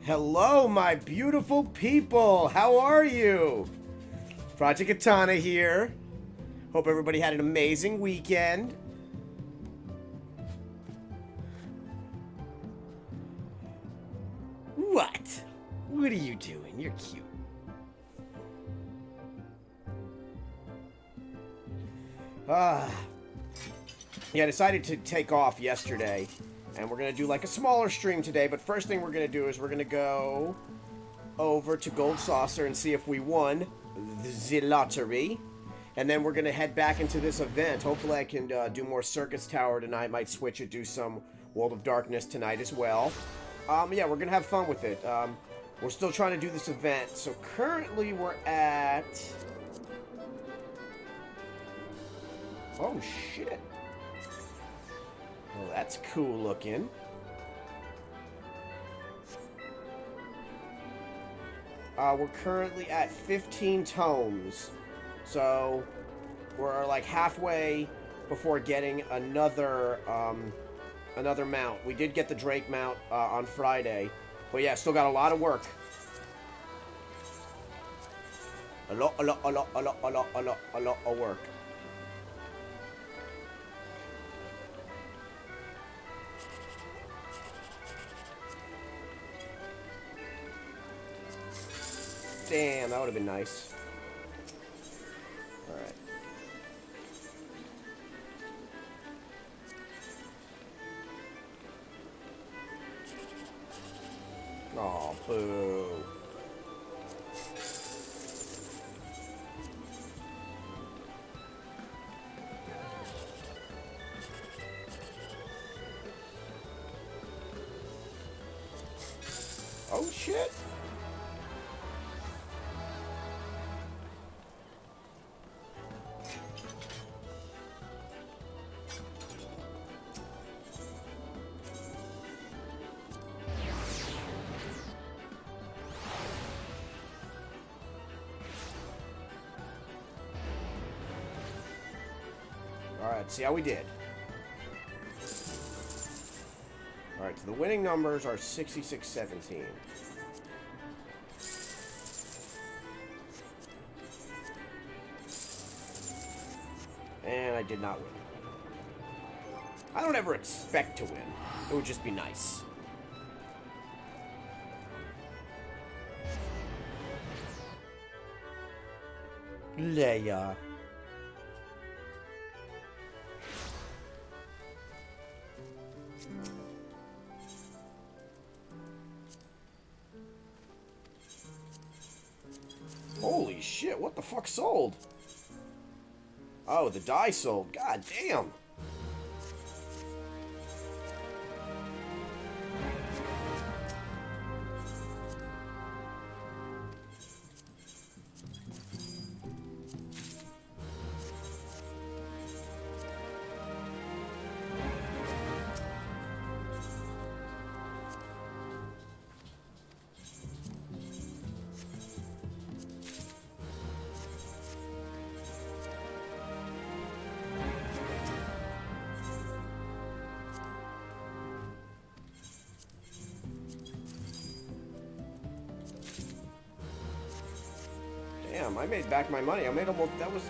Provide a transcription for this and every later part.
Hello, my beautiful people. How are you? Project Katana here. Hope everybody had an amazing weekend. What? What are you doing? You're cute. Ah. Yeah, I decided to take off yesterday. And we're going to do like a smaller stream today. But first thing we're going to do is we're going to go over to Gold Saucer and see if we won the lottery. And then we're going to head back into this event. Hopefully I can do more Circus Tower tonight. Might switch it, do some World of Darkness tonight as well. Yeah, we're going to have fun with it. We're still trying to do this event. So currently we're at... Oh, shit. Well, that's cool looking. We're currently at 15 tomes. So, we're like halfway before getting another mount. We did get the Drake mount on Friday. But yeah, still got a lot of work. A lot of work. Damn, that would have been nice. Alright. Aw, boo. Oh, shit. Alright, see how we did. Alright, so the winning numbers are 66-17. And I did not win. I don't ever expect to win. It would just be nice. Leia. Holy shit, what the fuck sold? Oh, the die sold. God damn. Damn, I made back my money. I made almost, that was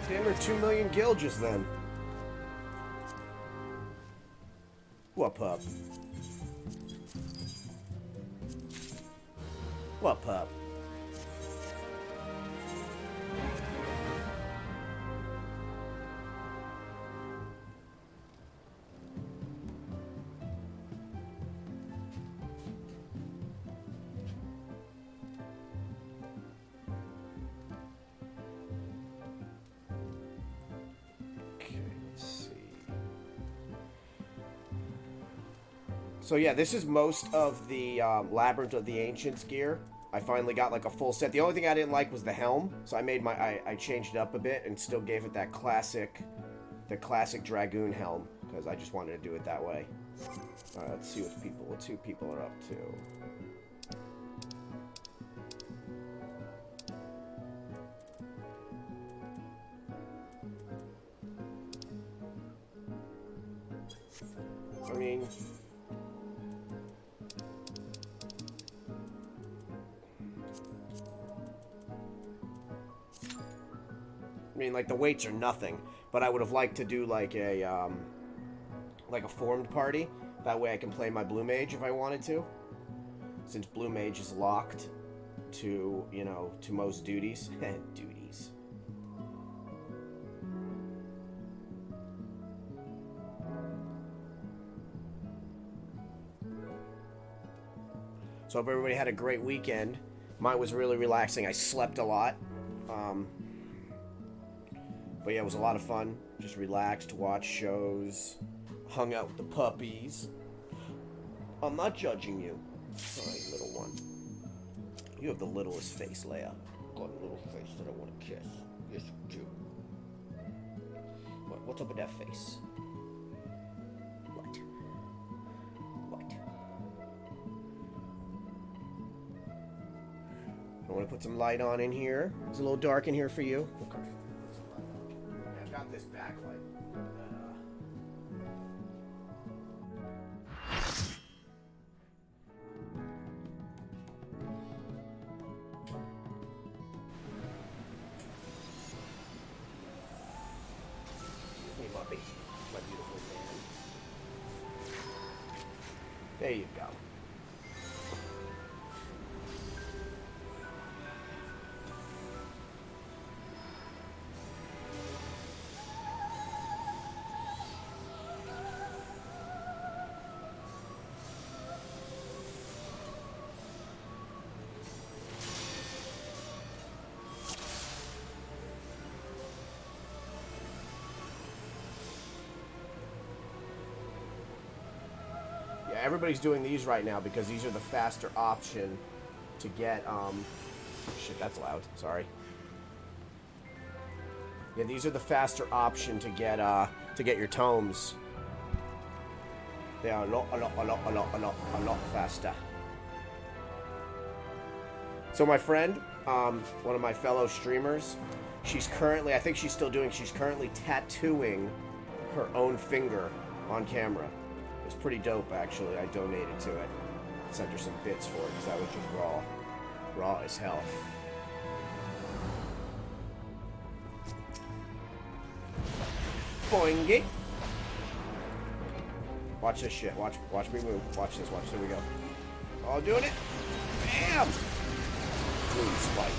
damn near 2 million gil just then. What pup? What pup? So yeah, this is most of the Labyrinth of the Ancients gear. I finally got like a full set. The only thing I didn't like was the helm, so I made I changed it up a bit and still gave it that the classic Dragoon helm because I just wanted to do it that way. Let's see what two people are up to. I mean, I mean, like, the weights are nothing, but I would have liked to do, like a formed party. That way I can play my Blue Mage if I wanted to. Since Blue Mage is locked to, you know, to most duties. Duties. So I hope everybody had a great weekend. Mine was really relaxing. I slept a lot. But yeah, it was a lot of fun. Just relaxed, watched shows, hung out with the puppies. I'm not judging you. Alright, little one. You have the littlest face, Leia. Got a little face that I want to kiss. Yes, you do. What's up with that face? What? I want to put some light on in here. It's a little dark in here for you. Okay. I've got this backlight. Hey, puppy. My beautiful man. There you go. Everybody's doing these right now because these are the faster option to get, shit, that's loud, sorry. Yeah, these are the faster option to get your tomes. They are a lot faster. So my friend, one of my fellow streamers, she's currently tattooing her own finger on camera. It's pretty dope, actually. I donated to it. Sent her some bits for it, because that was just raw. Raw as hell. Boingy. Watch this shit. Watch me move. Watch this. Here we go. Oh, doing it. Bam! Doom spike.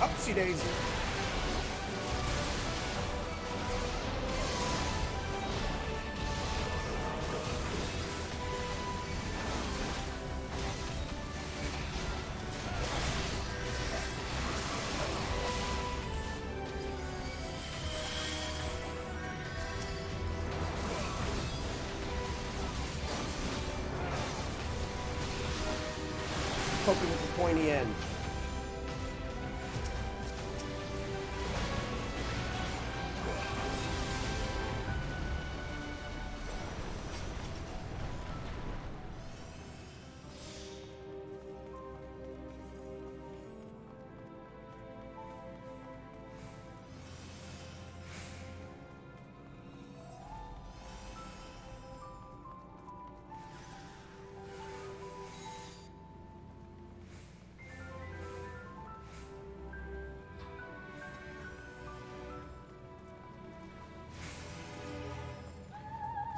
Upsy daisy. Poking with the pointy end.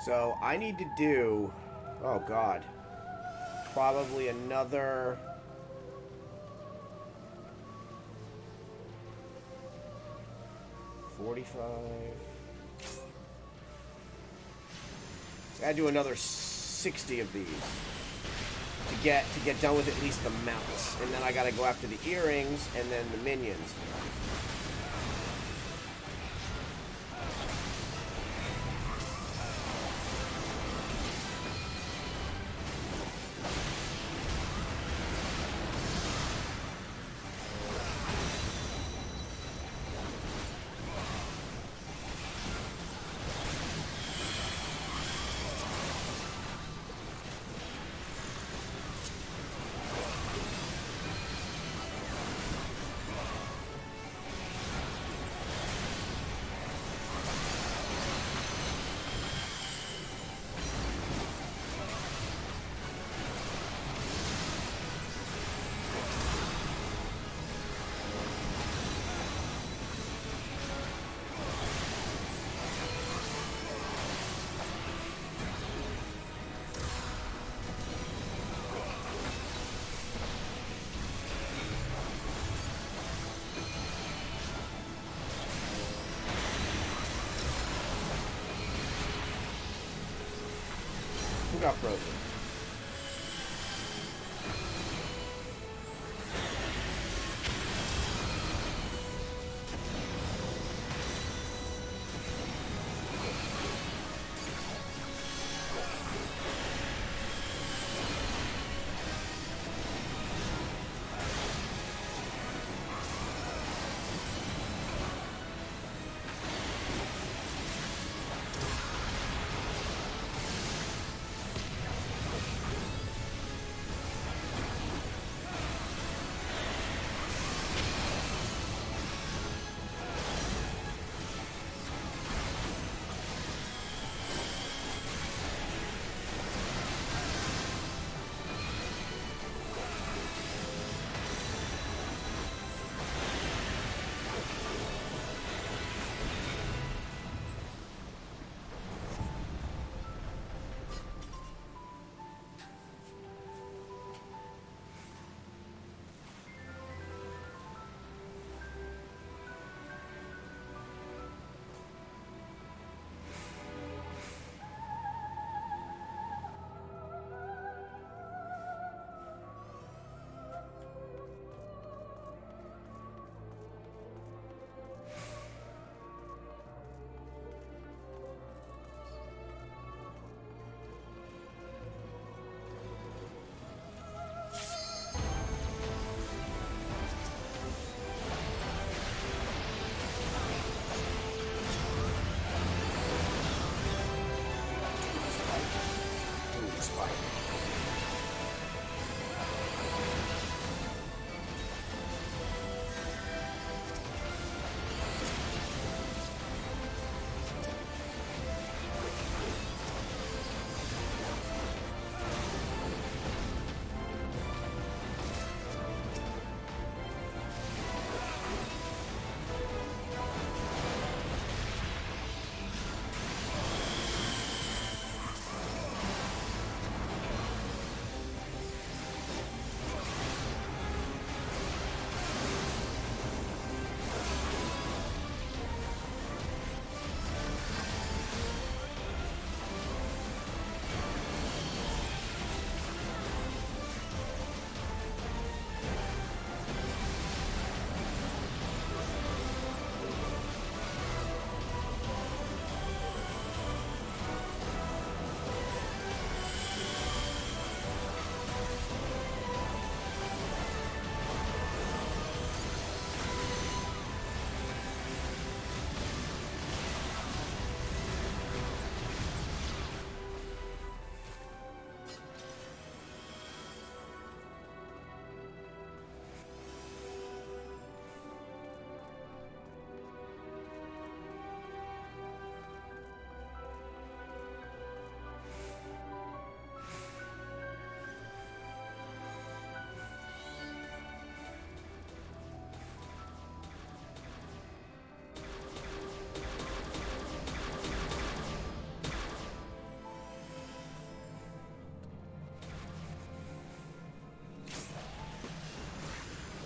So I need to do, oh god, probably another 45. I gotta do another 60 of these to get done with at least the mounts, and then I gotta go after the earrings and then the minions. got frozen.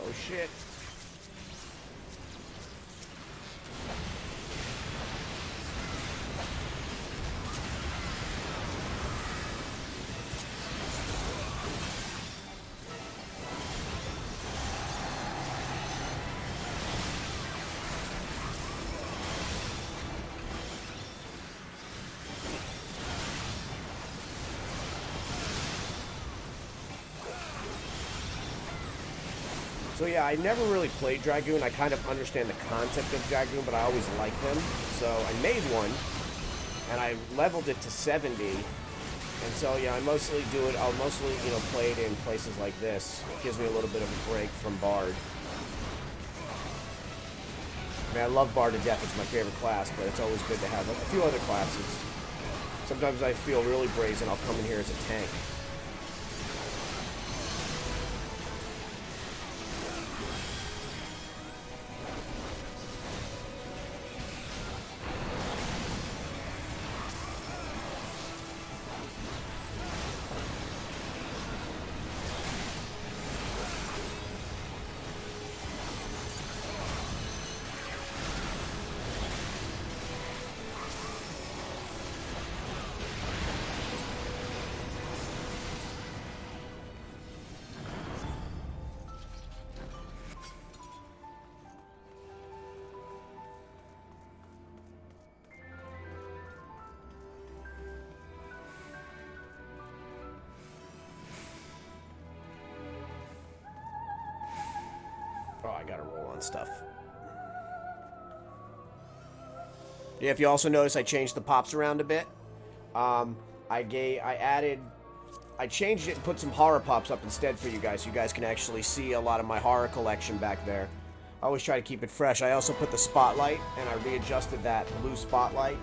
Oh shit. So yeah, I never really played Dragoon. I kind of understand the concept of Dragoon, but I always liked them. So I made one, and I leveled it to 70. And so yeah, I'll mostly, play it in places like this. It gives me a little bit of a break from Bard. I mean, I love Bard to death. It's my favorite class, but it's always good to have a few other classes. Sometimes I feel really brazen. I'll come in here as a tank. fun stuff. Yeah, if you also notice, I changed the pops around a bit. I changed it and put some horror pops up instead for you guys, so you guys can actually see a lot of my horror collection back there. I always try to keep it fresh. I also put the spotlight, and I readjusted that blue spotlight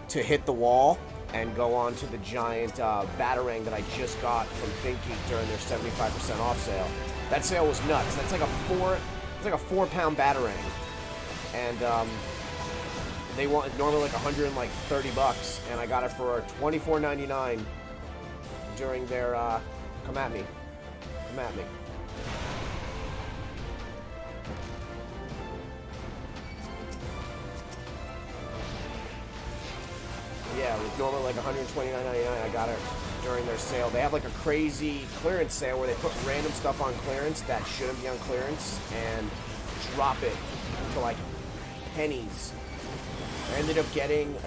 to hit the wall and go on to the giant Batarang that I just got from ThinkGeek during their 75% off sale. That sale was nuts. That's like a 4-pound Batarang, and they want normally like $130, and I got it for $24.99 during their come at me. Yeah, it was normally like $129.99. I got it during their sale. They have like a crazy clearance sale where they put random stuff on clearance that shouldn't be on clearance and drop it to like pennies. I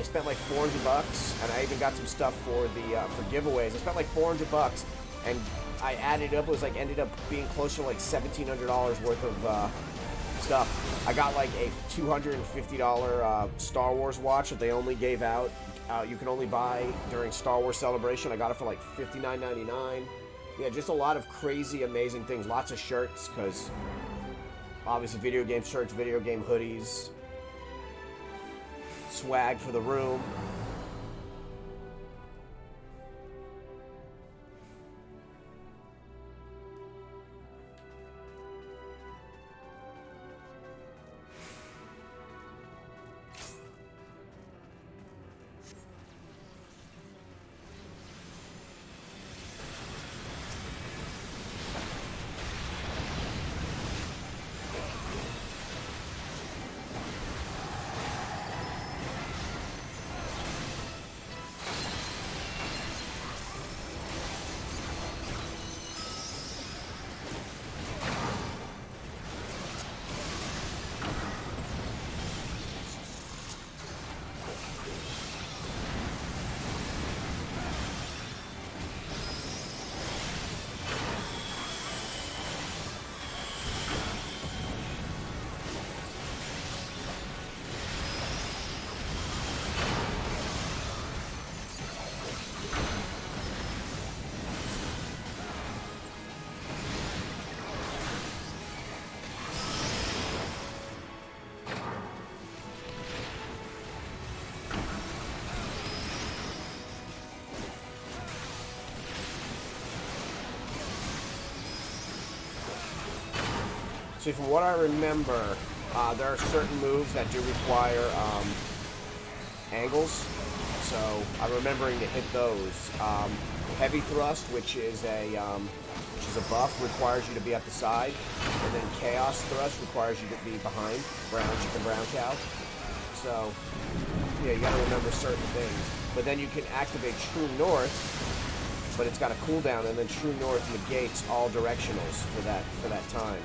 spent like $400, and I even got some stuff for the for giveaways. I spent like $400, and I added up. It was like ended up being closer to like $1,700 worth of stuff. I got like a $250 Star Wars watch that they only gave out. You can only buy during Star Wars Celebration. I got it for like $59.99. Yeah, just a lot of crazy, amazing things. Lots of shirts, because obviously video game shirts, video game hoodies, swag for the room. See, from what I remember, there are certain moves that do require angles, so I'm remembering to hit those. Heavy thrust, which is a buff, requires you to be at the side, and then chaos thrust requires you to be behind chicken brown cow. So yeah, you got to remember certain things. But then you can activate True North, but it's got a cooldown, and then True North negates all directionals for that time.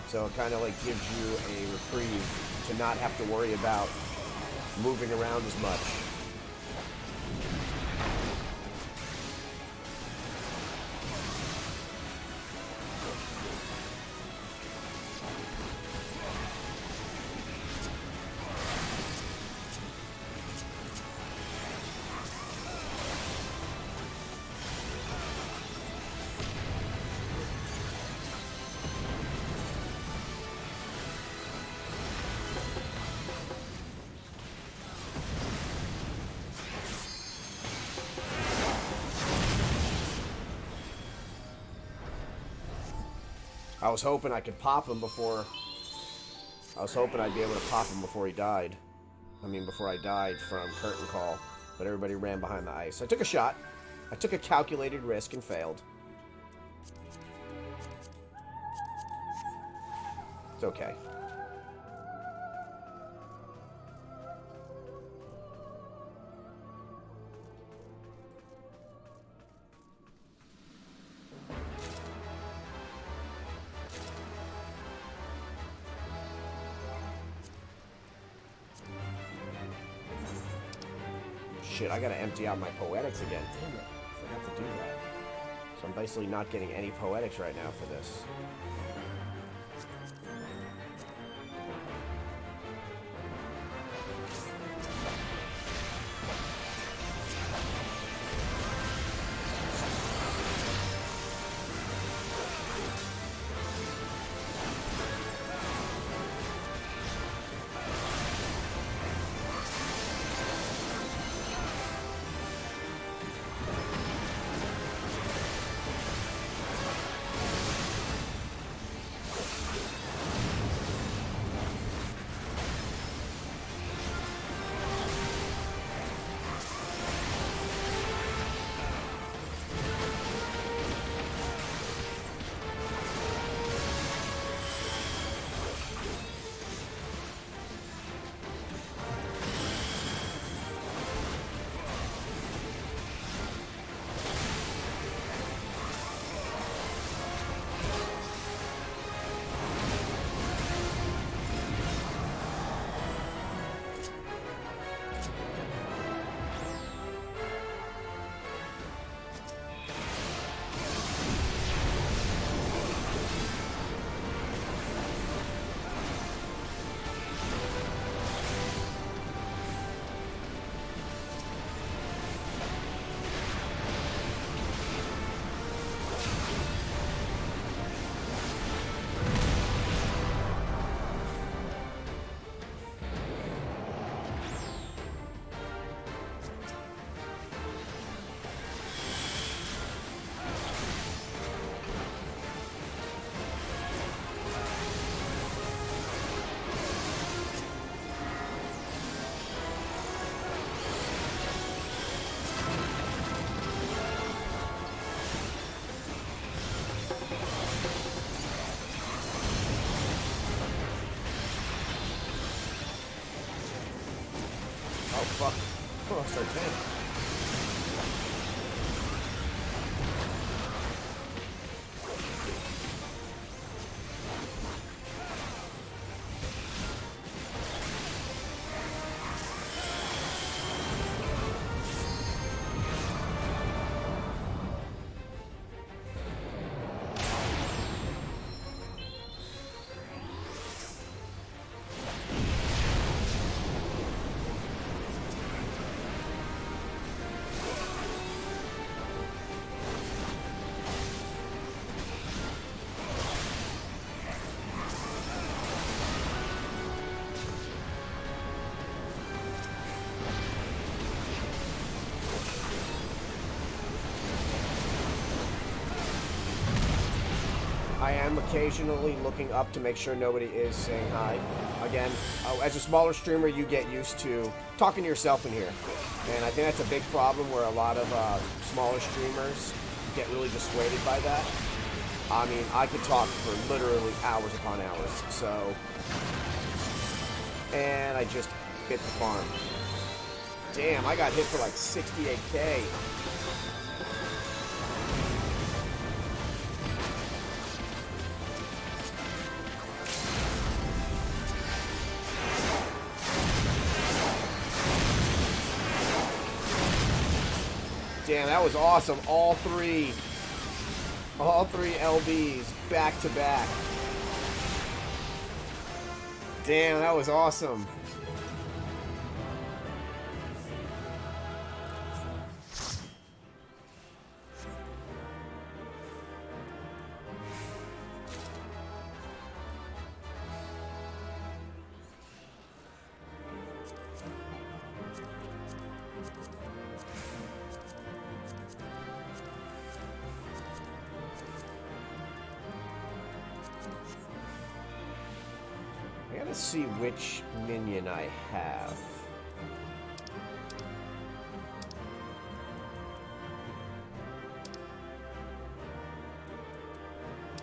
So it kind of like gives you a reprieve to not have to worry about moving around as much. I was hoping I could pop him before... I was hoping I'd be able to pop him before he died. I mean, before I died from curtain call. But everybody ran behind the ice. I took a shot. I took a calculated risk and failed. It's okay. Shit, I gotta empty out my poetics again. Damn it. I forgot to do that. So I'm basically not getting any poetics right now for this. Oh, fuck. Oh, start 10. I am occasionally looking up to make sure nobody is saying hi. Again, as a smaller streamer, you get used to talking to yourself in here. And I think that's a big problem where a lot of smaller streamers get really dissuaded by that. I mean, I could talk for literally hours upon hours, so... And I just hit the farm. Damn, I got hit for like 68k. Damn, that was awesome. All three LBs back to back. Damn, that was awesome. Let's see which minion I have.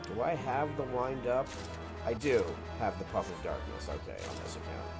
Do I have the wind up? I do have the Puff of Darkness, okay, on this account.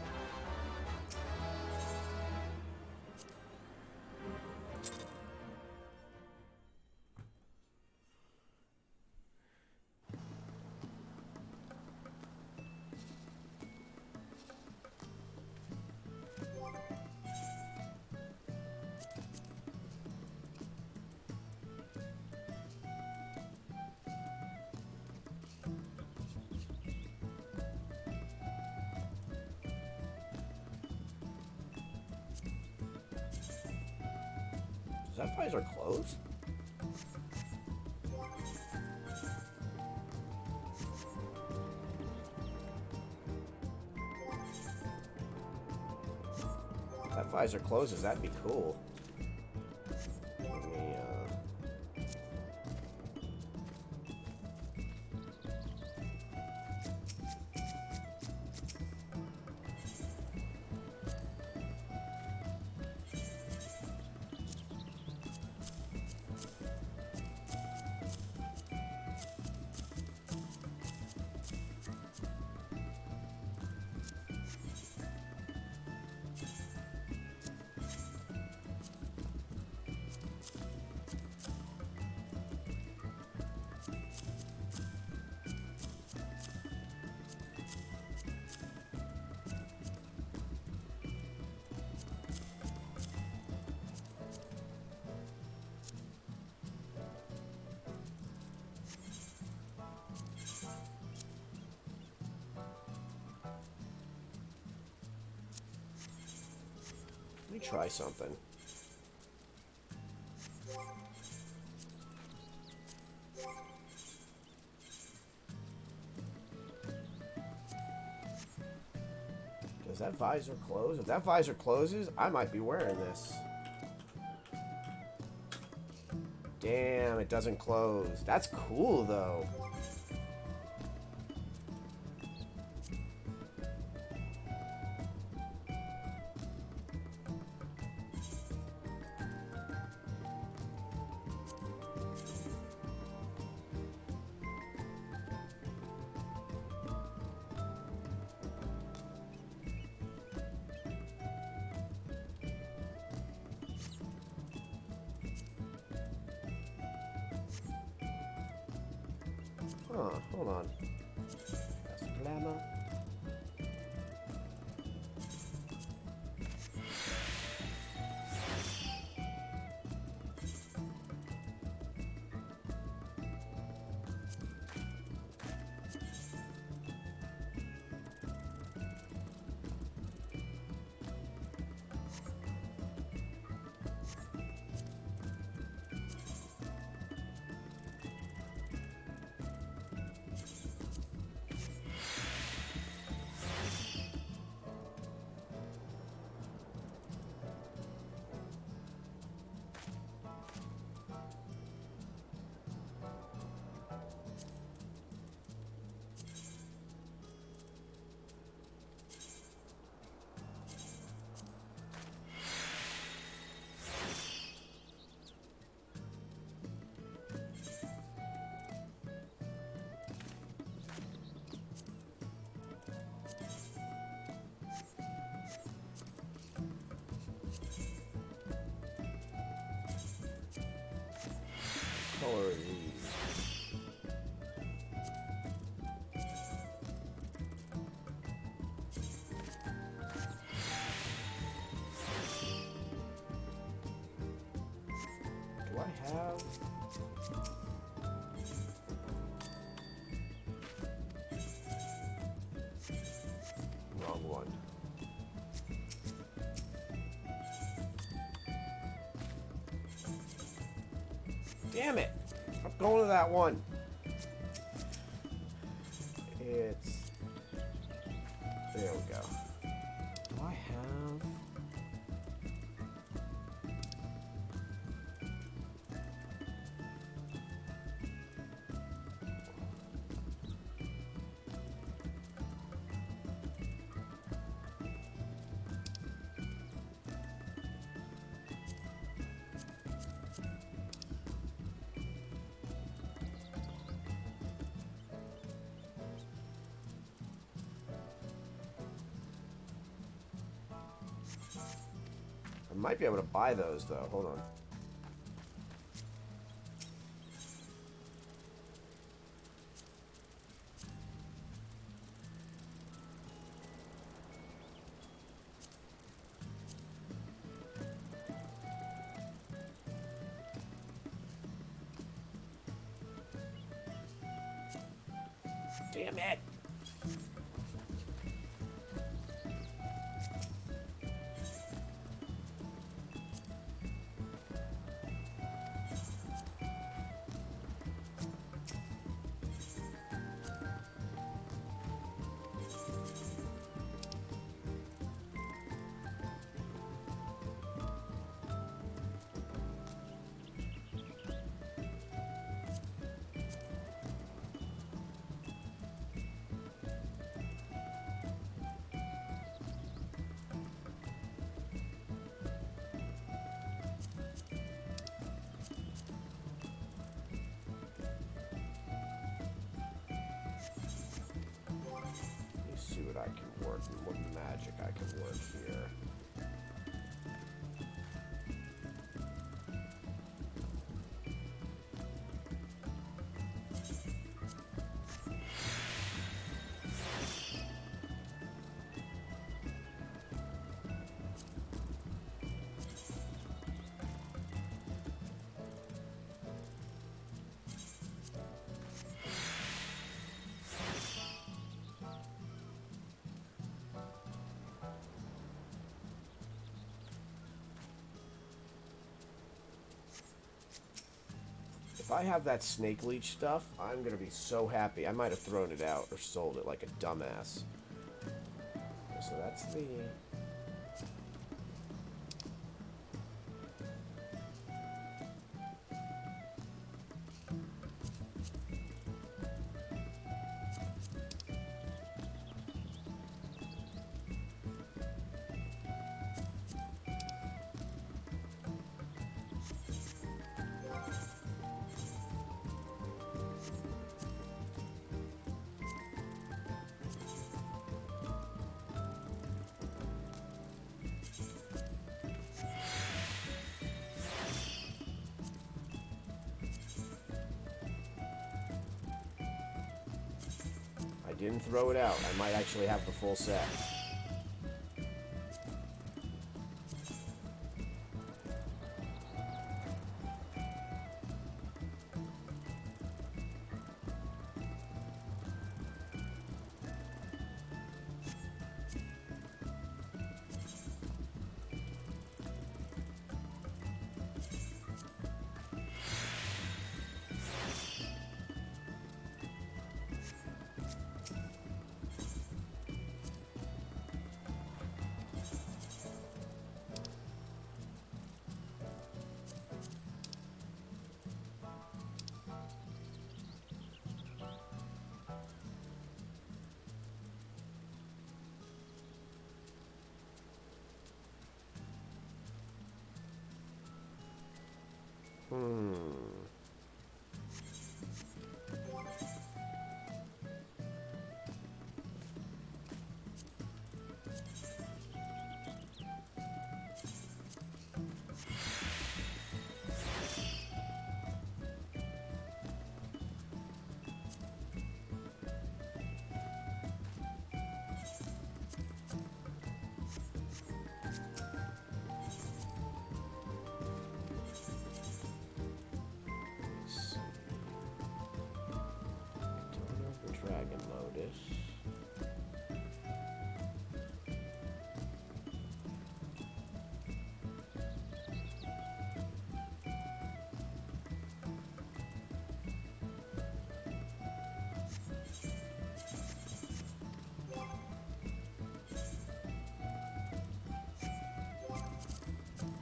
Does that visor close? If that visor closes, that'd be cool. Let me, let me try something. Does that visor close? If that visor closes, I might be wearing this. Damn, it doesn't close. That's cool, though. Huh, hold on. That's glamour. Color these. Do I have? Wrong one. Damn it! I'm going to that one. It's... There we go. Do I have... I might be able to buy those, though. Hold on. Damn it! See what I can work and what magic I can work here. If I have that snake leech stuff, I'm gonna be so happy. I might have thrown it out or sold it like a dumbass. So that's the... didn't throw it out. I might actually have the full set. Dragon Lotus.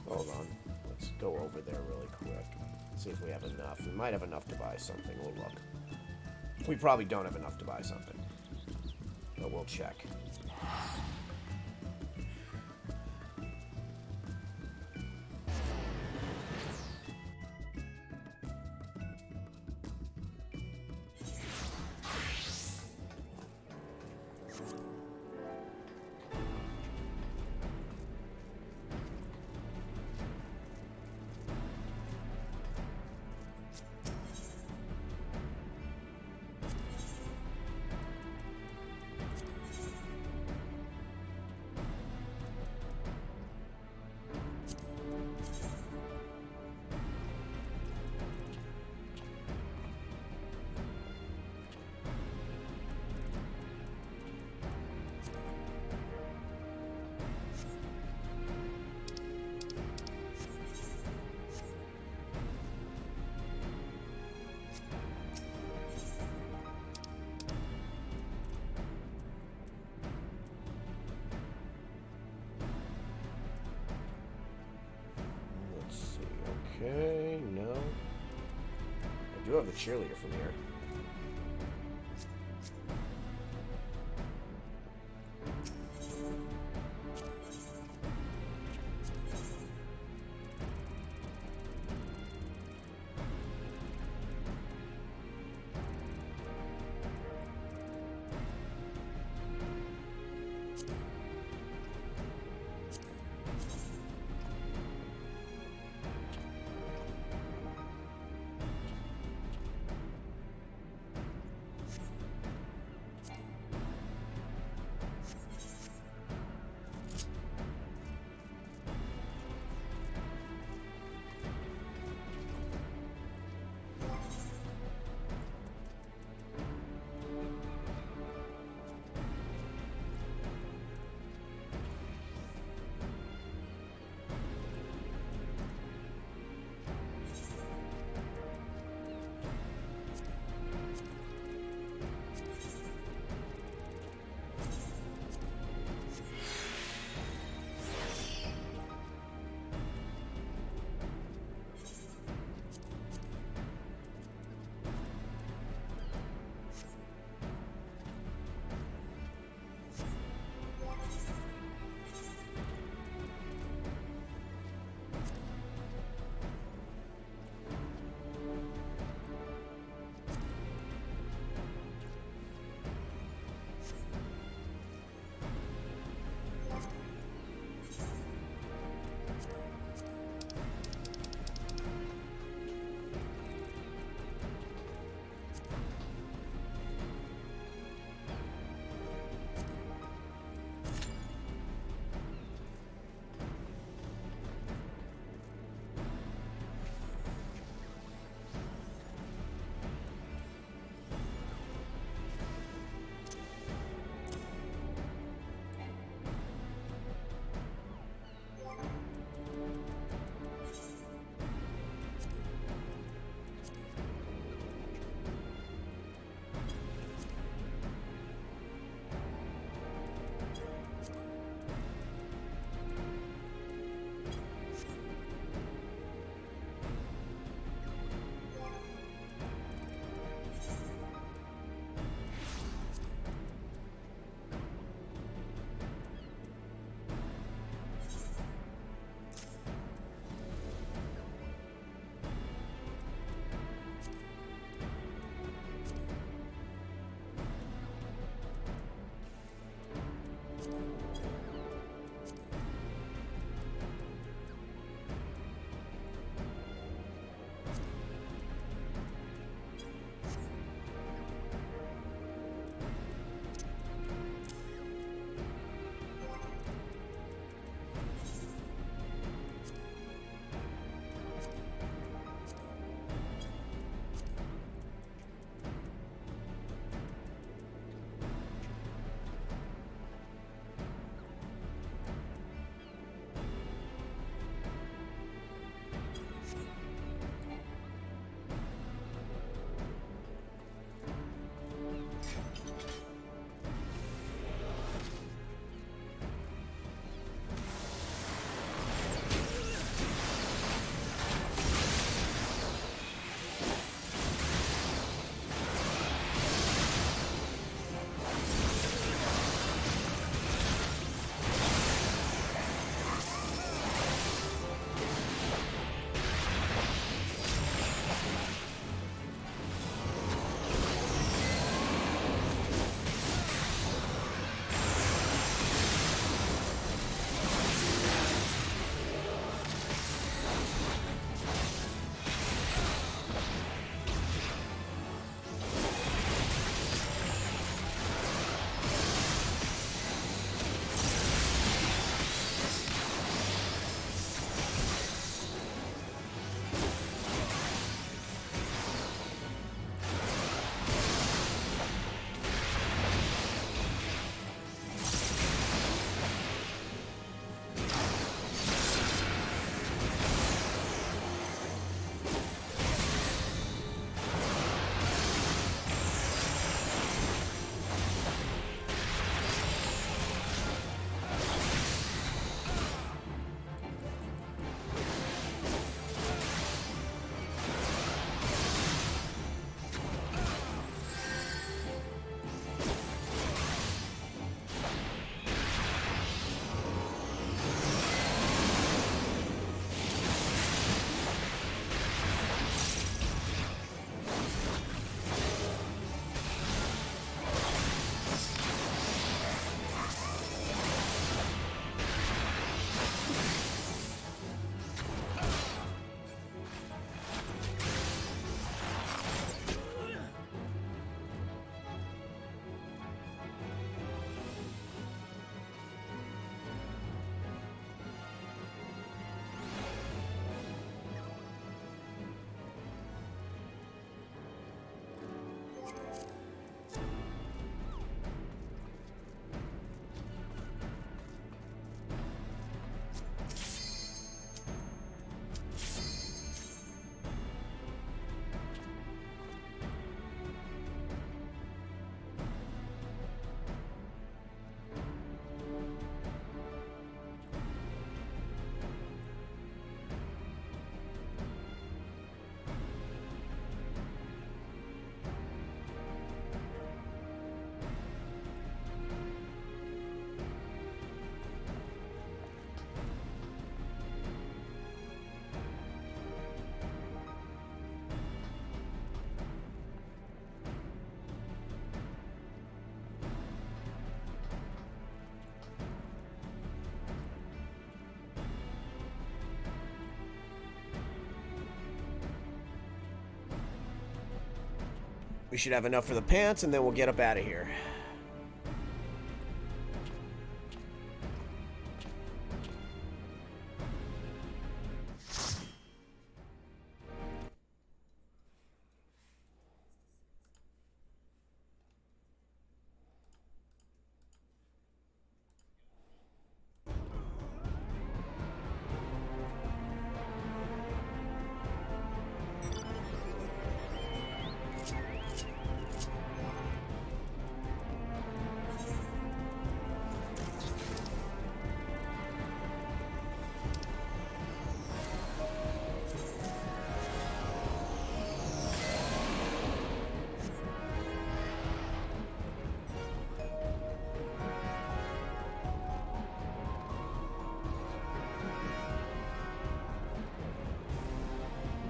Hold on. Let's go over there really quick. See if we have enough. We might have enough to buy something. We'll look. We probably don't have enough to buy something, but we'll check. Okay, no. I do have the cheerleader from here. We should have enough for the pants, and then we'll get up out of here.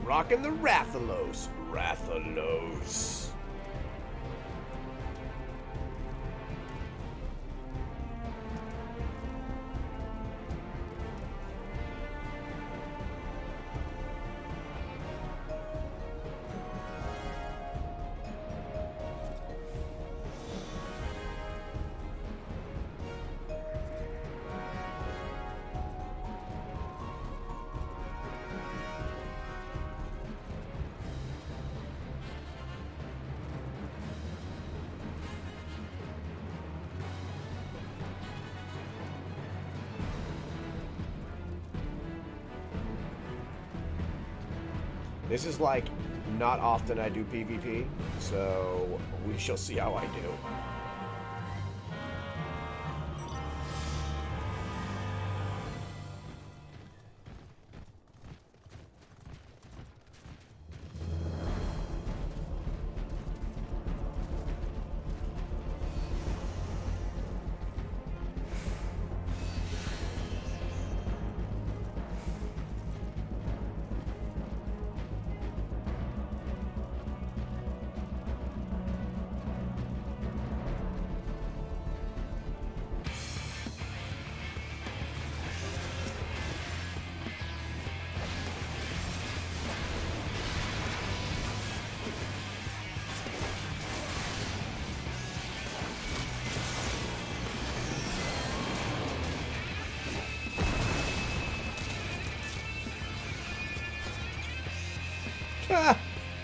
Rockin' the Rathalos. Rathalos. This is like not often I do PvP, so we shall see how I do.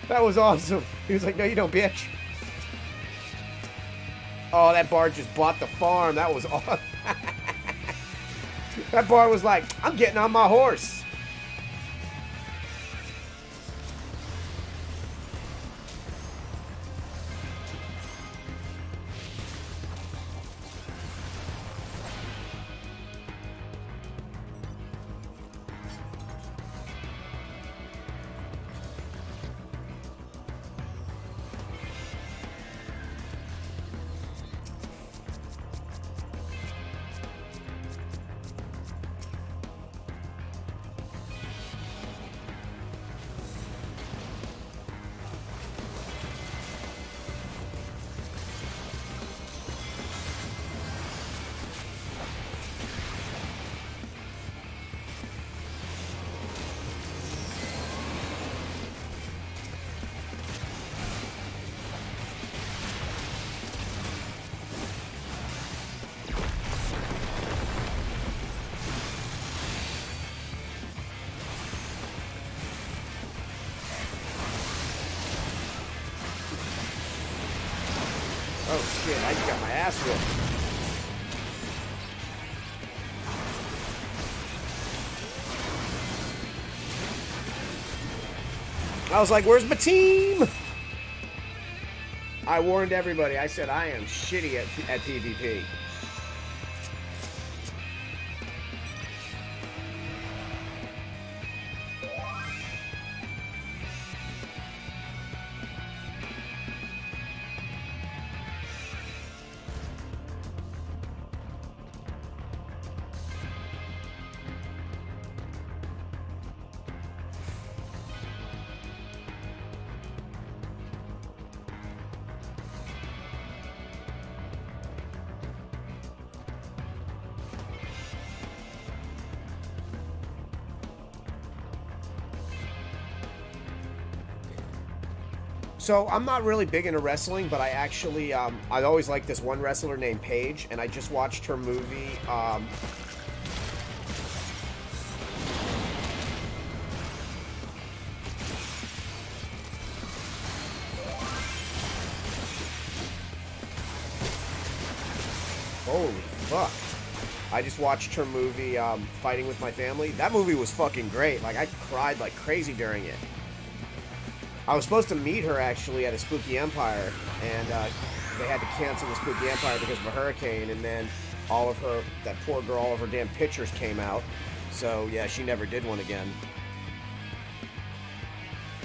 That was awesome. He was like, no, you don't, bitch. Oh, that bar just bought the farm. That was awesome. That bar was like, I'm getting on my horse. shit, I just got my ass whipped. I was like, where's my team? I warned everybody. I said, I am shitty at PvP. So I'm not really big into wrestling, but I actually, I always liked this one wrestler named Paige, and I just watched her movie, holy fuck. I just watched her movie, Fighting With My Family. That movie was fucking great. Like, I cried like crazy during it. I was supposed to meet her actually at a Spooky Empire, and they had to cancel the Spooky Empire because of a hurricane, and then all of her, that poor girl, all of her damn pictures came out. So yeah, she never did one again.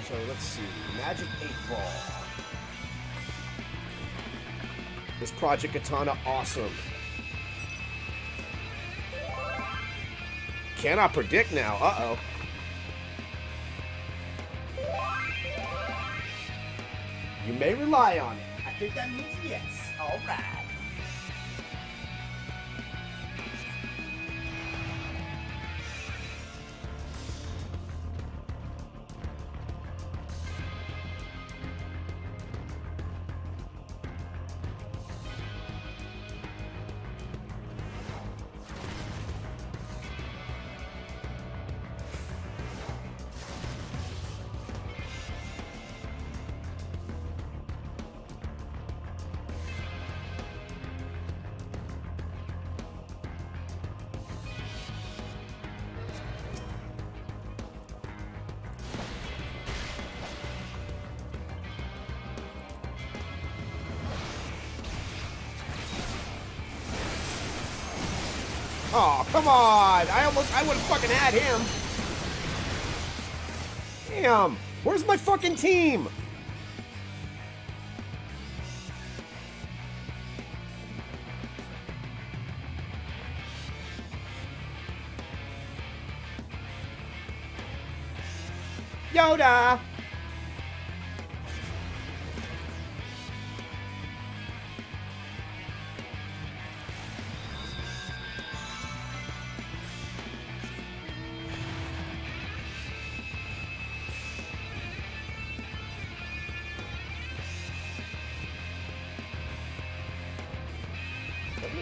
So let's see, Magic 8 Ball. Is Project Katana awesome? Cannot predict now, uh-oh. You may rely on it. I think that means yes. All right. Oh, come on! I would have fucking had him. Damn! Where's my fucking team? Yoda!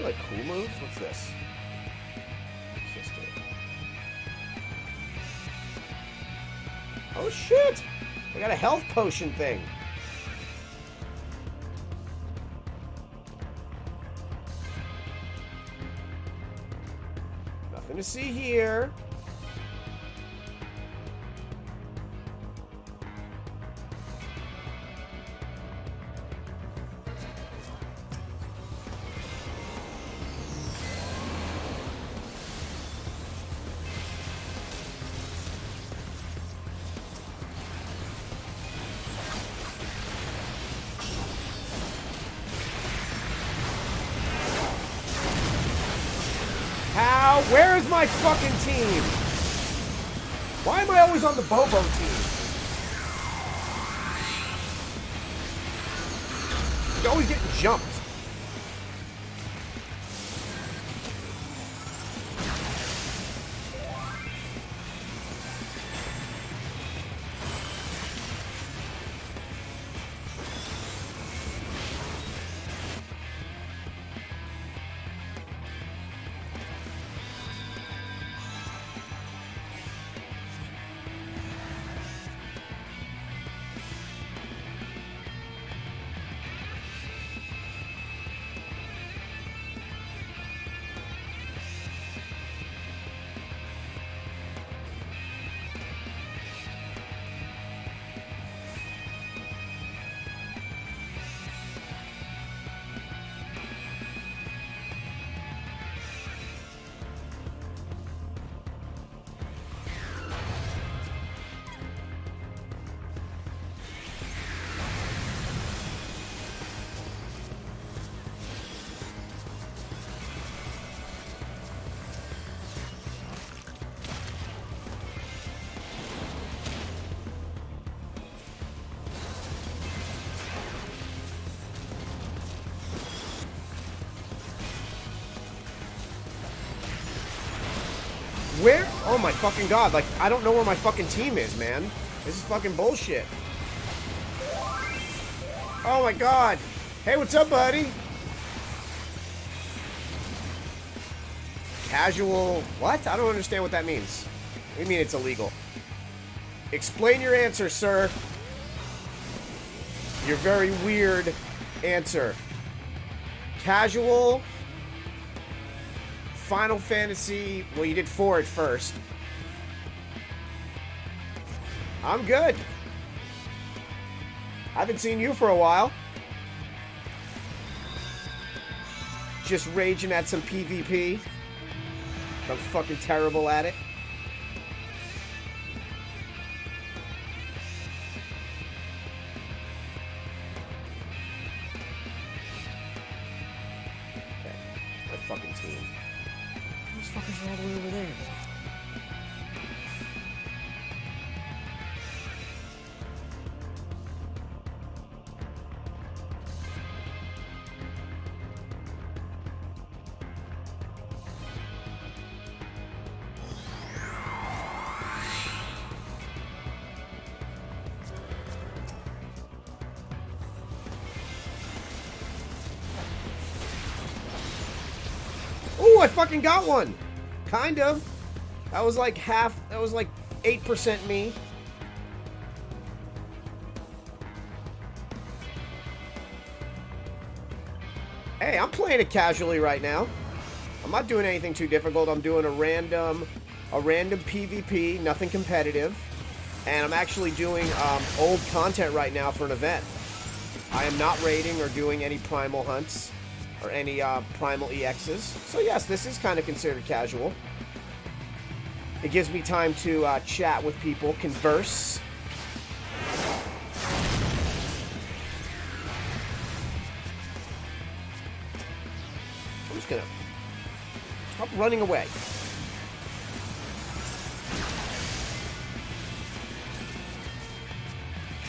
Like cool moves? What's this? What's this do? Oh shit! I got a health potion thing. Nothing to see here. Where is my fucking team? Why am I always on the Bobo team? You're always getting jumped. Where? Oh my fucking god. Like, I don't know where my fucking team is, man. This is fucking bullshit. Oh my god. Hey, what's up, buddy? Casual... What? I don't understand what that means. What do you mean it's illegal? Explain your answer, sir. Your very weird answer. Casual... Final Fantasy... Well, you did 4 at first. I'm good. I haven't seen you for a while. Just raging at some PvP. I'm fucking terrible at it. Okay. My fucking team. Those fuckers are all the way over there. Ooh, I fucking got one! Kind of. That was like half, that was like 8% me. Hey, I'm playing it casually right now. I'm not doing anything too difficult. I'm doing a random PvP, nothing competitive. And I'm actually doing old content right now for an event. I am not raiding or doing any primal hunts or any primal EXs. So yes, this is kind of considered casual. It gives me time to chat with people, converse. I'm just gonna stop running away.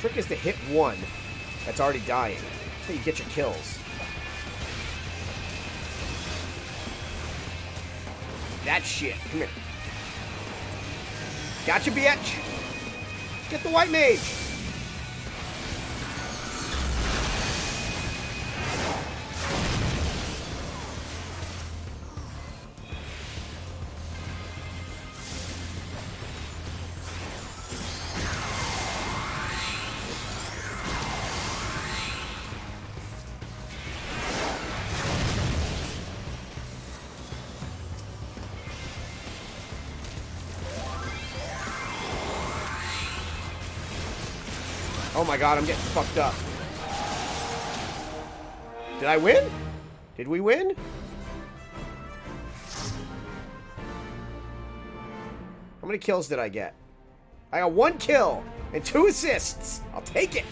Trick is to hit one that's already dying. That's how you get your kills. That shit. Come here. Gotcha, bitch. Get the white mage. Oh my god, I'm getting fucked up. Did I win? Did we win? How many kills did I get? I got 1 kill and 2 assists. I'll take it.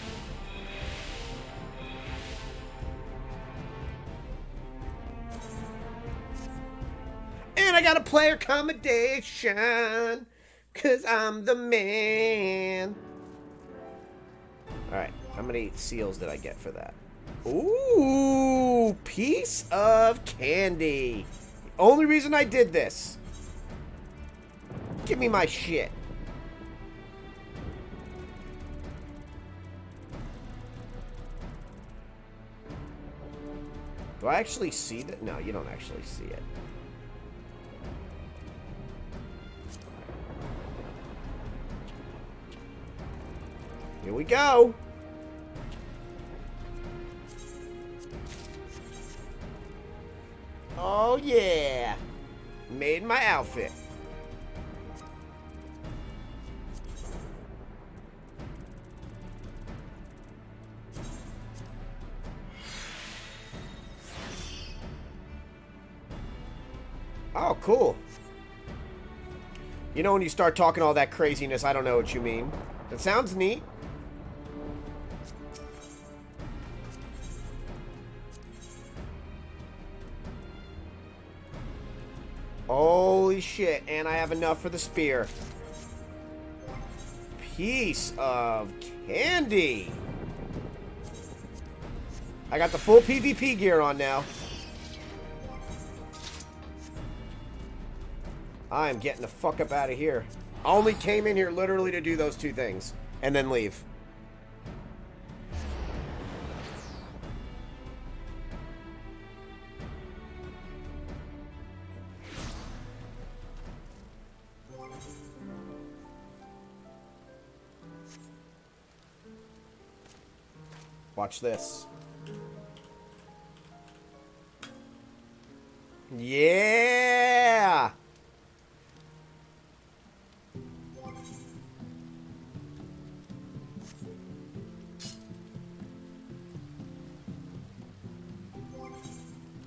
And I got a player commendation, 'cause I'm the man. Alright, how many seals did I get for that? Ooh, piece of candy. The only reason I did this. Give me my shit. Do I actually see that? No, you don't actually see it. Here we go. Oh yeah. Made my outfit. Oh, cool. You know when you start talking all that craziness, I don't know what you mean. That sounds neat. Holy shit, and I have enough for the spear. Piece of candy. I got the full PvP gear on now. I am getting the fuck up out of here. I only came in here literally to do those two things. And then leave. Watch this. Yeah!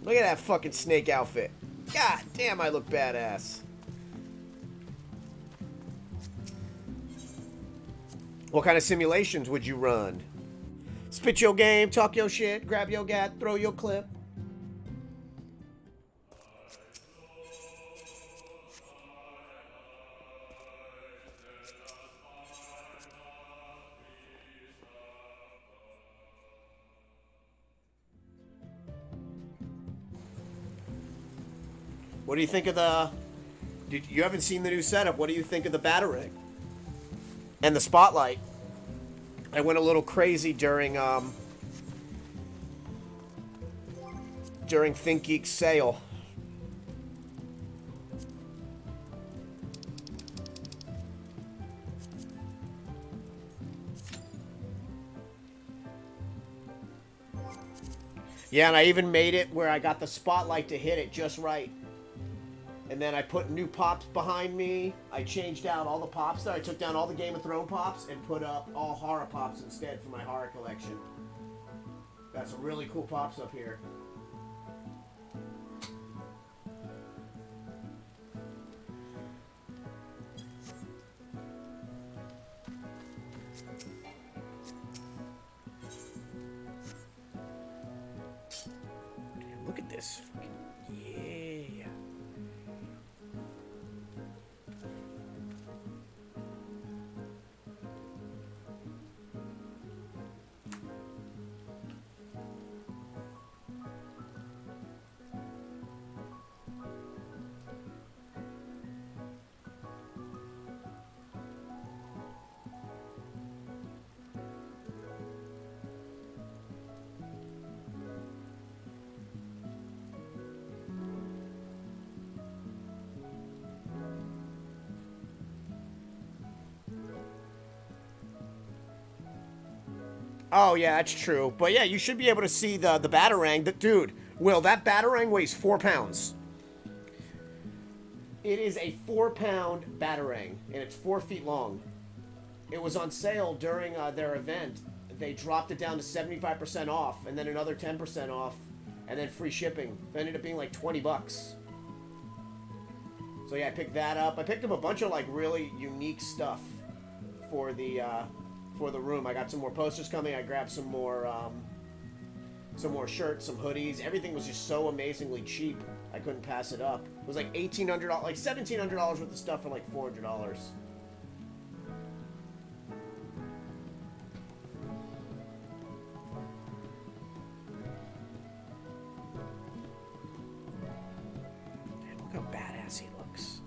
Look at that fucking snake outfit. God damn, I look badass. What kind of simulations would you run? Spit your game, talk your shit, grab your gat, throw your clip. What do you think of the... You haven't seen the new setup. What do you think of the Batarang? And the spotlight. I went a little crazy during ThinkGeek's sale. Yeah, and I even made it where I got the spotlight to hit it just right. And then I put new pops behind me. I changed out all the pops there. I took down all the Game of Thrones pops and put up all horror pops instead for my horror collection. Got some really cool pops up here. Damn, look at this. Yeah. Oh, yeah, that's true. But yeah, you should be able to see the Batarang. Dude, Will, that Batarang weighs 4 pounds. It is a 4-pound Batarang, and it's 4 feet long. It was on sale during their event. They dropped it down to 75% off, and then another 10% off, and then free shipping. It ended up being like 20 bucks. So yeah, I picked that up. I picked up a bunch of like really unique stuff for the room. I got some more posters coming. I grabbed some more shirts, some hoodies. Everything was just so amazingly cheap. I couldn't pass it up. It was like $1,800, like $1,700 worth of stuff for like $400. Look how badass he looks.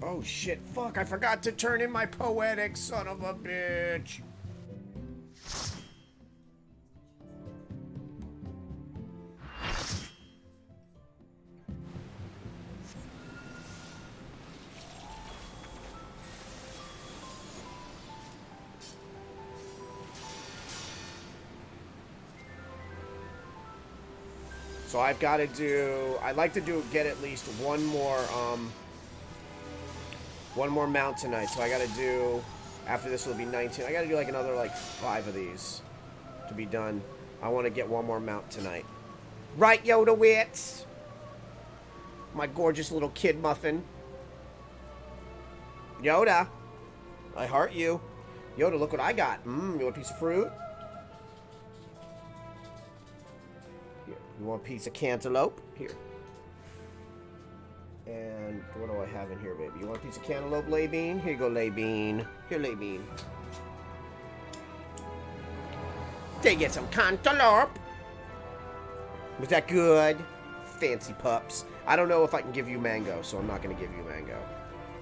Oh shit, fuck, I forgot to turn in my poetic, son of a bitch. So I've got to do... I'd like to get at least one more mount tonight. So I got to do... After this will be 19. I got to do like another like 5 of these to be done. I want to get one more mount tonight. Right, Yoda Wits? My gorgeous little kid muffin. Yoda. I heart you. Yoda, look what I got. You want a piece of fruit? Here. You want a piece of cantaloupe? Here. And what do I have in here, baby? You want a piece of cantaloupe, Laybean? Here you go, Laybean. Here, Laybean. They get some cantaloupe. Was that good? Fancy pups. I don't know if I can give you mango, so I'm not going to give you mango.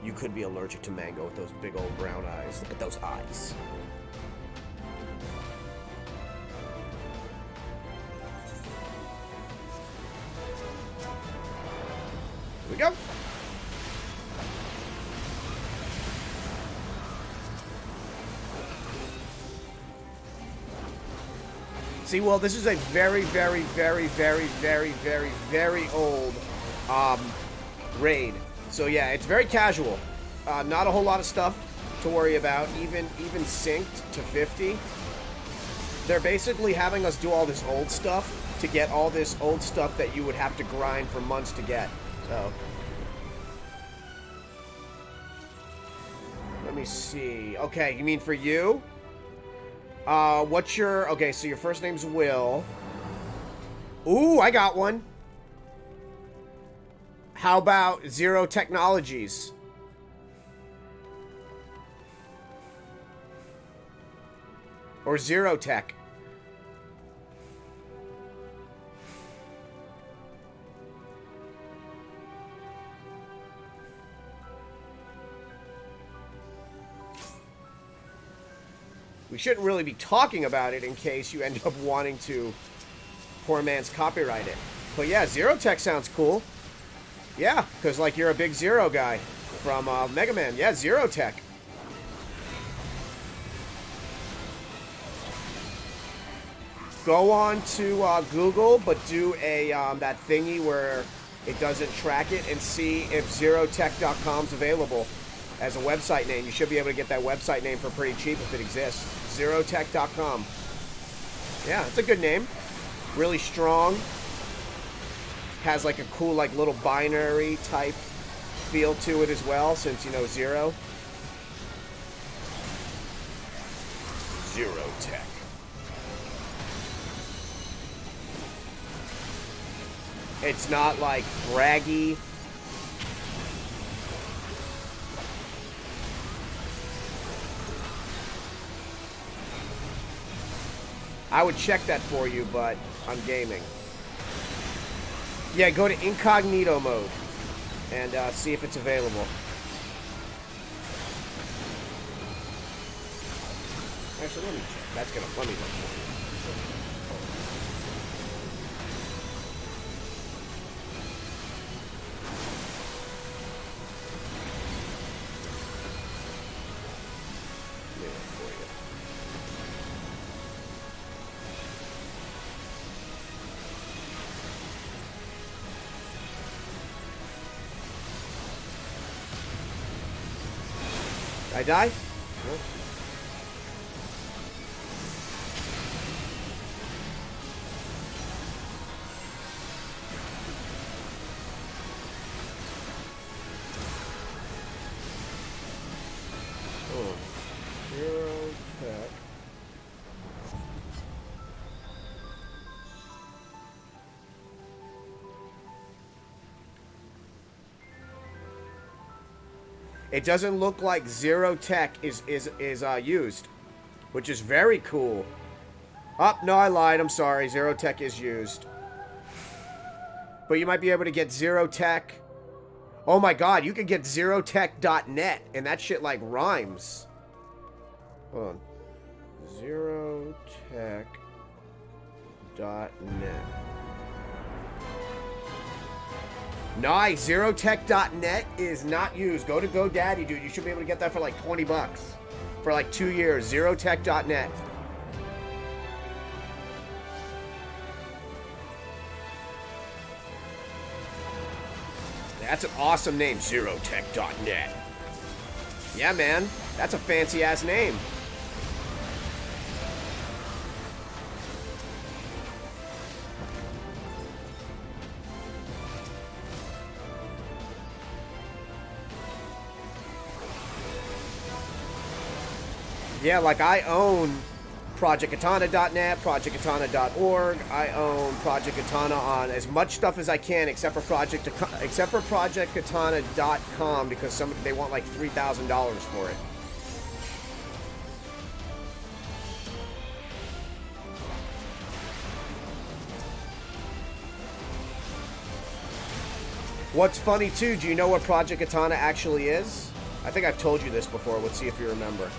You could be allergic to mango with those big old brown eyes. Look at those eyes. Here we go. See, well, this is a very, very, very, very, very, very, very old raid. So yeah, it's very casual. Not a whole lot of stuff to worry about. Even synced to 50. They're basically having us do all this old stuff to get all this old stuff that you would have to grind for months to get. So let me see. Okay, you mean for you? What's your... Okay, so your first name's Will. Ooh, I got one. How about Zero Technologies? Or Zero Tech? We shouldn't really be talking about it in case you end up wanting to poor man's copyright it. But yeah, Zero Tech sounds cool. Yeah, because like you're a big Zero guy from Mega Man. Yeah, Zero Tech. Go on to Google, but do a that thingy where it doesn't track it and see if zerotech.com's available as a website name. You should be able to get that website name for pretty cheap if it exists. Zerotech.com. Yeah, it's a good name. Really strong. Has like a cool like little binary type feel to it as well, since you know Zero. Zero Tech. It's not like braggy. I would check that for you, but I'm gaming. Yeah, go to incognito mode and see if it's available. Actually, let me check. That's gonna let me look for you. I die? No. Oh. Zero Tech. It doesn't look like Zero Tech is used, which is very cool. Oh, no, I lied. I'm sorry. Zero Tech is used. But you might be able to get Zero Tech. Oh my god, you could get zerotech.net, and that shit like rhymes. Hold on. Zerotech.net. Nice. Zerotech.net is not used. Go to GoDaddy, dude. You should be able to get that for like 20 bucks. For like 2 years. Zerotech.net. That's an awesome name, Zerotech.net. Yeah, man. That's a fancy-ass name. Yeah, like I own ProjectKatana.net, ProjectKatana.org. I own Project Katana on as much stuff as I can, except for ProjectKatana.com, because they want like $3,000 for it. What's funny too? Do you know what Project Katana actually is? I think I've told you this before. Let's see if you remember.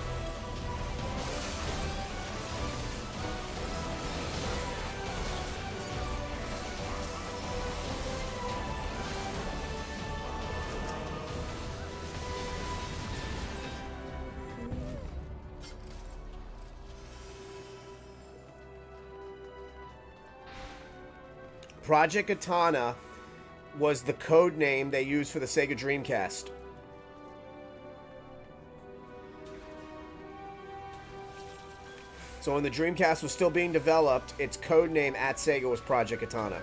Project Katana was the code name they used for the Sega Dreamcast. So when the Dreamcast was still being developed, its code name at Sega was Project Katana.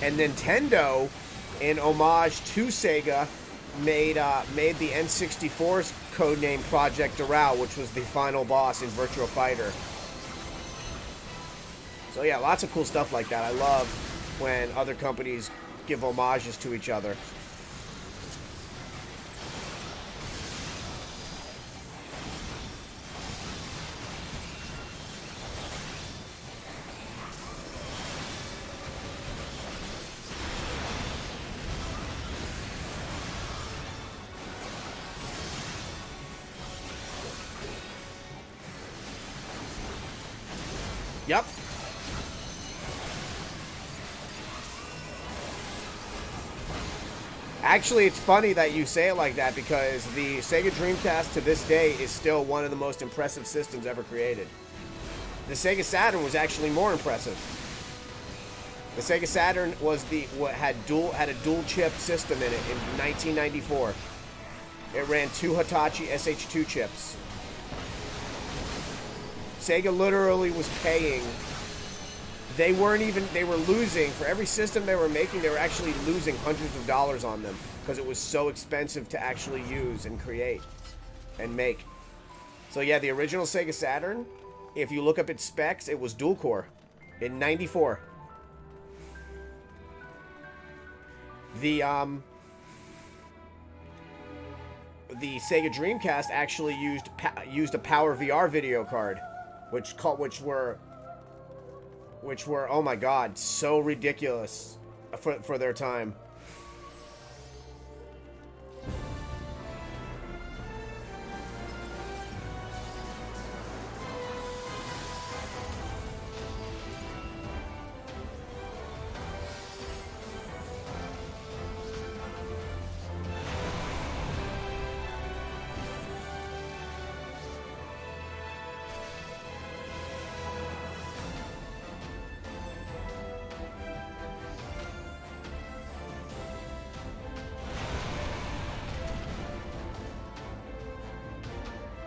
And Nintendo, in homage to Sega, made the N64's codename Project Doral, which was the final boss in Virtua Fighter. So yeah, lots of cool stuff like that. I love when other companies give homages to each other. Yep. Actually, it's funny that you say it like that, because the Sega Dreamcast to this day is still one of the most impressive systems ever created. The Sega Saturn was actually more impressive. The Sega Saturn had a dual chip system in it in 1994. It ran 2 Hitachi SH2 chips. Sega literally was paying. They were losing. For every system they were making, they were actually losing hundreds of dollars on them, because it was so expensive to actually use and create and make. So yeah, the original Sega Saturn, if you look up its specs, it was dual core in 94. The Sega Dreamcast actually used a Power VR video card, which were oh my god, so ridiculous for their time.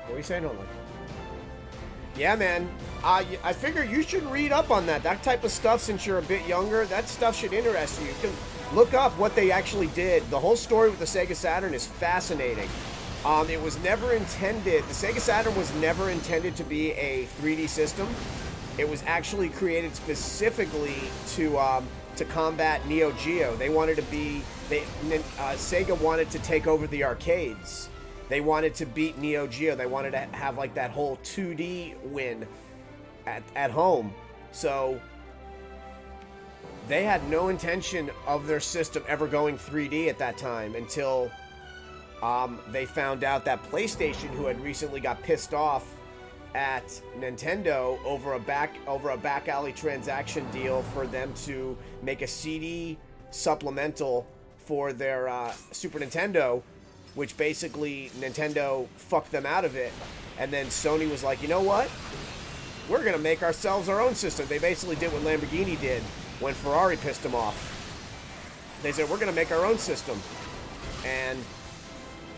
What are you saying, Homeland? Yeah, man. I figure you should read up on that. That type of stuff, since you're a bit younger, that stuff should interest you. You can look up what they actually did. The whole story with the Sega Saturn is fascinating. It was never intended, the Sega Saturn was never intended to be a 3D system. It was actually created specifically to combat Neo Geo. They wanted to be, Sega wanted to take over the arcades. They wanted to beat Neo Geo. They wanted to have like that whole 2D win at home. So they had no intention of their system ever going 3D at that time, until they found out that PlayStation, who had recently got pissed off at Nintendo over a back alley transaction deal for them to make a CD supplemental for their Super Nintendo, which basically Nintendo fucked them out of it. And then Sony was like, you know what? We're going to make ourselves our own system. They basically did what Lamborghini did when Ferrari pissed them off. They said, we're going to make our own system. And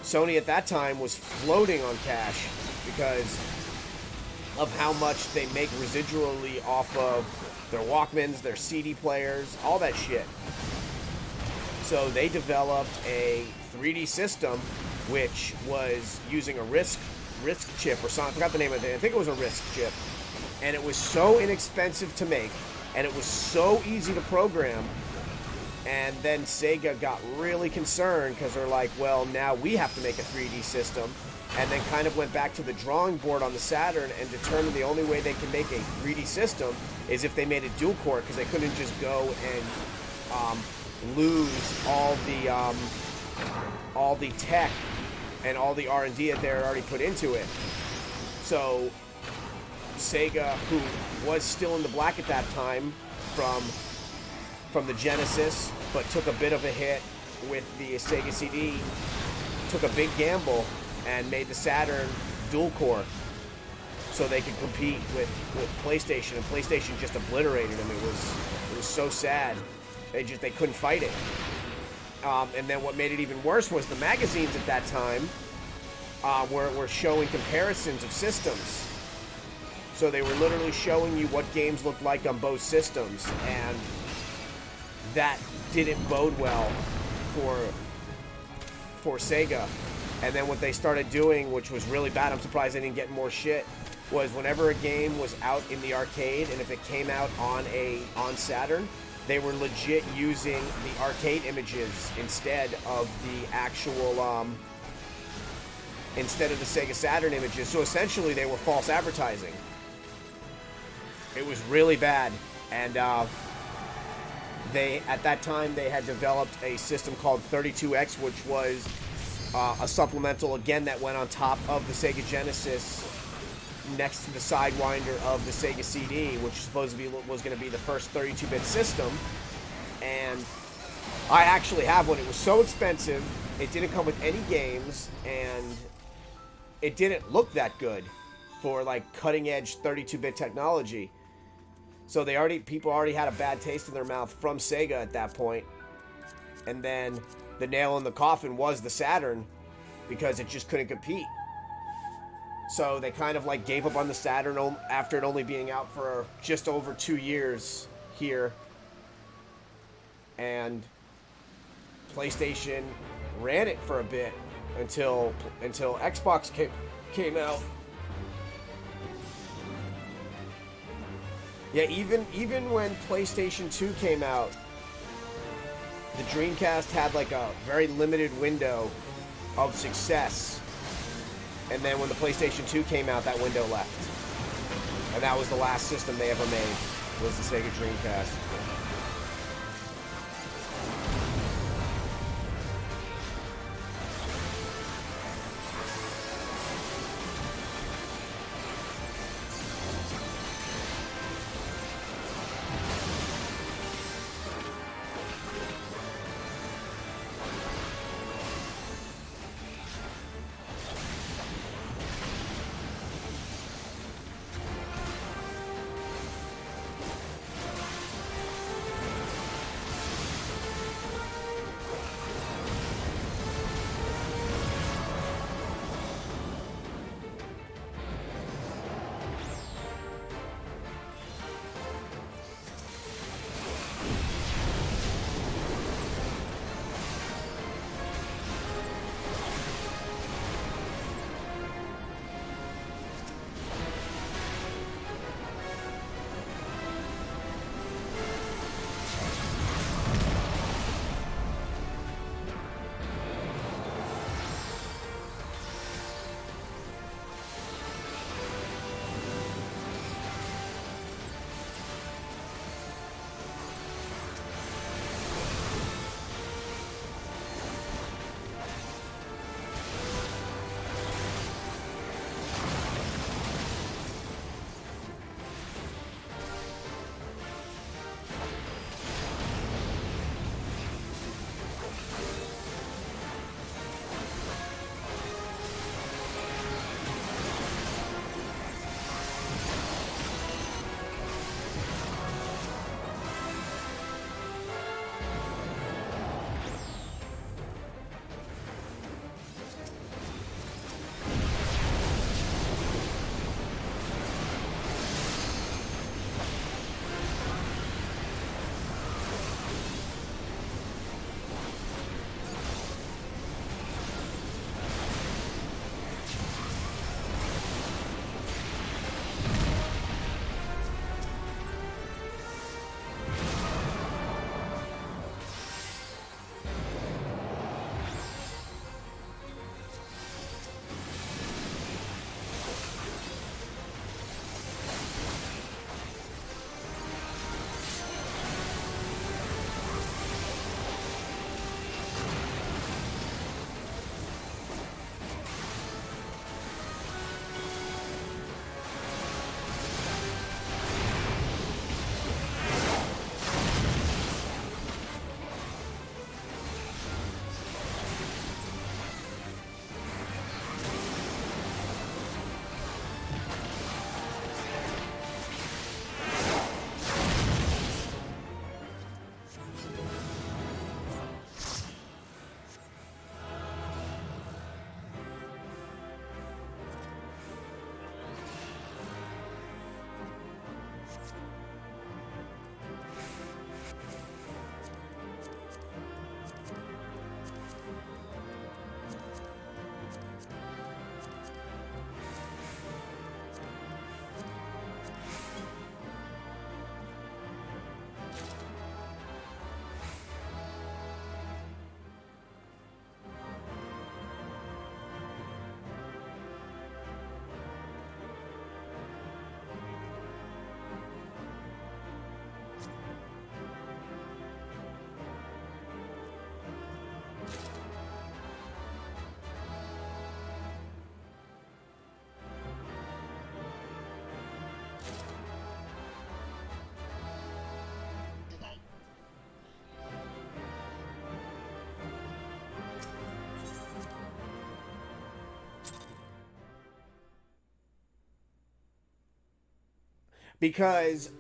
Sony at that time was floating on cash because of how much they make residually off of their Walkmans, their CD players, all that shit. So they developed a 3D system which was using a RISC chip or something. I forgot the name of it. I think it was a RISC chip. And it was so inexpensive to make, and it was so easy to program. And then Sega got really concerned because they're like, well, now we have to make a 3D system. And then kind of went back to the drawing board on the Saturn and determined the only way they can make a 3D system is if they made a dual core, because they couldn't just go and lose all the tech and all the R&D that they had already put into it. So Sega, who was still in the black at that time from the Genesis, but took a bit of a hit with the Sega CD, took a big gamble and made the Saturn dual core so they could compete with PlayStation, and PlayStation just obliterated them. It was so sad. They couldn't fight it. And then what made it even worse was the magazines at that time were showing comparisons of systems. So they were literally showing you what games looked like on both systems, and that didn't bode well for Sega. And then what they started doing, which was really bad, I'm surprised they didn't get more shit, was whenever a game was out in the arcade, and if it came out on Saturn, they were legit using the arcade images instead of the actual, instead of the Sega Saturn images. So essentially they were false advertising. It was really bad. And at that time, they had developed a system called 32X, which was a supplemental, again, that went on top of the Sega Genesis next to the Sidewinder of the Sega CD, which supposedly was going to be the first 32-bit system. And I actually have one. It was so expensive, it didn't come with any games, and it didn't look that good for like cutting-edge 32-bit technology. So people already had a bad taste in their mouth from Sega at that point. And then the nail in the coffin was the Saturn, because it just couldn't compete. So they kind of like gave up on the Saturn after it only being out for just over 2 years here. And PlayStation ran it for a bit until Xbox came out. Yeah, even when PlayStation 2 came out, the Dreamcast had like a very limited window of success. And then when the PlayStation 2 came out, that window left. And that was the last system they ever made, was the Sega Dreamcast. because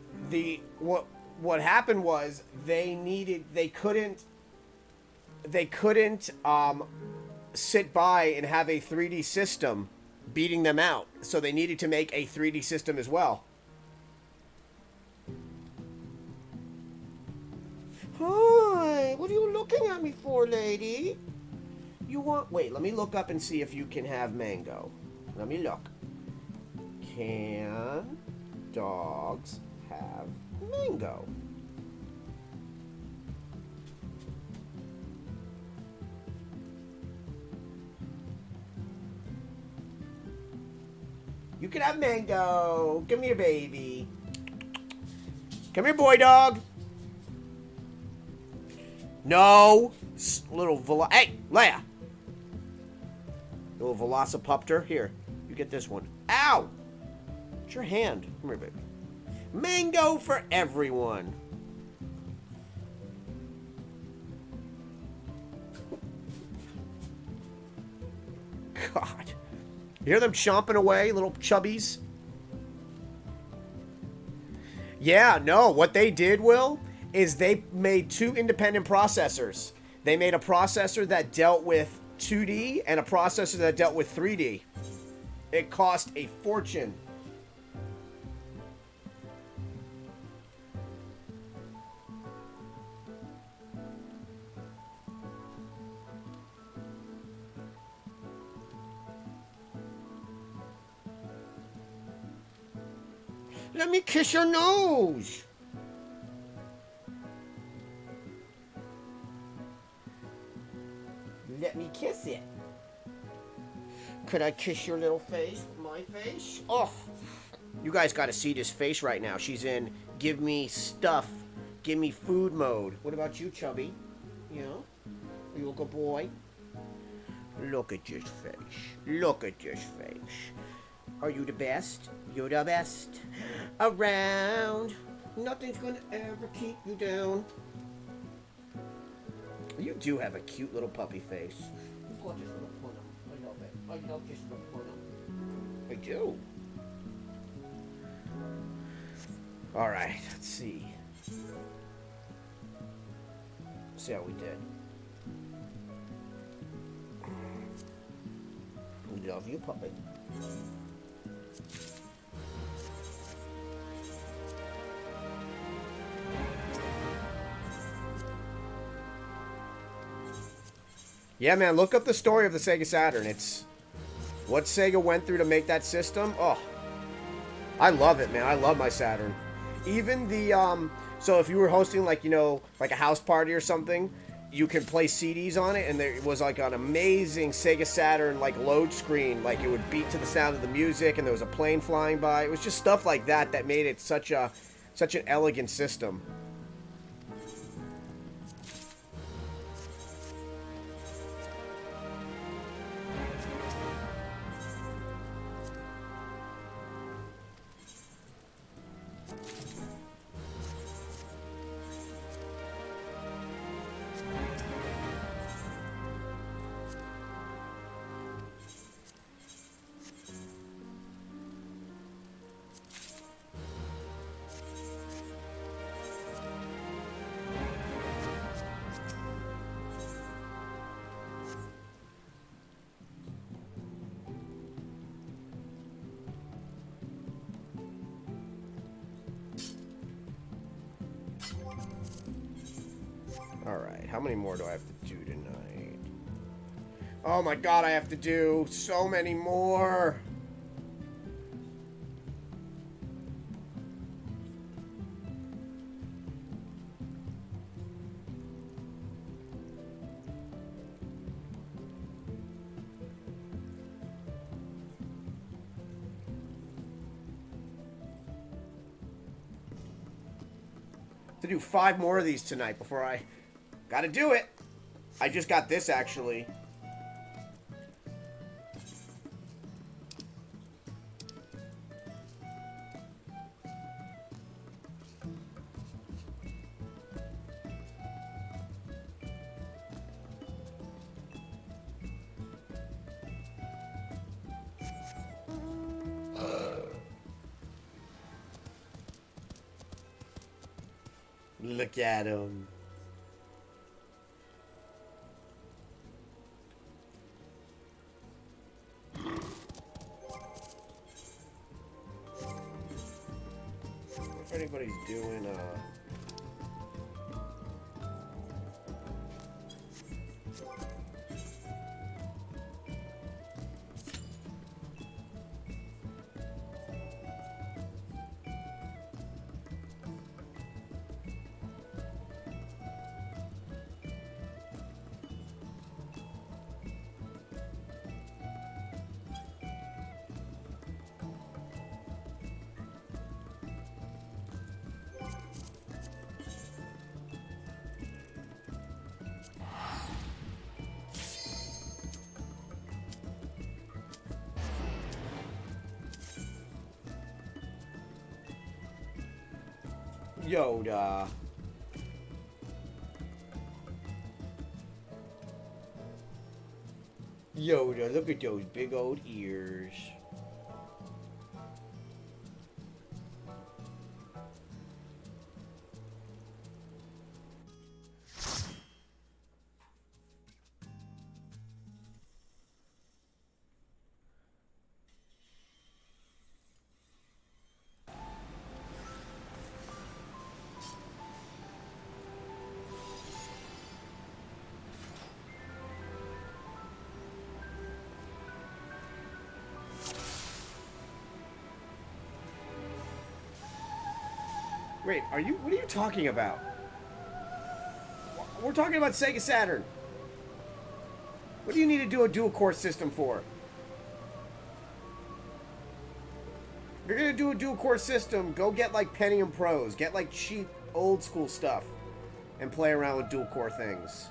what happened was they couldn't sit by and have a 3D system beating them out, so they needed to make a 3D system as well. Hi, what are you looking at me for, lady? You want... Wait, let me look up and see if you can have mango. Let me look. Can dogs have mango? You can have mango. Come here, baby. Come here, boy dog. No. Hey, Leia. Little Velocipuptor. Here, you get this one. Ow! It's your hand. Come here, baby. Mango for everyone. God. You hear them chomping away, little chubbies? Yeah, no. What they did, Will, is they made two independent processors. They made a processor that dealt with 2D and a processor that dealt with 3D. It cost a fortune. Let me kiss your nose. Let me kiss it. Could I kiss your little face with my face? Oh, you guys got to see this face right now. She's in give me stuff, give me food mode. What about you, Chubby? You know? Are you a good boy? Look at this face. Look at this face. Are you the best? You're the best around. Nothing's gonna ever keep you down. You do have a cute little puppy face. Gorgeous little punum. I love it. I love this little punum. I do. Alright, let's see. Let's see how we did. Love you, puppy. Yeah, man, look up the story of the Sega Saturn. It's what Sega went through to make that system. Oh, I love it, man. I love my Saturn. Even the, so if you were hosting, like, you know, like a house party or something, you could play CDs on it, and there was, like, an amazing Sega Saturn, like, load screen. Like, it would beat to the sound of the music, and there was a plane flying by. It was just stuff like that that made it such an elegant system. Alright, how many more do I have to do tonight? Oh my god, I have to do so many more! To do 5 more of these tonight before I... Gotta do it! I just got this, actually. Look at him. If anybody's doing Yoda. Yoda, look at those big old ears. Wait, what are you talking about? We're talking about Sega Saturn. What do you need to do a dual core system for? If you're gonna do a dual core system, go get like Pentium Pros. Get like cheap old school stuff and play around with dual core things.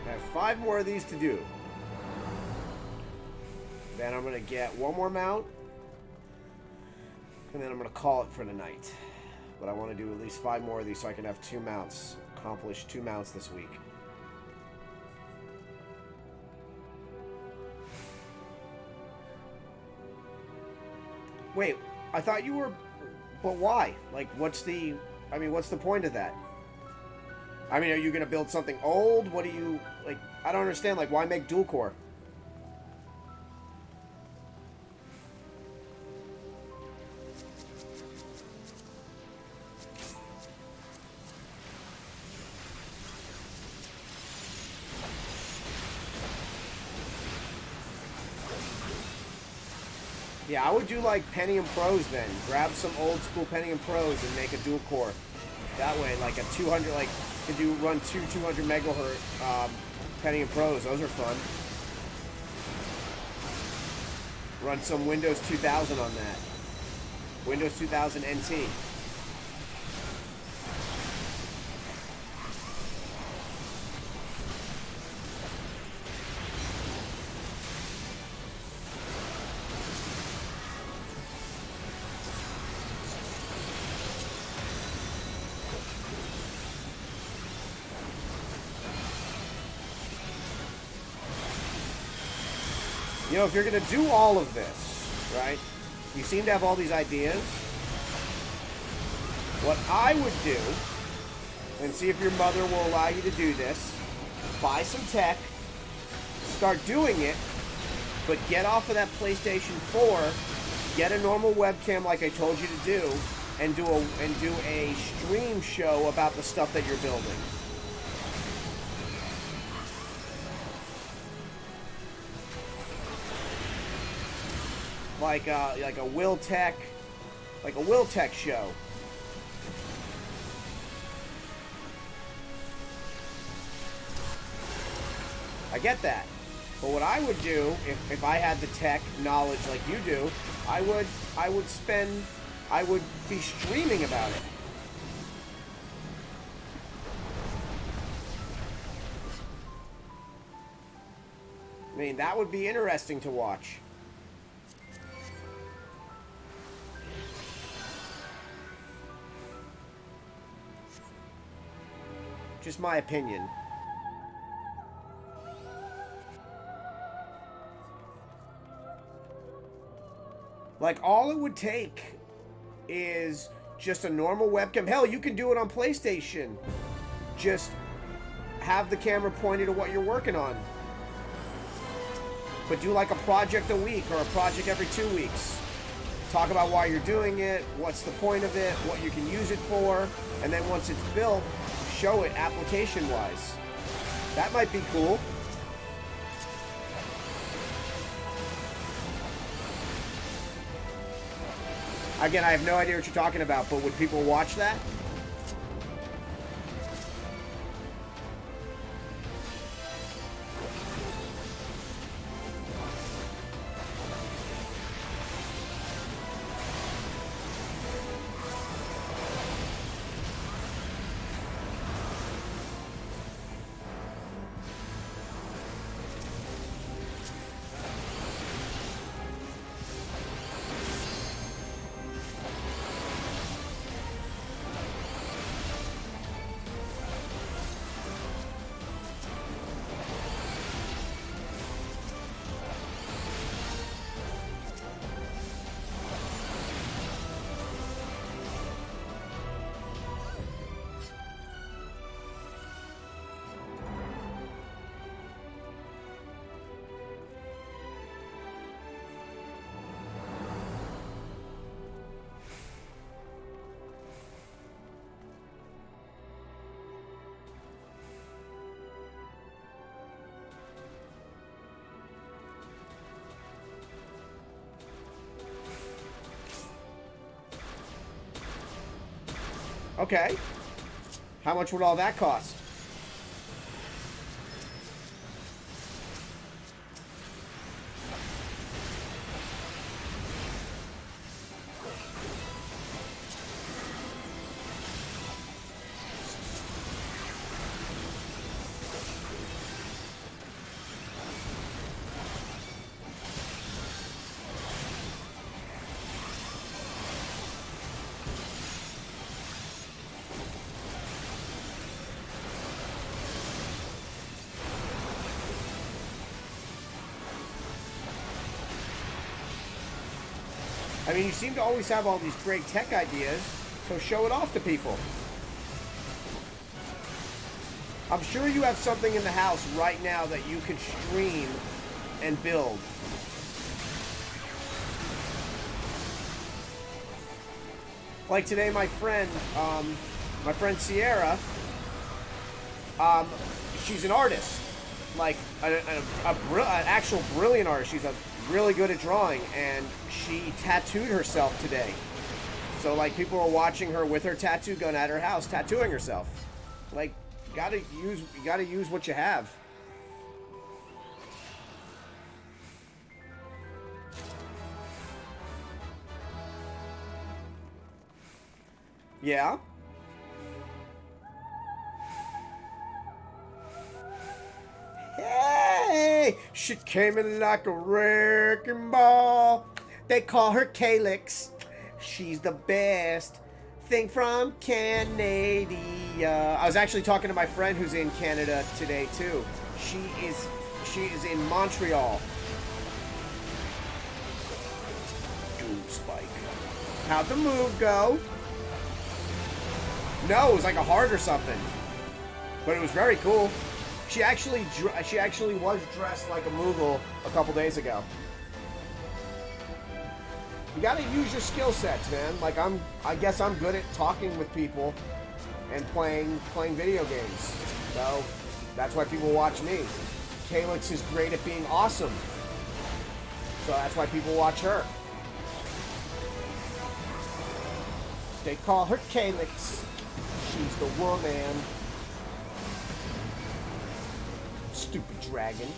I have 5 more of these to do. Then I'm going to get one more mount. And then I'm going to call it for the night. But I want to do at least 5 more of these so I can have 2 mounts. Accomplish 2 mounts this week. Wait, I thought you were... But why? Like, what's the... I mean, what's the point of that? I mean, are you going to build something old? What do you... Like, I don't understand. Like, why make dual core? Yeah, I would do like Pentium Pros then. Grab some old school Pentium Pros and make a dual core. That way, like a 200, like, if you run 200 megahertz Pentium Pros, those are fun. Run some Windows 2000 on that. Windows 2000 NT. You know, if you're going to do all of this, right, you seem to have all these ideas. What I would do and see if your mother will allow you to do this. Buy some tech, start doing it, but get off of that PlayStation 4, get a normal webcam like I told you to do, and do a stream show about the stuff that you're building. Like a Will Tech show. I get that. But what I would do, if I had the tech knowledge like you do, I would be streaming about it. I mean, that would be interesting to watch. Just my opinion. Like, all it would take is just a normal webcam. Hell, you can do it on PlayStation. Just have the camera pointed at what you're working on. But do like a project a week or a project every 2 weeks. Talk about why you're doing it, what's the point of it, what you can use it for, and then once it's built, show it application-wise. That might be cool. Again, I have no idea what you're talking about, but would people watch that? Okay. How much would all that cost? I mean, you seem to always have all these great tech ideas, so show it off to people. I'm sure you have something in the house right now that you could stream and build. Like today, my friend Sierra, she's an artist, like an actual brilliant artist. She's really good at drawing, and she tattooed herself today. So like people are watching her with her tattoo gun at her house, tattooing herself. Like, you gotta use what you have. Yeah. Hey, she came in like a wrecking ball. They call her Calyx. She's the best thing from Canada. I was actually talking to my friend who's in Canada today too. She is in Montreal. Dude, Spike. How'd the move go? No, it was like a heart or something. But it was very cool. She actually was dressed like a Moogle a couple days ago. You gotta use your skill sets, man. Like I guess I'm good at talking with people and playing video games. So that's why people watch me. Calyx is great at being awesome. So that's why people watch her. They call her Calyx. She's the woman. Stupid dragon.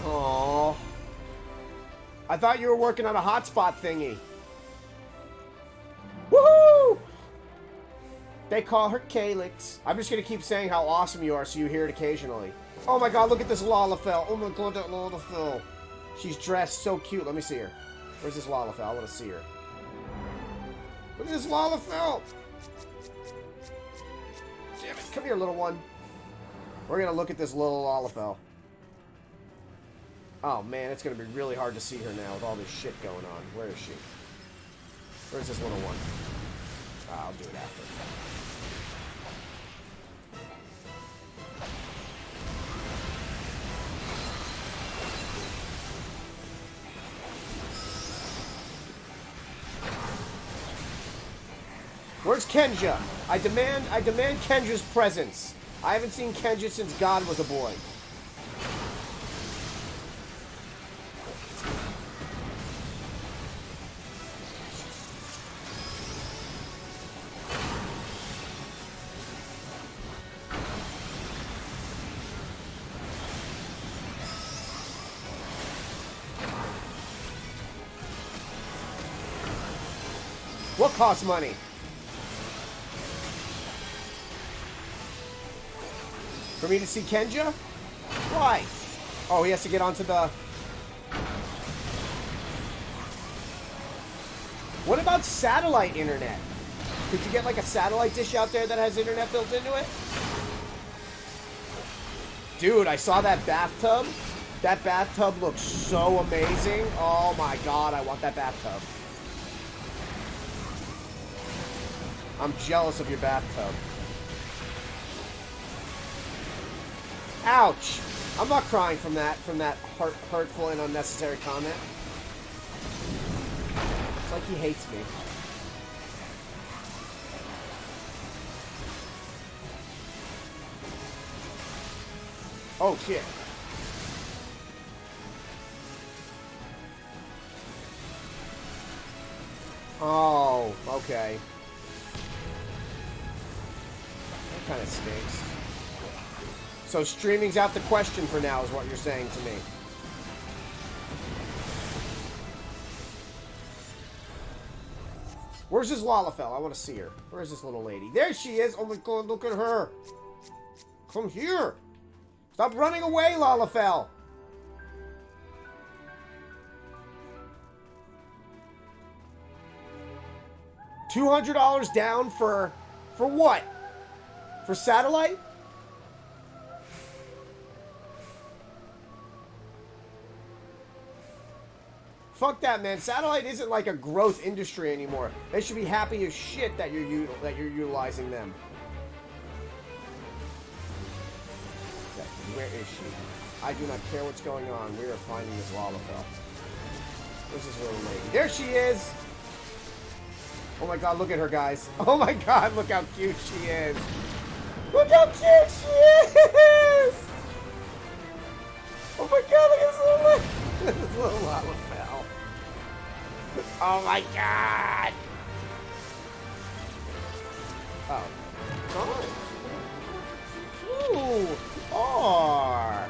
Aww. I thought you were working on a hotspot thingy. Woohoo! They call her Calyx. I'm just gonna keep saying how awesome you are so you hear it occasionally. Oh my god, look at this Lalafell. Oh my god, that Lalafell. She's dressed so cute. Let me see her. Where's this Lalafell? I want to see her. Look at this Lalafell. Damn it. Come here, little one. We're gonna look at this little Lalafell. Oh man, it's gonna be really hard to see her now with all this shit going on. Where is she? Where's this little one? I'll do it after. Where's Kenja? I demand Kenja's presence. I haven't seen Kenja since God was a boy. What costs money? For me to see Kenja? Why? Oh, he has to get onto the... What about satellite internet? Could you get like a satellite dish out there that has internet built into it? Dude, I saw that bathtub. That bathtub looks so amazing. Oh my god, I want that bathtub. I'm jealous of your bathtub. Ouch! I'm not crying from that hurtful and unnecessary comment. It's like he hates me. Oh shit. Oh, okay. That kind of stinks. So streaming's out the question for now, is what you're saying to me. Where's this Lalafell? I want to see her. Where's this little lady? There she is! Oh my god, look at her! Come here! Stop running away, Lalafell! $200 down for what? For satellite? Fuck that, man. Satellite isn't like a growth industry anymore. They should be happy as shit that you're utilizing them. Okay, where is she? I do not care what's going on. We are finding this Lalafell. Where's this little lady? There she is! Oh my god, look at her, guys. Oh my god, look how cute she is. Look how cute she is! Oh my god, look at this little Lalafell. Oh my god! Oh. Ooh. Oh.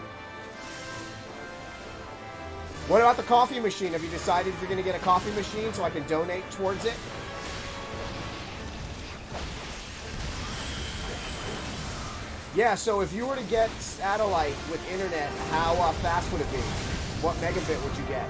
What about the coffee machine? Have you decided if you're going to get a coffee machine so I can donate towards it? Yeah, so if you were to get satellite with internet, how fast would it be? What megabit would you get?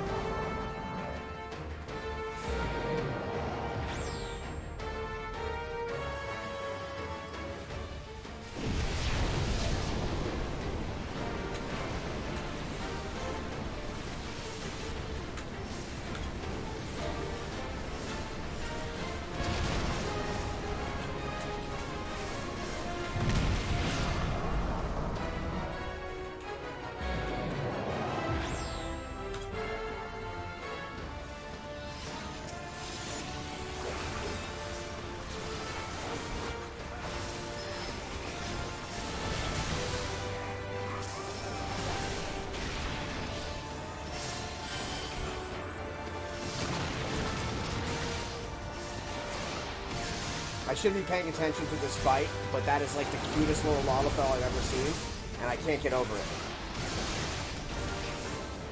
I shouldn't be paying attention to this fight, but that is like the cutest little Lalafell I've ever seen, and I can't get over it.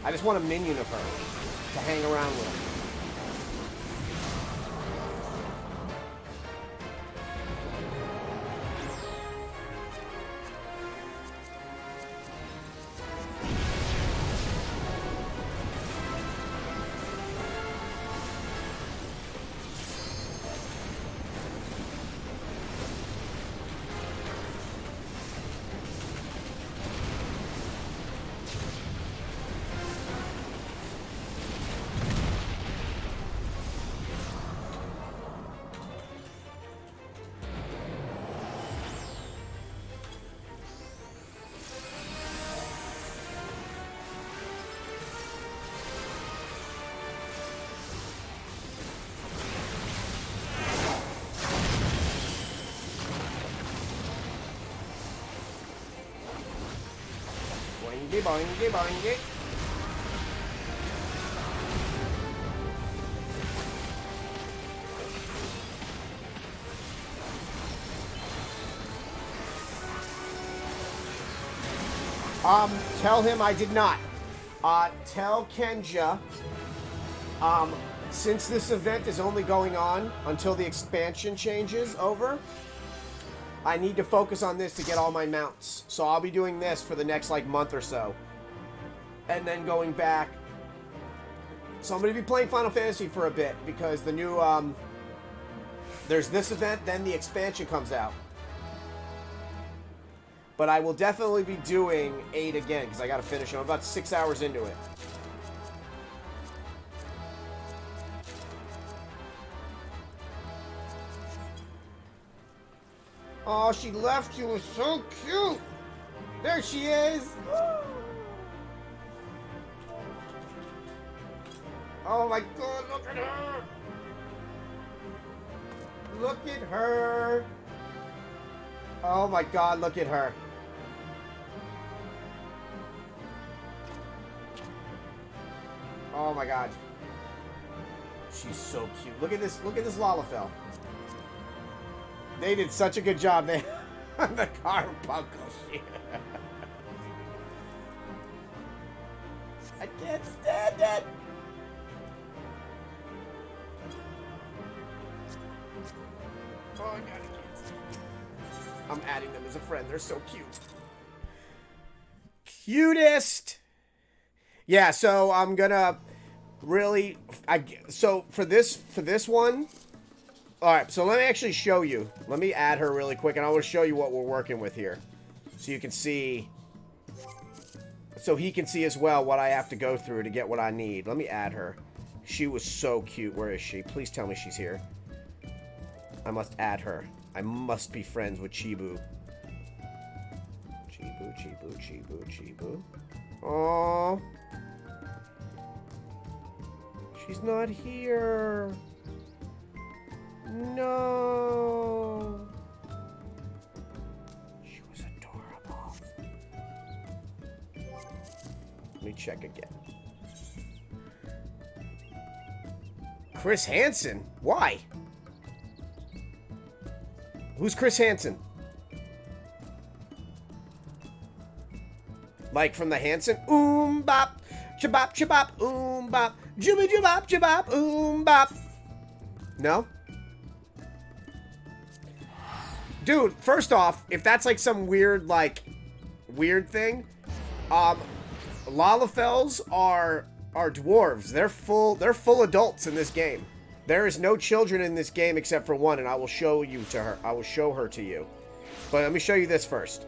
I just want a minion of her to hang around with. Boingy, boingy, boingy. Tell him I did not. Tell Kenja, since this event is only going on until the expansion changes over, I need to focus on this to get all my mounts. So I'll be doing this for the next, like, month or so. And then going back. So I'm going to be playing Final Fantasy for a bit because the new, there's this event, then the expansion comes out. But I will definitely be doing 8 again because I got to finish it. I'm about 6 hours into it. Oh, she left. She was so cute. There she is. Oh my God, look at her. Look at her. Oh my God, look at her. Oh my God. She's so cute. Look at this Lalafell. They did such a good job there on the carbuncle shit. I can't stand it. Oh my God, I can't stand it. I'm adding them as a friend. They're so cute. Cutest. Yeah, so I'm gonna really, so for this one, all right, so let me actually show you. Let me add her really quick, and I want to show you what we're working with here. So you can see, so he can see as well what I have to go through to get what I need. Let me add her. She was so cute. Where is she? Please tell me she's here. I must add her. I must be friends with Chibu. Chibu, Chibu, Chibu, Chibu. Aww. She's not here. No. She was adorable. Let me check again. Chris Hansen? Why? Who's Chris Hansen? Like from the Hansen? Bop. Chabop, chabop, bop. Jibby jabop, jabop, bop. No? Dude, first off, if that's like some weird, weird thing, Lalafells are dwarves. They're full adults in this game. There is no children in this game except for one, and I will show you to her. I will show her to you. But let me show you this first.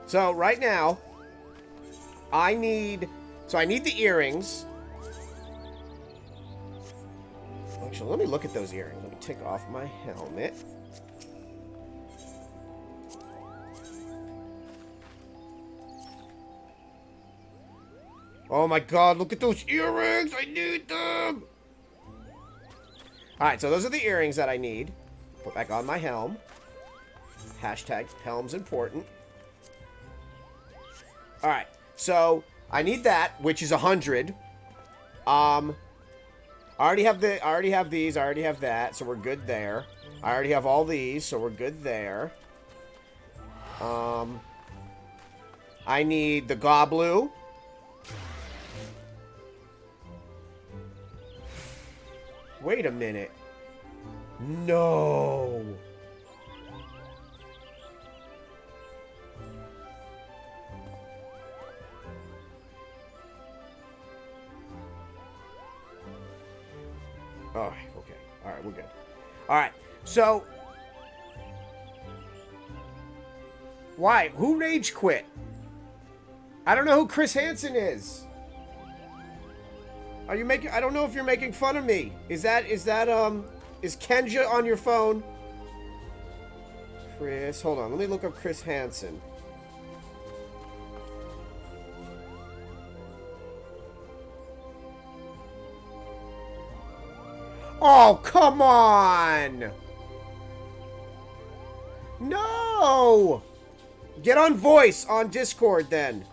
So right now, I need the earrings. Actually, let me look at those earrings. Let me take off my helmet. Oh my God, look at those earrings! I need them! Alright, so those are the earrings that I need. Put back on my helm. Hashtag helm's important. Alright, so I need that, which is 100. I already have these. I already have that, so we're good there. I already have all these, so we're good there. I need the Goblu. Wait a minute. No. Oh, okay. All right, we're good. All right. So, why? Who rage quit? I don't know who Chris Hansen is. Are you making? I don't know if you're making fun of me. Is Kenja on your phone? Chris, hold on. Let me look up Chris Hansen. Oh, come on! No! Get on voice on Discord then.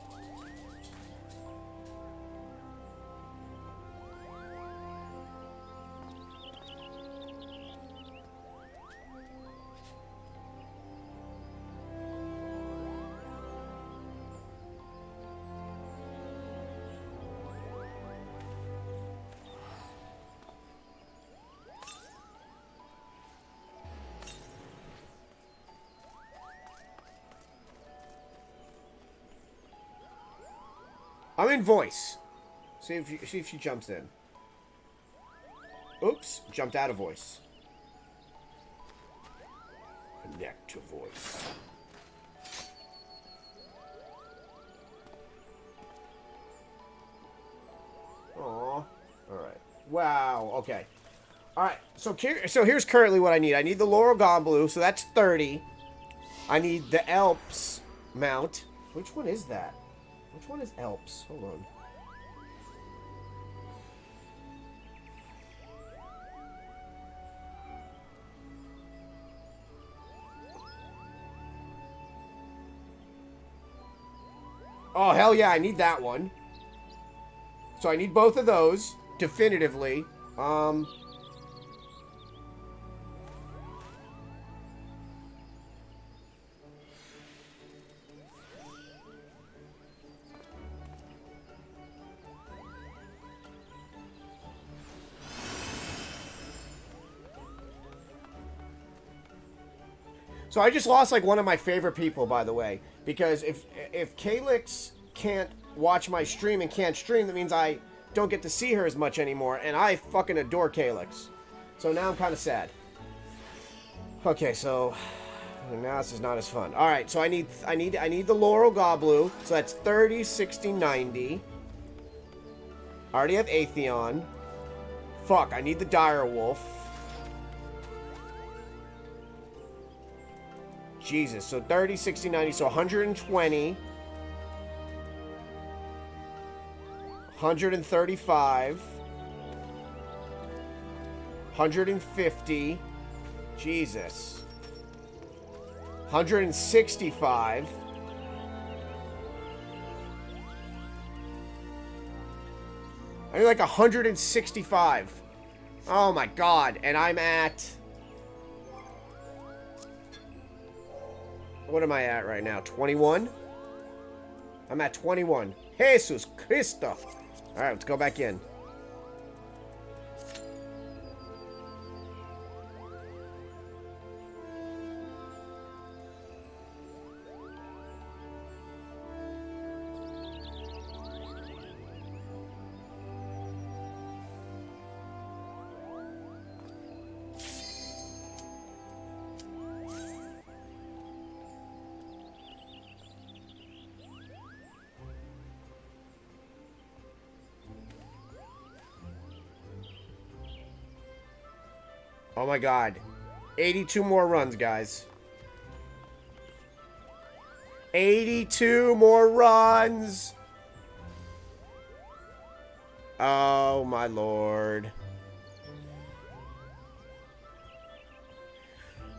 I'm in voice. See if she jumps in. Oops, jumped out of voice. Connect to voice. Aw. All right. Wow. Okay. All right. So here's currently what I need. I need the Laurel Goblin, so that's 30. I need the Alps mount. Which one is that? Which one is Alps? Hold on. Oh, hell yeah, I need that one. So I need both of those, definitively. So I just lost like one of my favorite people, by the way, because if Calyx can't watch my stream and can't stream, that means I don't get to see her as much anymore, and I fucking adore Calyx. So now I'm kind of sad. Okay, so now this is not as fun. All right, so I need the Laurel Goblin, so that's 30, 60, 90. I already have Atheon. Fuck, I need the Dire Wolf. Jesus, so 30, 60, 90, so 120. 135. 150. Jesus. 165. I need like 165. Oh my god, and I'm at... What am I at right now? 21? I'm at 21. Jesus Cristo. Alright, let's go back in. Oh my god. 82 more runs, guys. 82 more runs! Oh my lord.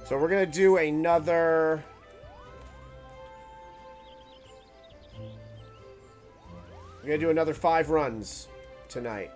So we're gonna do another... We're gonna do another 5 runs tonight.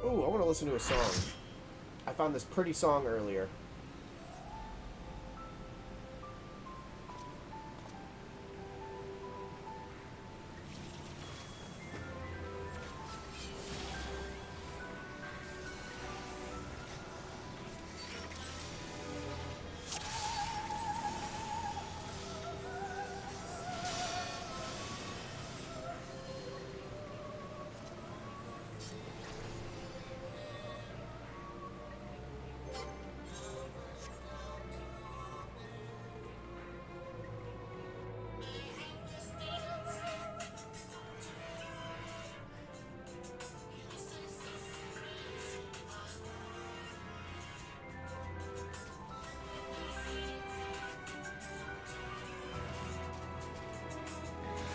Ooh, I want to listen to a song. I found this pretty song earlier.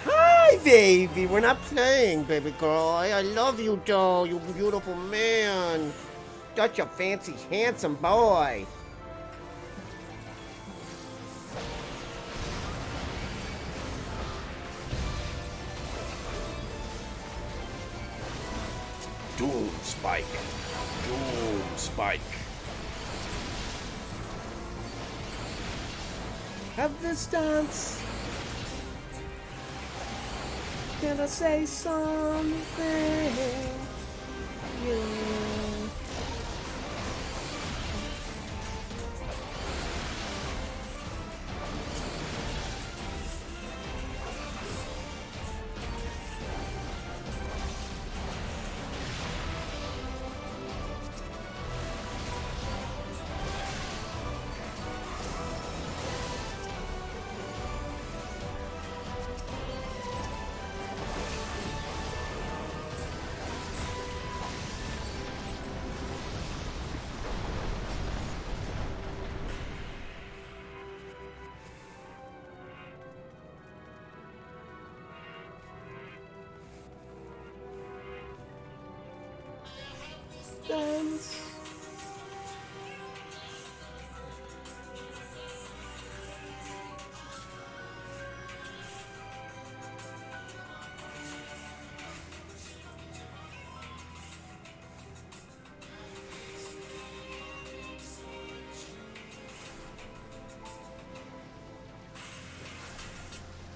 Hi, baby. We're not playing, baby girl. I love you, though. You beautiful man. Such a fancy, handsome boy. Doom Spike. Doom Spike. Have this dance. Can I say something? Yeah. Dance.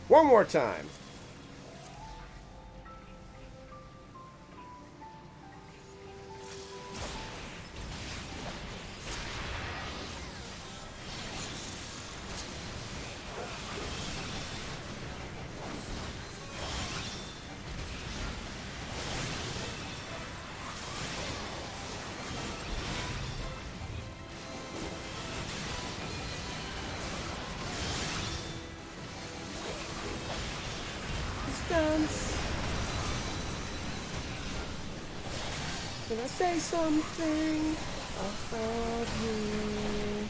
One more time. Dance. Can I say something about you?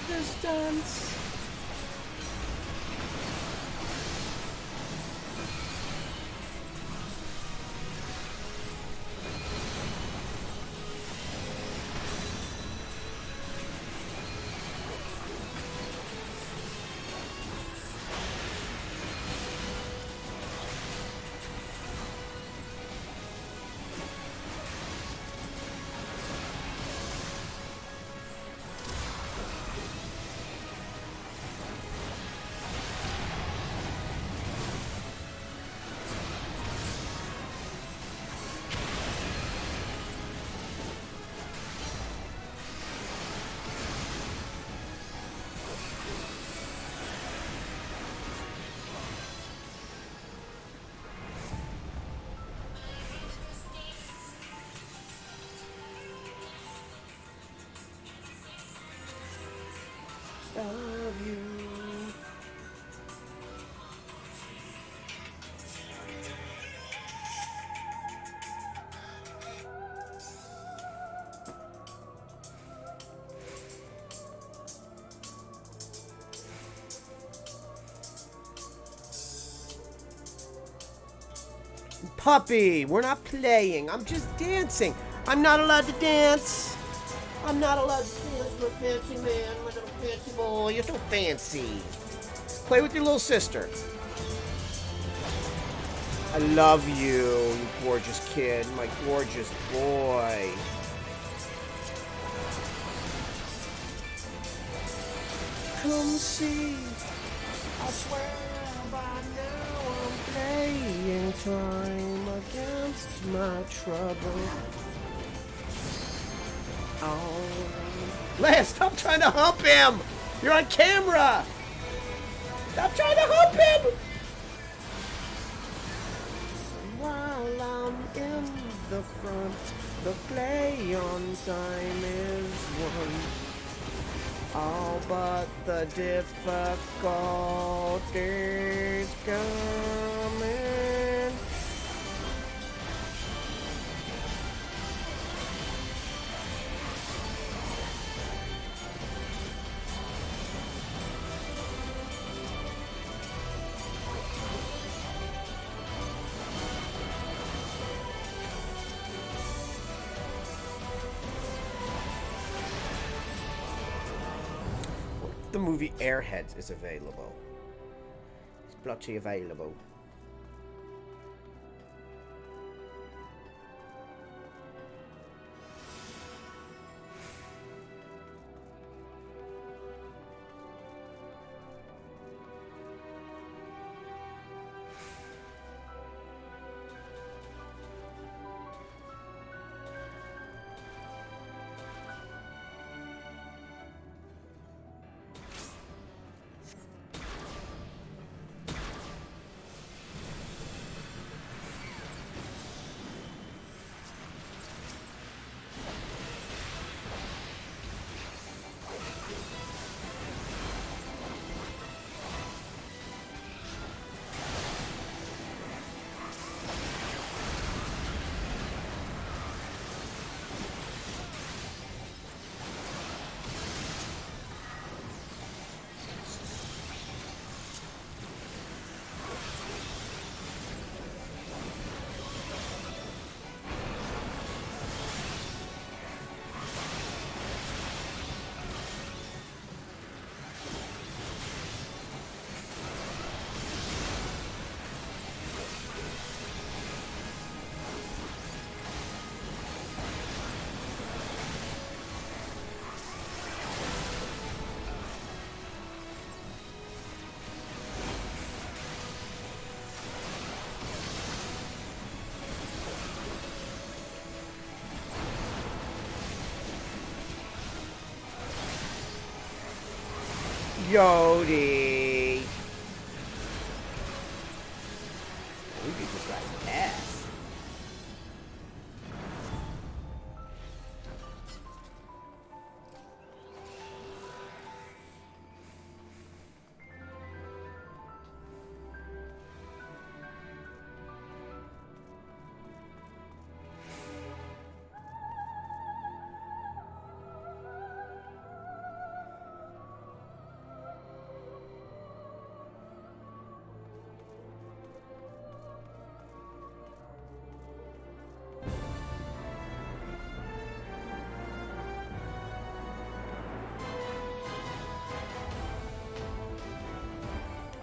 Distance. Puppy, we're not playing. I'm just dancing. I'm not allowed to dance. I'm not allowed to dance. I'm a fancy man. I'm a little fancy boy. You're so fancy. Play with your little sister. I love you, you gorgeous kid. My gorgeous boy. Come see. I swear by now I'm playing time against my trouble. Oh. Leia, stop trying to hump him! You're on camera! Stop trying to hump him! While I'm in the front, the play on time is won. All but the difficulties coming. The movie Airheads is available. It's bloody available. Yodi. We beat this guy's ass.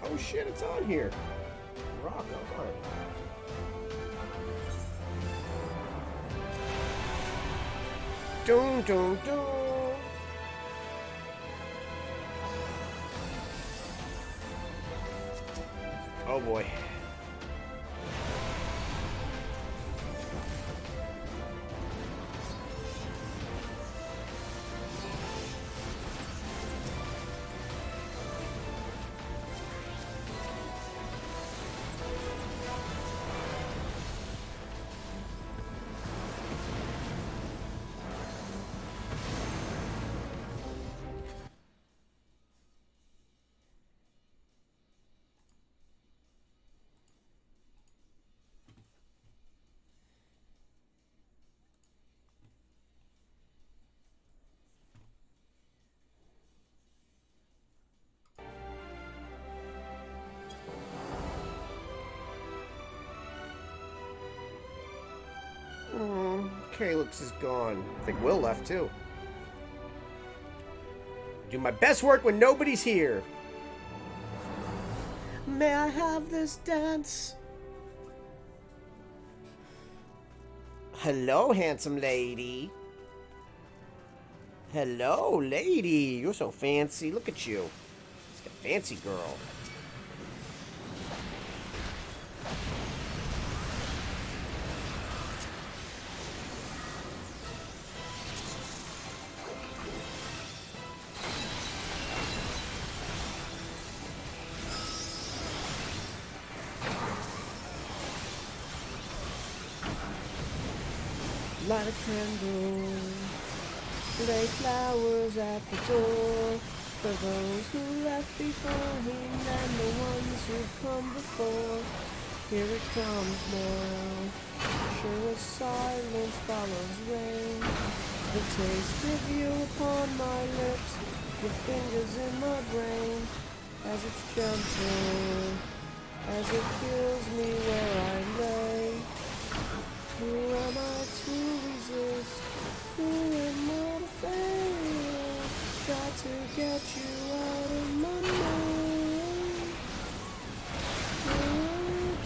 Oh shit, it's on here. Rock on. Dun dun dun. Oh boy. Calyx is gone. I think Will left too. I do my best work when nobody's here. May I have this dance? Hello, handsome lady. Hello, lady. You're so fancy. Look at you. It's a fancy girl. Light a candle, lay flowers at the door, for those who left behind and the ones who've come before. Here it comes now, sure as silence follows rain. The taste of you upon my lips, your fingers in my brain, as it's gentle, as it kills me where I lay. Who am I to resist? Who am I to fail? Got to get you out of my mind. I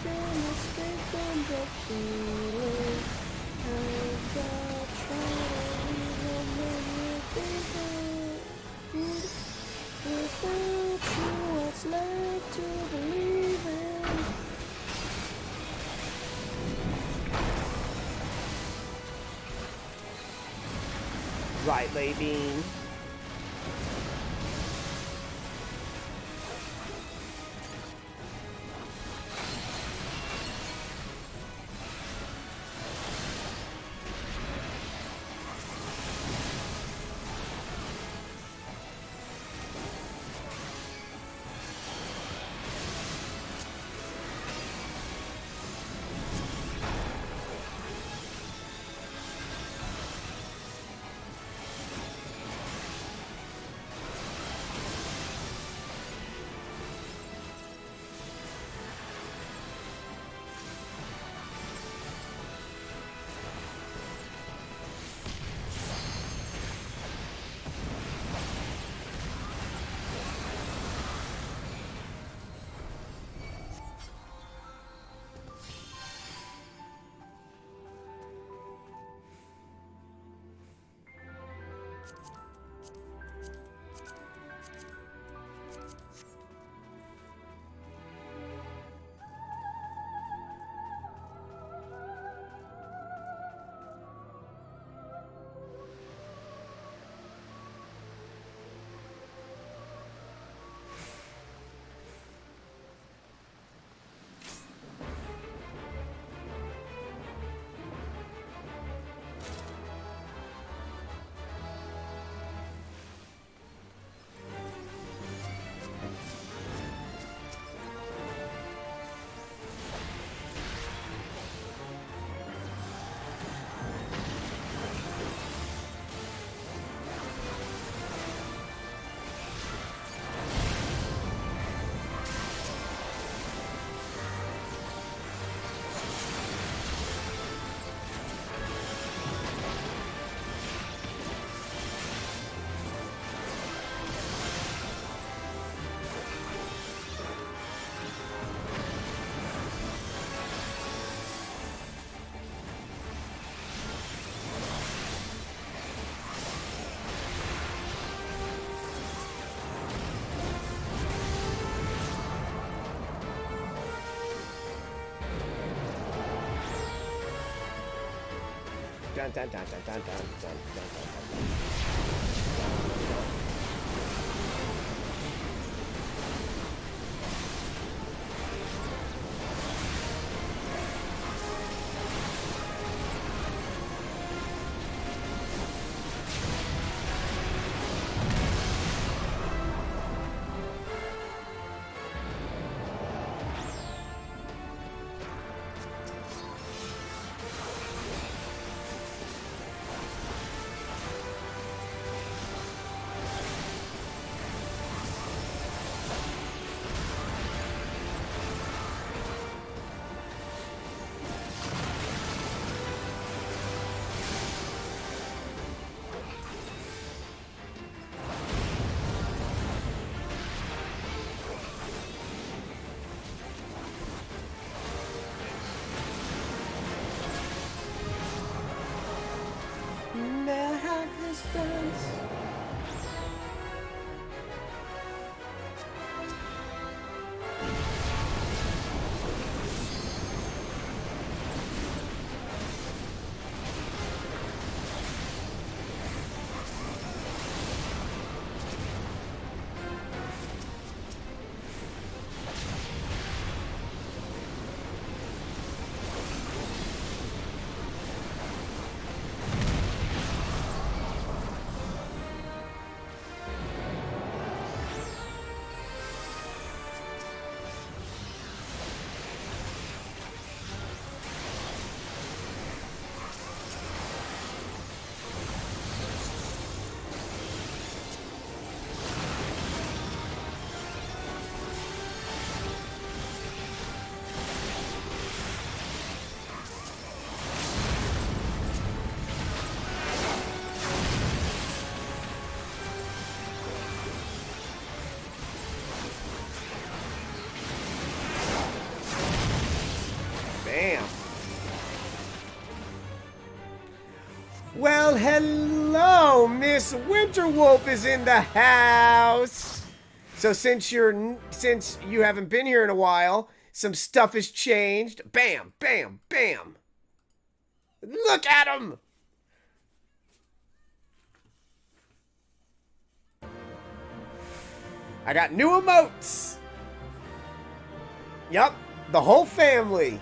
can't escape from the feeling. I've got to try to leave the memory behind. Without you, what's left to believe in? Right, Levine. Dun, dun, dun, dun, dun, dun, dun, dun, dun, dun. distance. Bam. Well, hello, Miss Winterwolf is in the house. So since you haven't been here in a while, some stuff has changed. Bam, bam, bam. Look at him. I got new emotes. Yup, the whole family.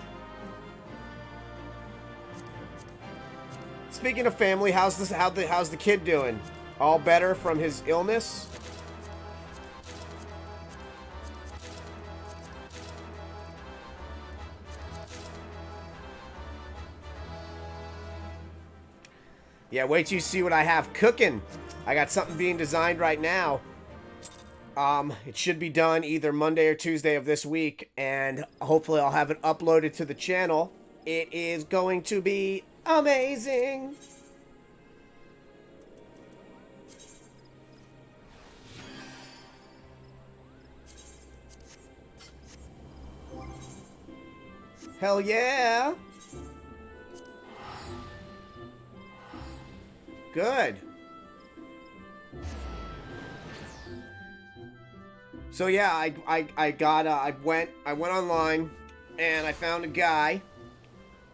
Speaking of family, how's the kid doing? All better from his illness? Yeah, wait till you see what I have cooking. I got something being designed right now. It should be done either Monday or Tuesday of this week, and hopefully I'll have it uploaded to the channel. It is going to be amazing. Hell yeah. Good. So yeah, I went online and I found a guy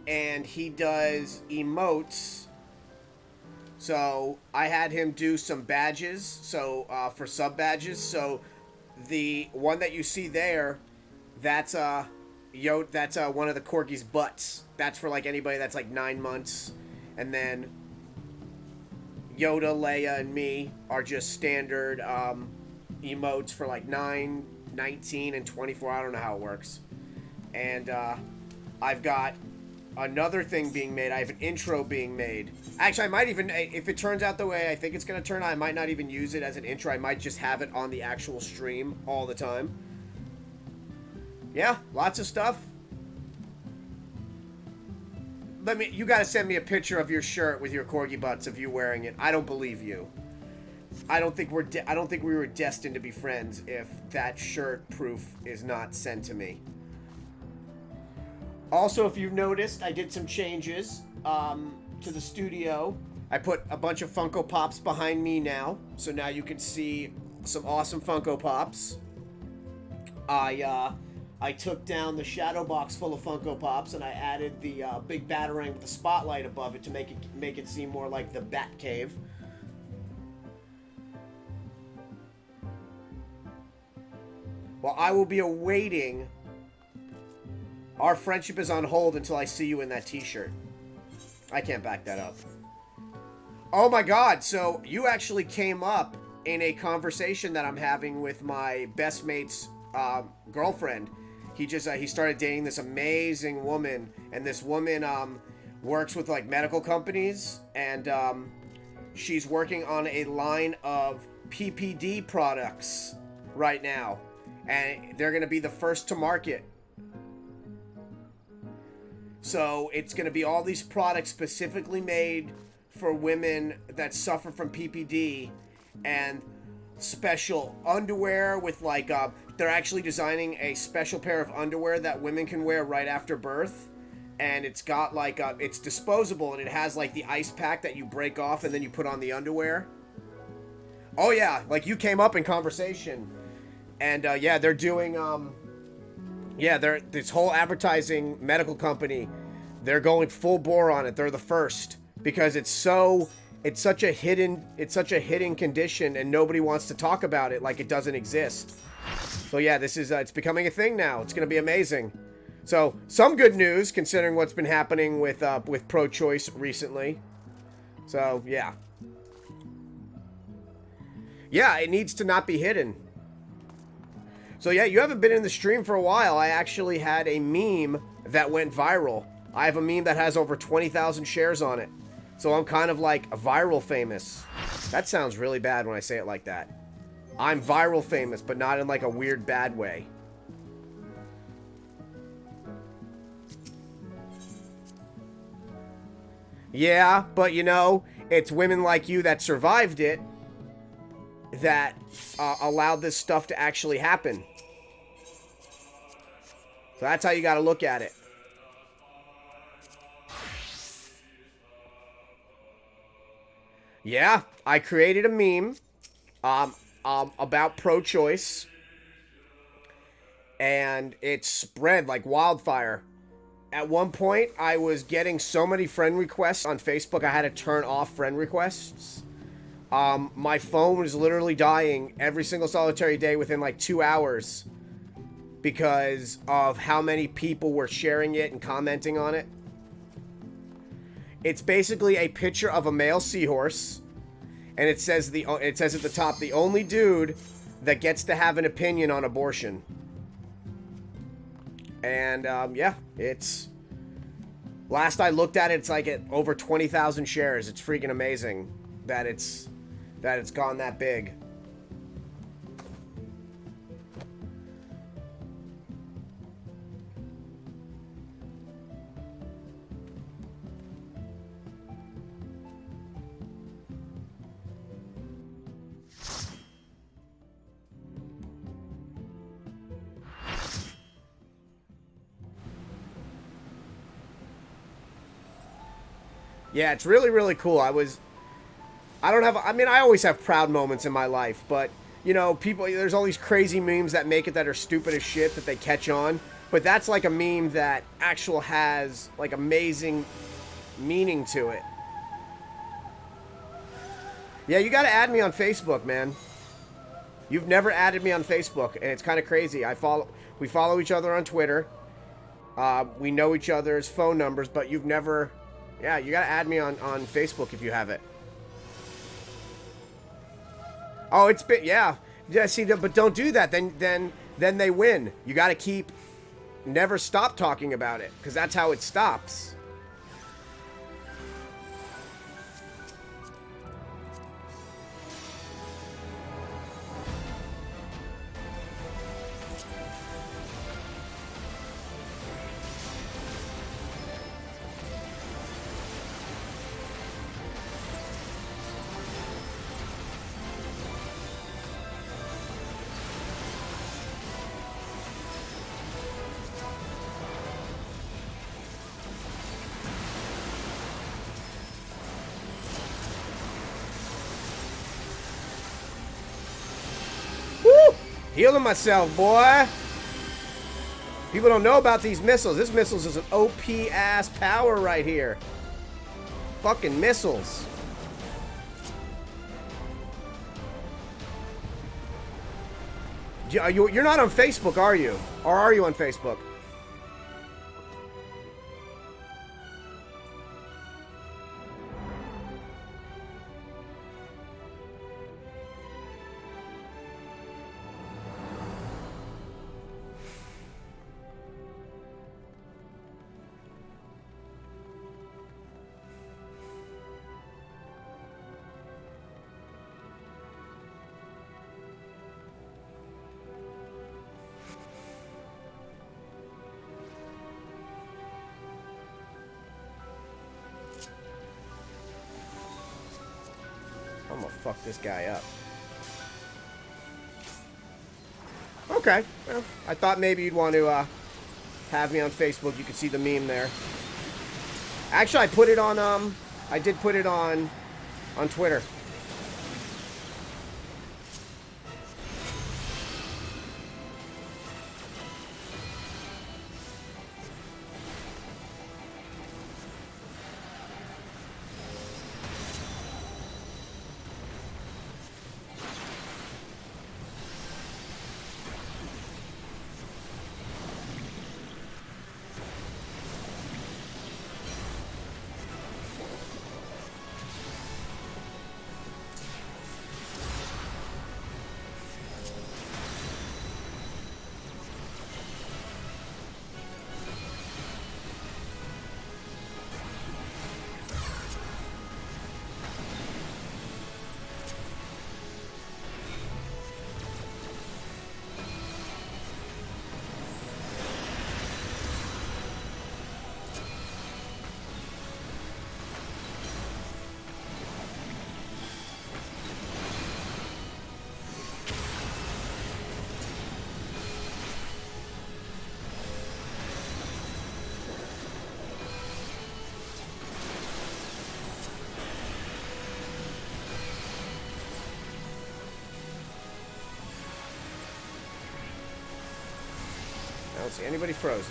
and he does emotes. So I had him do some badges, so for sub badges. So the one that you see there, that's one of the Corgi's butts. That's for like anybody that's like 9 months, and then Yoda, Leia, and me are just standard emotes for like 9, 19, and 24. I don't know how it works. And I've got another thing being made. I have an intro being made. Actually, I might even, if it turns out the way I think it's going to turn out, I might not even use it as an intro. I might just have it on the actual stream all the time. Yeah, lots of stuff. You gotta send me a picture of your shirt with your corgi butts of you wearing it. I don't believe you. I don't think we were destined to be friends if that shirt proof is not sent to me. Also, if you've noticed, I did some changes to the studio. I put a bunch of Funko Pops behind me now, so now you can see some awesome Funko Pops. I took down the shadow box full of Funko Pops and I added the big Batarang with the spotlight above it to make it seem more like the Bat Cave. Well, I will be awaiting. Our friendship is on hold until I see you in that t-shirt. I can't back that up. Oh my god, so you actually came up in a conversation that I'm having with my best mate's girlfriend. He started dating this amazing woman, and this woman works with like medical companies, and she's working on a line of PPD products right now, and they're going to be the first to market. So it's going to be all these products specifically made for women that suffer from PPD, and special underwear with like they're actually designing a special pair of underwear that women can wear right after birth and it's got like it's disposable, and it has like the ice pack that you break off and then you put on the underwear. Oh yeah, like you came up in conversation, and yeah, they're doing yeah, they're this whole advertising medical company. They're going full bore on it. They're the first because it's such a hidden condition, and nobody wants to talk about it like it doesn't exist. So yeah, this is it's becoming a thing now. It's gonna be amazing. So some good news considering what's been happening with pro-choice recently. So yeah, yeah, it needs to not be hidden. So yeah, you haven't been in the stream for a while. I actually had a meme that went viral. I have a meme that has over 20,000 shares on it. So I'm kind of like viral famous. That sounds really bad when I say it like that. I'm viral famous, but not in like a weird bad way. Yeah, but you know, it's women like you that survived it that allowed this stuff to actually happen. So that's how you got to look at it. Yeah, I created a meme about pro-choice, and it spread like wildfire. At one point, I was getting so many friend requests on Facebook, I had to turn off friend requests. My phone was literally dying every single solitary day within like 2 hours because of how many people were sharing it and commenting on it. It's basically a picture of a male seahorse, and it says at the top, the only dude that gets to have an opinion on abortion. And yeah, it's last I looked at it, it's like at over 20,000 shares. It's freaking amazing that it's gone that big. Yeah, it's really, really cool. I mean, I always have proud moments in my life, but, you know, there's all these crazy memes that make it that are stupid as shit that they catch on, but that's like a meme that has, like, amazing meaning to it. Yeah, you gotta add me on Facebook, man. You've never added me on Facebook, and it's kind of crazy. We follow each other on Twitter. We know each other's phone numbers, but you've never... Yeah, you gotta add me on Facebook if you have it. Oh, it's been... Yeah. Yeah, see, but don't do that. Then they win. You gotta never stop talking about it, because that's how it stops. Healing myself, boy. People don't know about these missiles. This missiles is an OP-ass power right here. Fucking missiles. You're not on Facebook, are you? Or are you on Facebook? I'm gonna fuck this guy up. Okay. Well, I thought maybe you'd want to have me on Facebook. You could see the meme there. Actually, I put it on, I did put it on Twitter. I don't see anybody frozen.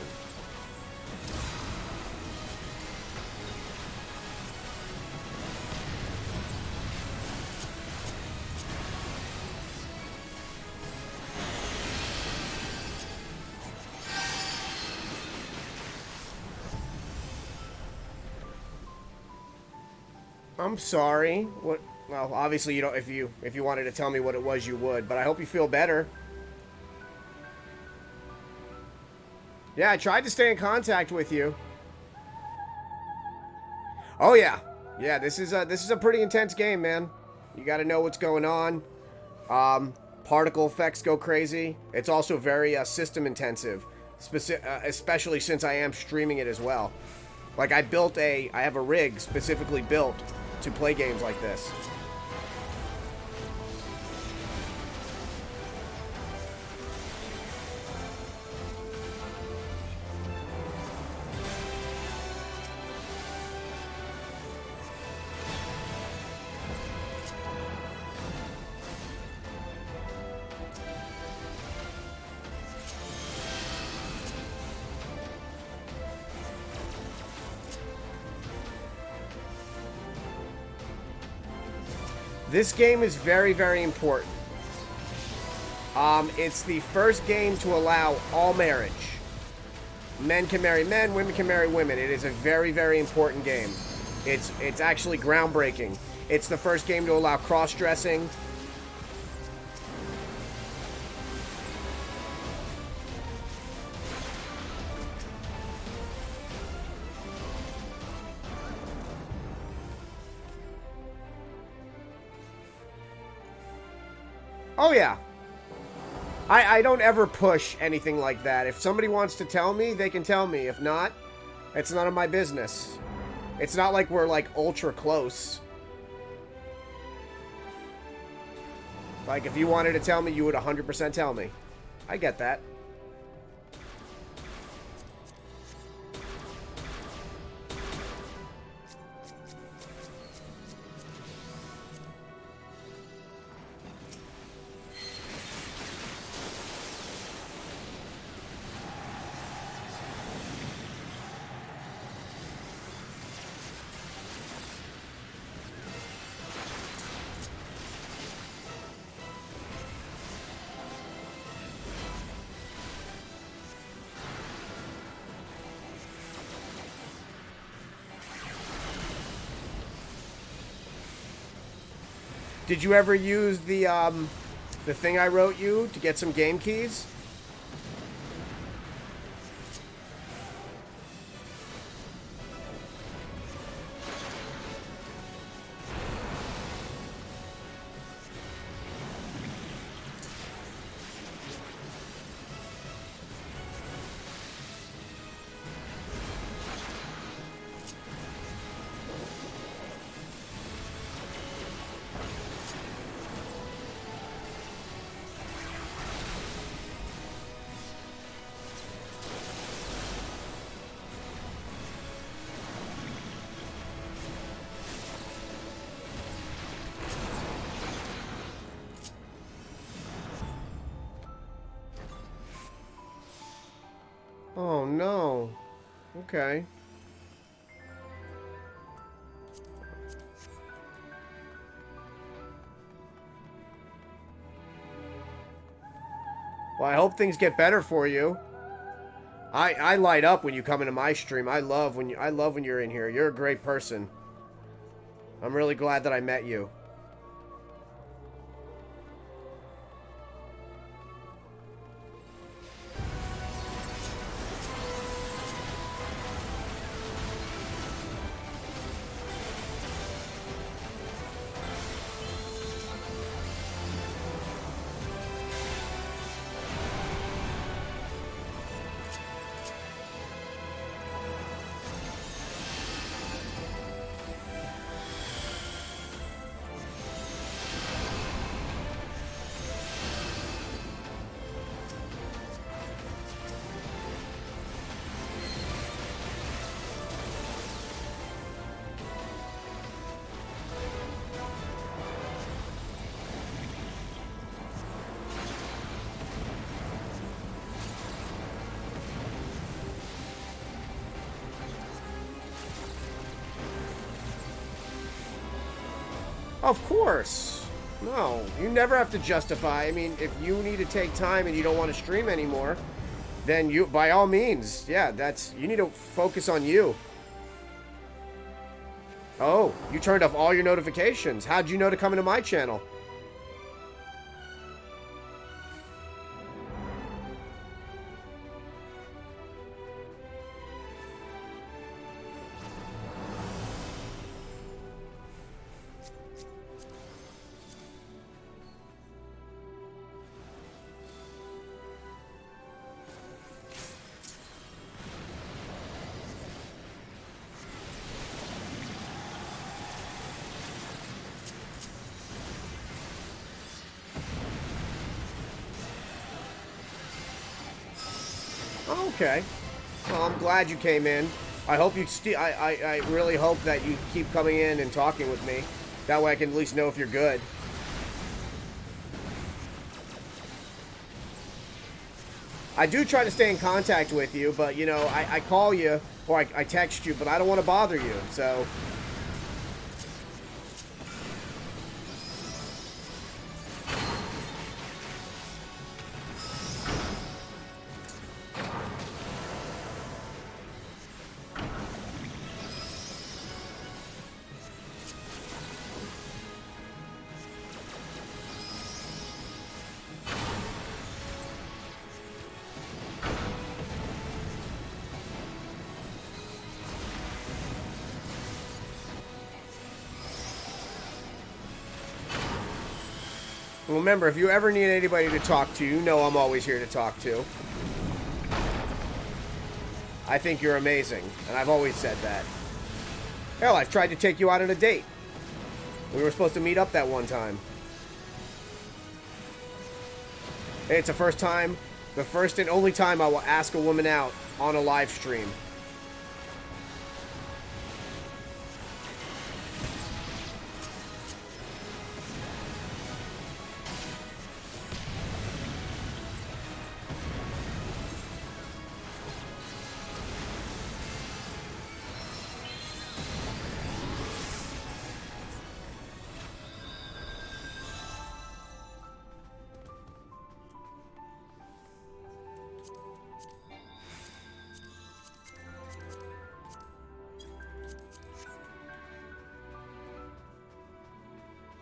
I'm sorry. What? Well, obviously you don't. If you wanted to tell me what it was, you would. But I hope you feel better. Yeah, I tried to stay in contact with you. Oh yeah, yeah. This is a pretty intense game, man. You got to know what's going on. Particle effects go crazy. It's also very system intensive, especially since I am streaming it as well. Like I have a rig specifically built to play games like this. This game is very, very important. It's the first game to allow all marriage. Men can marry men, women can marry women. It is a very, very important game. It's actually groundbreaking. It's the first game to allow cross-dressing. Oh yeah. I don't ever push anything like that. If somebody wants to tell me, they can tell me. If not, it's none of my business. It's not like we're like ultra close. Like if you wanted to tell me, you would 100% tell me. I get that. Did you ever use the thing I wrote you to get some game keys? Okay. Well, I hope things get better for you. I light up when you come into my stream. I love when you're in here. You're a great person. I'm really glad that I met you. Of course. No, you never have to justify. I mean, if you need to take time and you don't want to stream anymore, then you, by all means, yeah, you need to focus on you. Oh, you turned off all your notifications. How'd you know to come into my channel? Okay. Well, I'm glad you came in. I hope you I really hope that you keep coming in and talking with me. That way I can at least know if you're good. I do try to stay in contact with you, but, you know, I call you or I text you, but I don't want to bother you, so... Remember, if you ever need anybody to talk to, you know I'm always here to talk to. I think you're amazing, and I've always said that. Hell, I've tried to take you out on a date. We were supposed to meet up that one time. Hey, it's the first and only time I will ask a woman out on a live stream.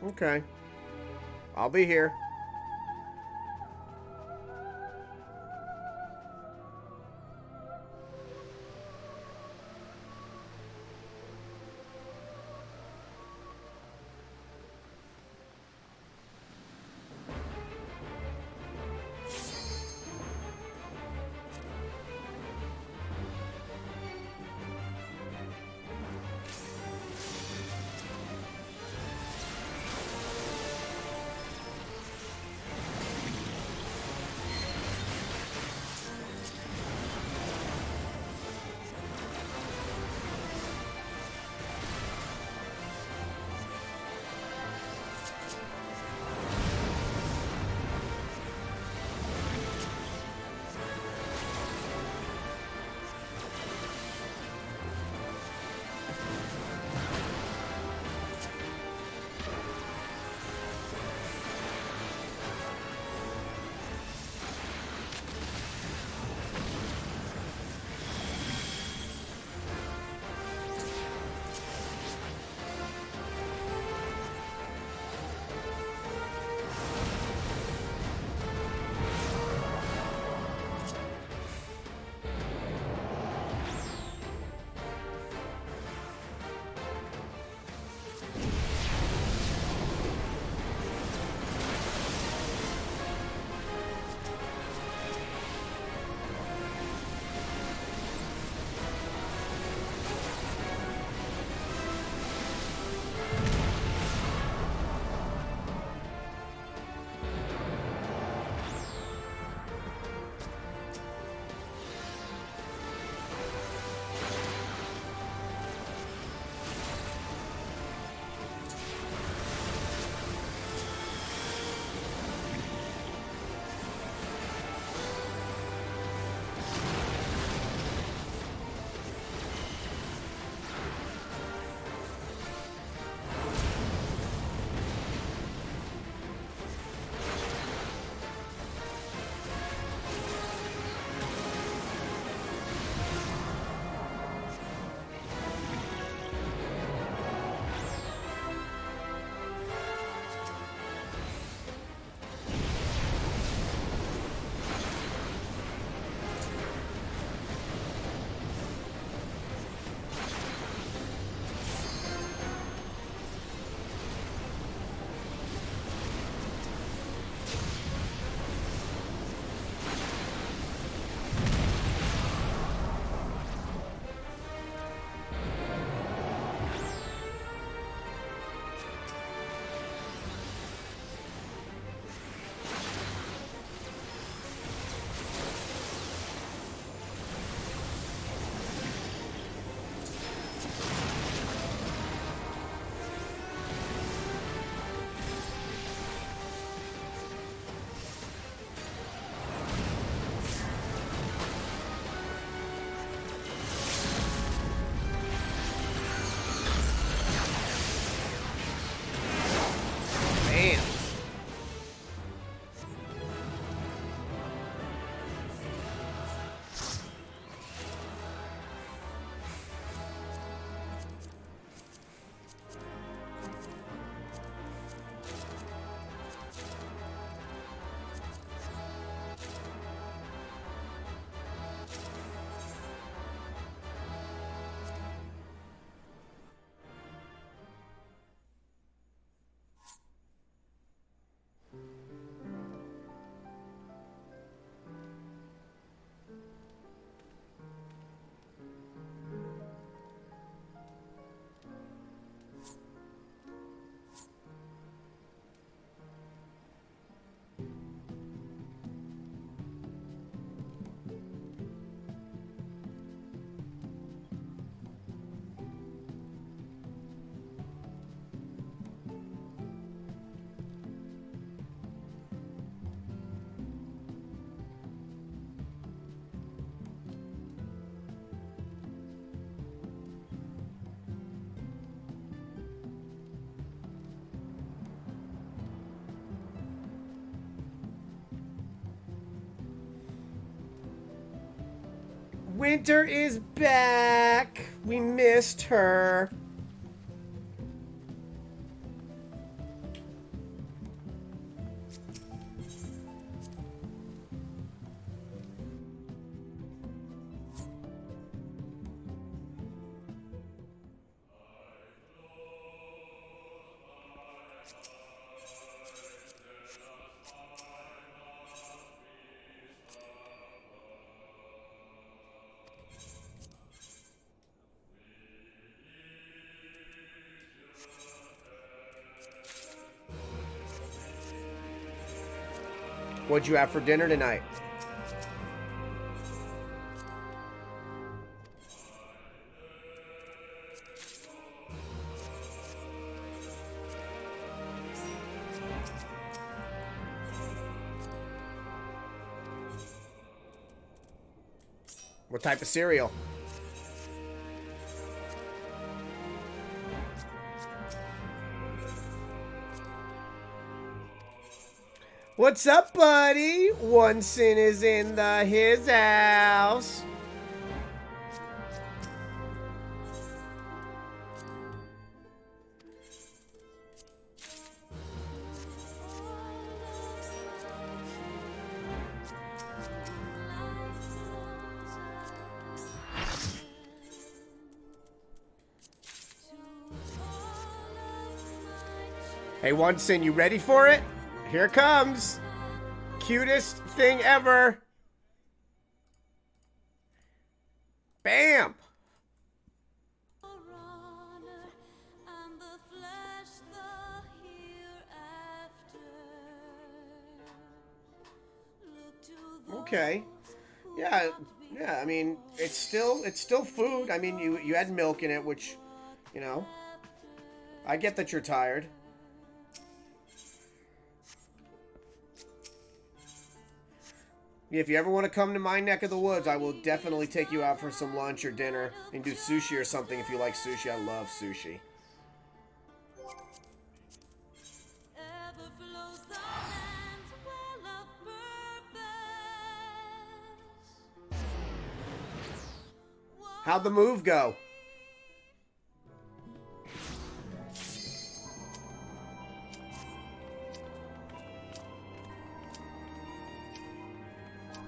Okay. I'll be here. Winter is back. We missed her. What'd you have for dinner tonight? What type of cereal? What's up, buddy? One sin is in his house. Hey, One Sin, you ready for it? Here it comes. Cutest thing ever. Bam! Okay. Yeah, I mean, it's still food. I mean, you had milk in it, which, you know, I get that you're tired. If you ever want to come to my neck of the woods, I will definitely take you out for some lunch or dinner and do sushi or something if you like sushi. I love sushi. How'd the move go?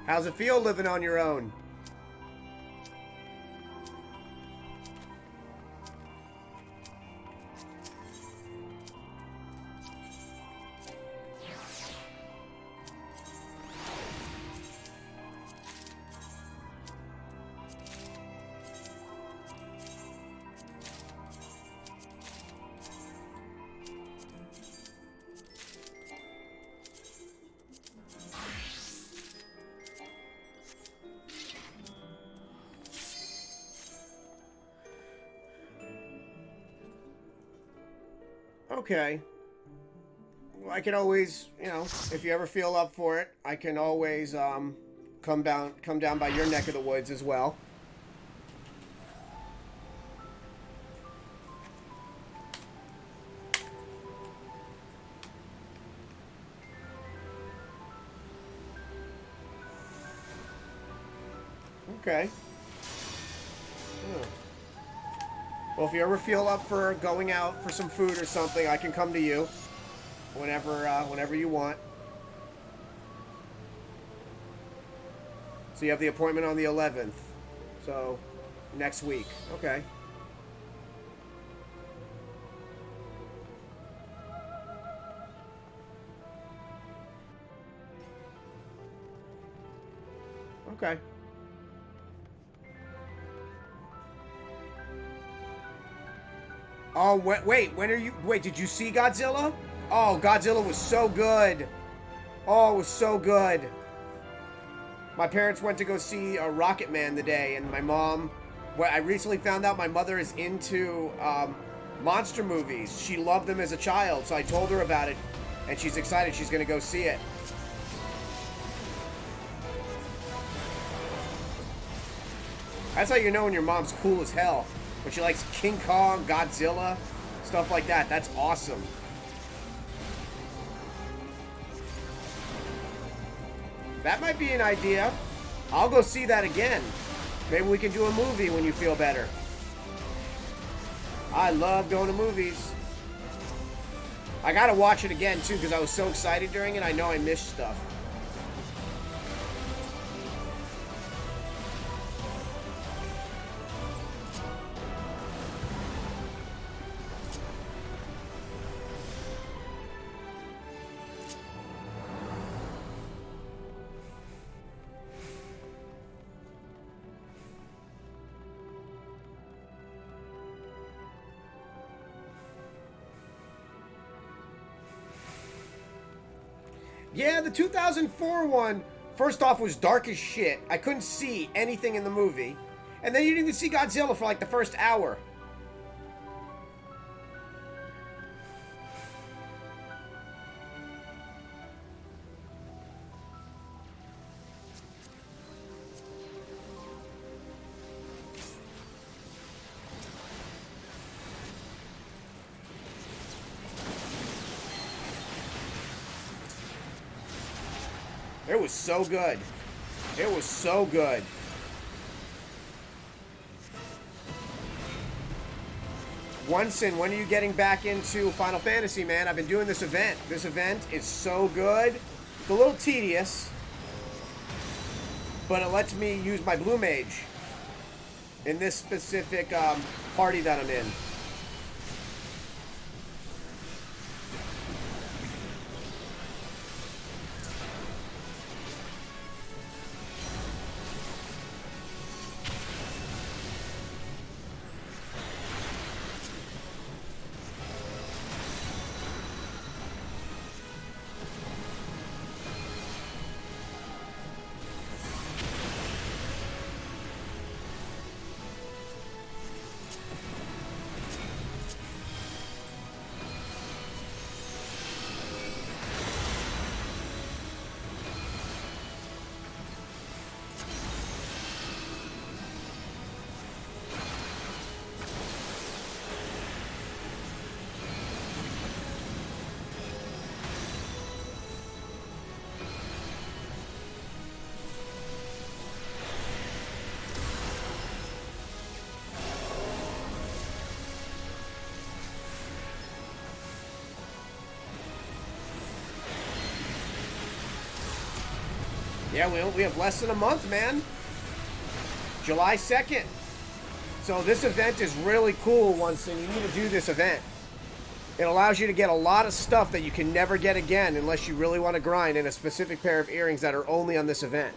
How's it feel living on your own? Okay. Well, I can always, you know, if you ever feel up for it, I can always come down by your neck of the woods as well. Okay. Yeah. Well, if you ever feel up for going out for some food or something, I can come to you whenever you want. So you have the appointment on the 11th. So next week. Okay. Okay. Oh, wait, when are you... Wait, did you see Godzilla? Oh, Godzilla was so good. Oh, it was so good. My parents went to go see Rocket Man today, and my mom... Well, I recently found out my mother is into monster movies. She loved them as a child, so I told her about it, and she's excited. She's going to go see it. That's how you know when your mom's cool as hell. When she likes King Kong, Godzilla, stuff like that. That's awesome. That might be an idea. I'll go see that again. Maybe we can do a movie when you feel better. I love going to movies. I gotta watch it again, too, because I was so excited during it. I know I missed stuff. Yeah, the 2004 one, first off, was dark as shit. I couldn't see anything in the movie. And then you didn't even see Godzilla for like the first hour. It was so good. It was so good. Onsen, when are you getting back into Final Fantasy, man? I've been doing this event. This event is so good. It's a little tedious, but it lets me use my Blue Mage in this specific party that I'm in. Yeah, we have less than a month, man. July 2nd. So this event is really cool, Onsen. You need to do this event. It allows you to get a lot of stuff that you can never get again unless you really want to grind in a specific pair of earrings that are only on this event.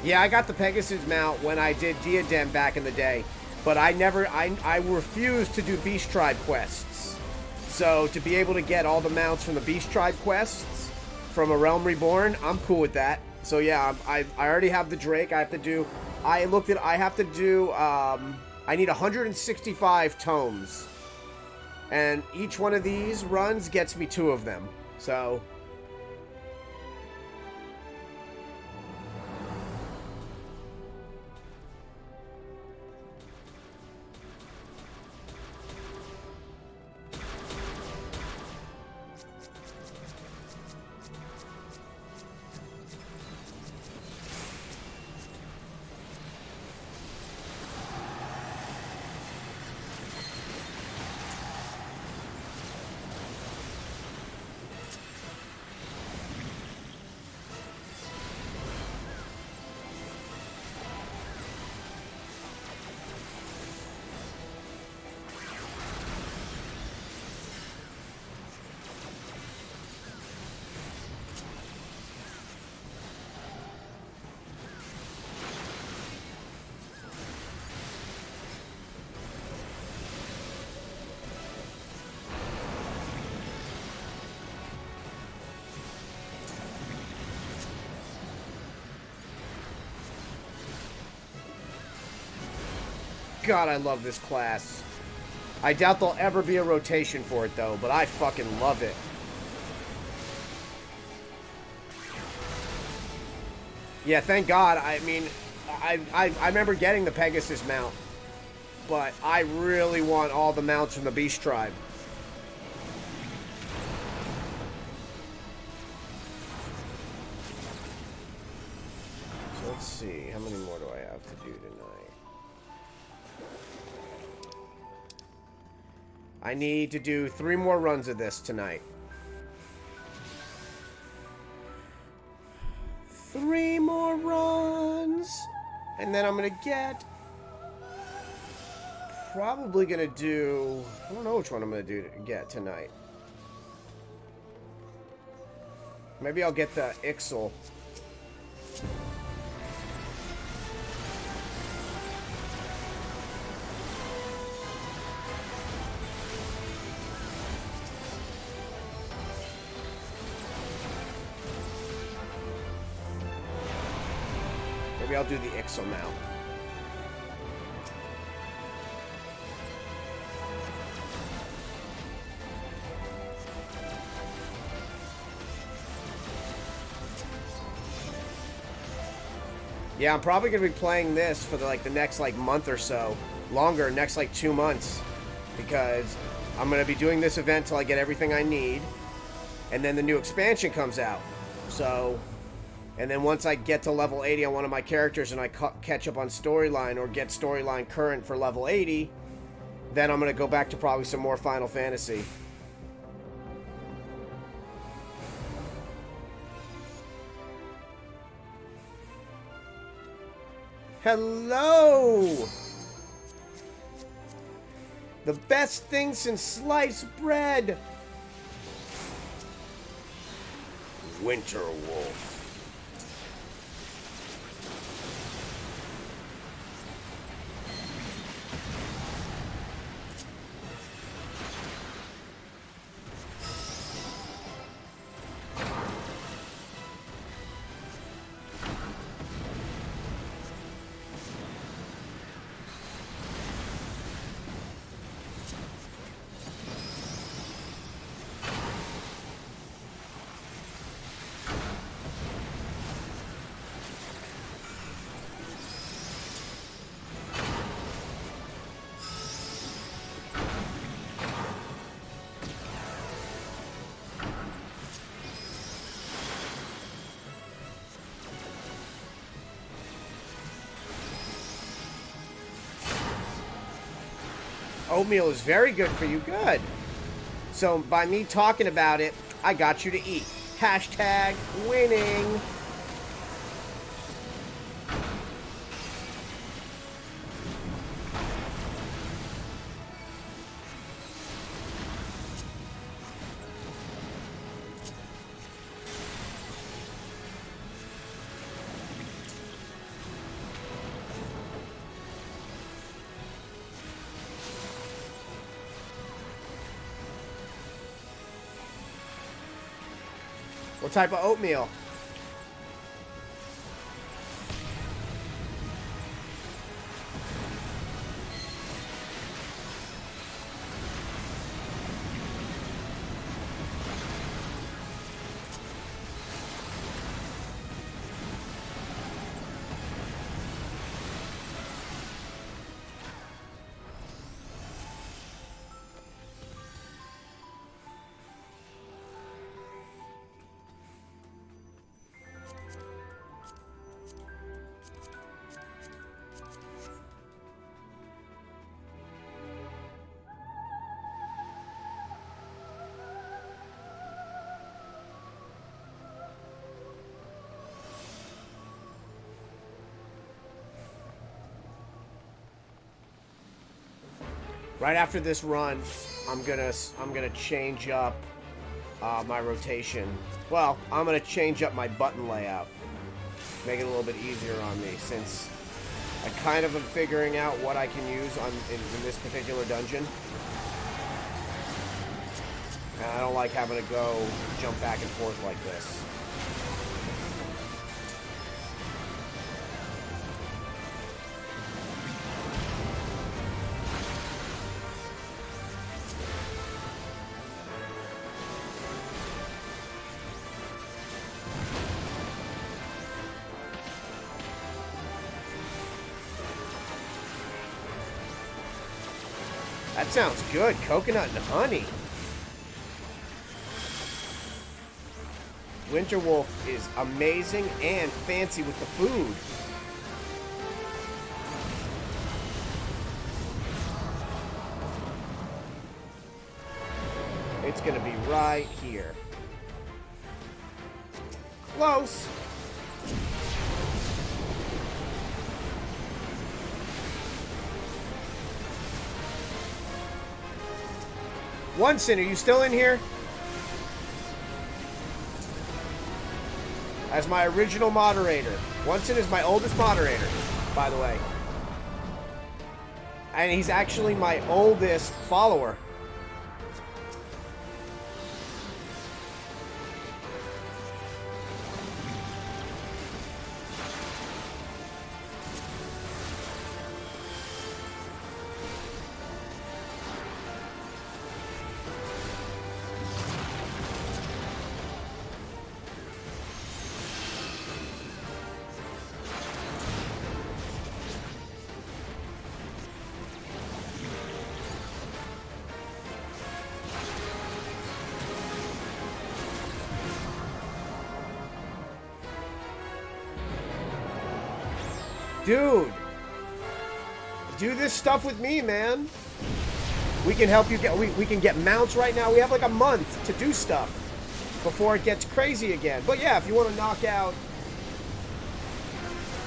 Yeah, I got the Pegasus mount when I did Diadem back in the day, but I refused to do Beast Tribe quests. So to be able to get all the mounts from the Beast Tribe quests from A Realm Reborn, I'm cool with that. So yeah, I already have the Drake. I need 165 tomes, and each one of these runs gets me 2 of them. So. God, I love this class. I doubt there'll ever be a rotation for it, though, but I fucking love it. Yeah, thank God. I mean, I remember getting the Pegasus mount, but I really want all the mounts from the Beast Tribe. So let's see. How many more do I have to do tonight? I need to do 3 more runs of this tonight. 3 more runs. And then I'm going to get... Probably going to do... I don't know which one I'm going to get tonight. Maybe I'll get the Ixal. Maybe I'll do the Ixal now. Yeah, I'm probably going to be playing this for the next month or so. Longer, next 2 months. Because I'm going to be doing this event till I get everything I need. And then the new expansion comes out. So... And then once I get to level 80 on one of my characters and I catch up on storyline or get storyline current for level 80, then I'm going to go back to probably some more Final Fantasy. Hello! The best thing since sliced bread! Winter Wolf. Oatmeal is very good for you. Good. So by me talking about it, I got you to eat. Hashtag winning. What type of oatmeal? Right after this run, I'm gonna change up my rotation. Well, I'm gonna change up my button layout, make it a little bit easier on me, since I kind of am figuring out what I can use in this particular dungeon. And I don't like having to go jump back and forth like this. That sounds good. Coconut and honey. Winter Wolf is amazing and fancy with the food. It's gonna be right here. Close. Onsen, are you still in here? As my original moderator. Onsen is my oldest moderator, by the way. And he's actually my oldest follower. Dude, do this stuff with me, man. We can help you get, we can get mounts right now. We have like a month to do stuff before it gets crazy again. But yeah, if you want to knock out,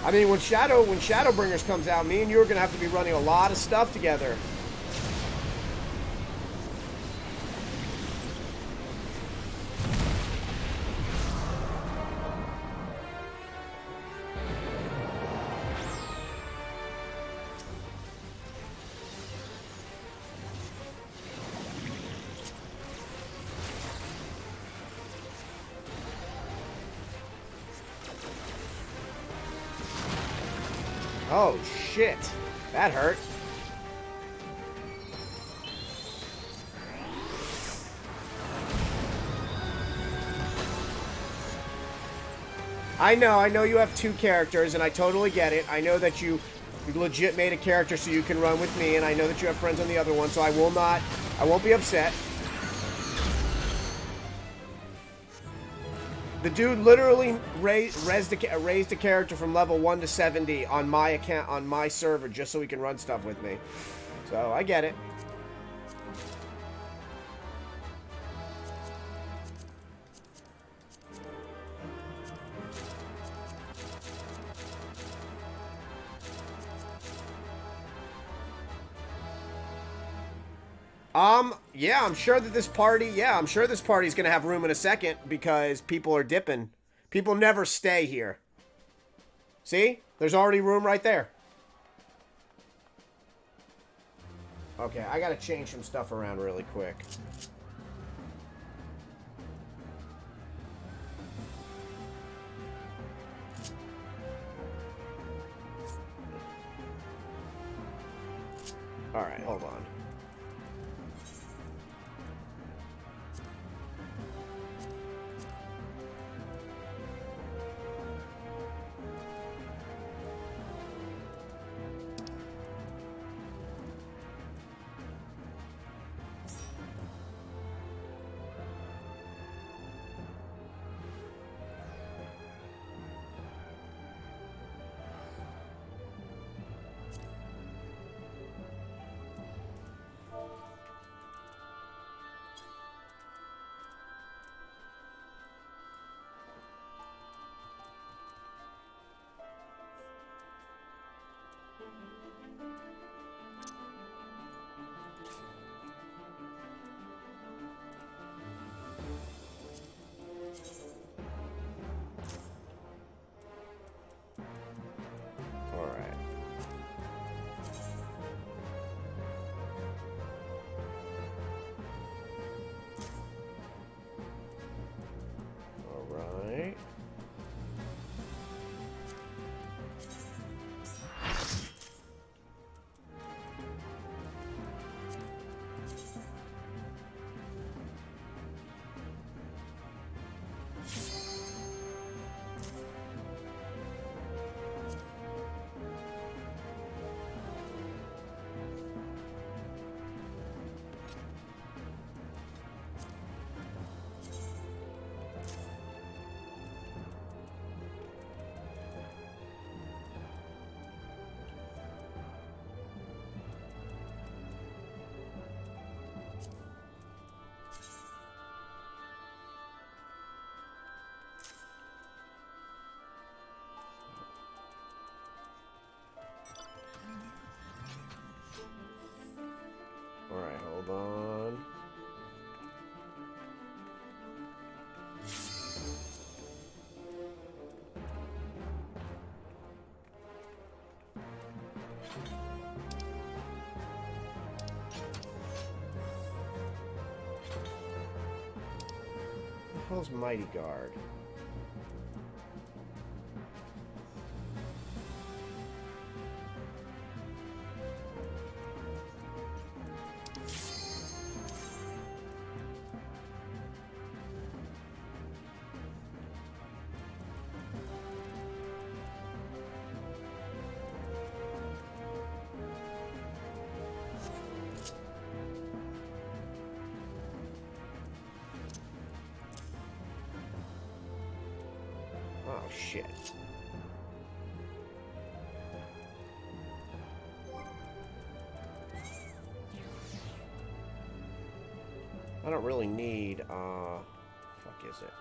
I mean, when Shadowbringers comes out, me and you are going to have to be running a lot of stuff together. Oh, shit. That hurt. I know you have two characters, and I totally get it. I know that you legit made a character so you can run with me, and I know that you have friends on the other one, so I won't be upset. The dude literally raised a character from level 1 to 70 on my account, on my server, just so he can run stuff with me. So, I get it. Yeah, I'm sure that this party's gonna have room in a second because people are dipping. People never stay here. See? There's already room right there. Okay, I gotta change some stuff around really quick. Alright, hold on. Alright, hold on. What the hell's Mighty Guard? Oh, shit. I don't really need, fuck is it?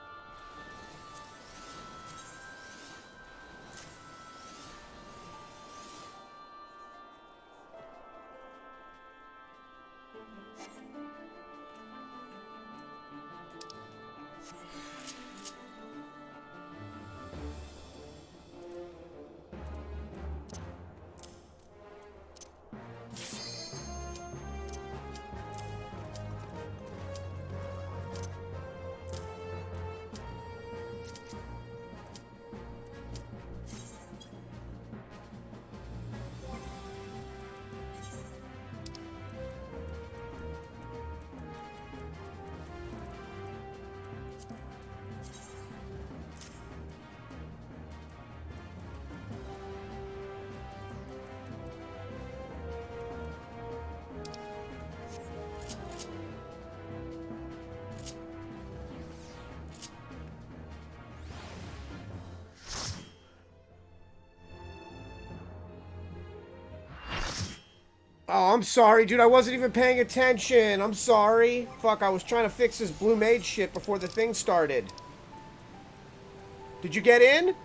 Oh, I'm sorry, dude. I wasn't even paying attention. I'm sorry. Fuck, I was trying to fix this Blue Mage shit before the thing started. Did you get in?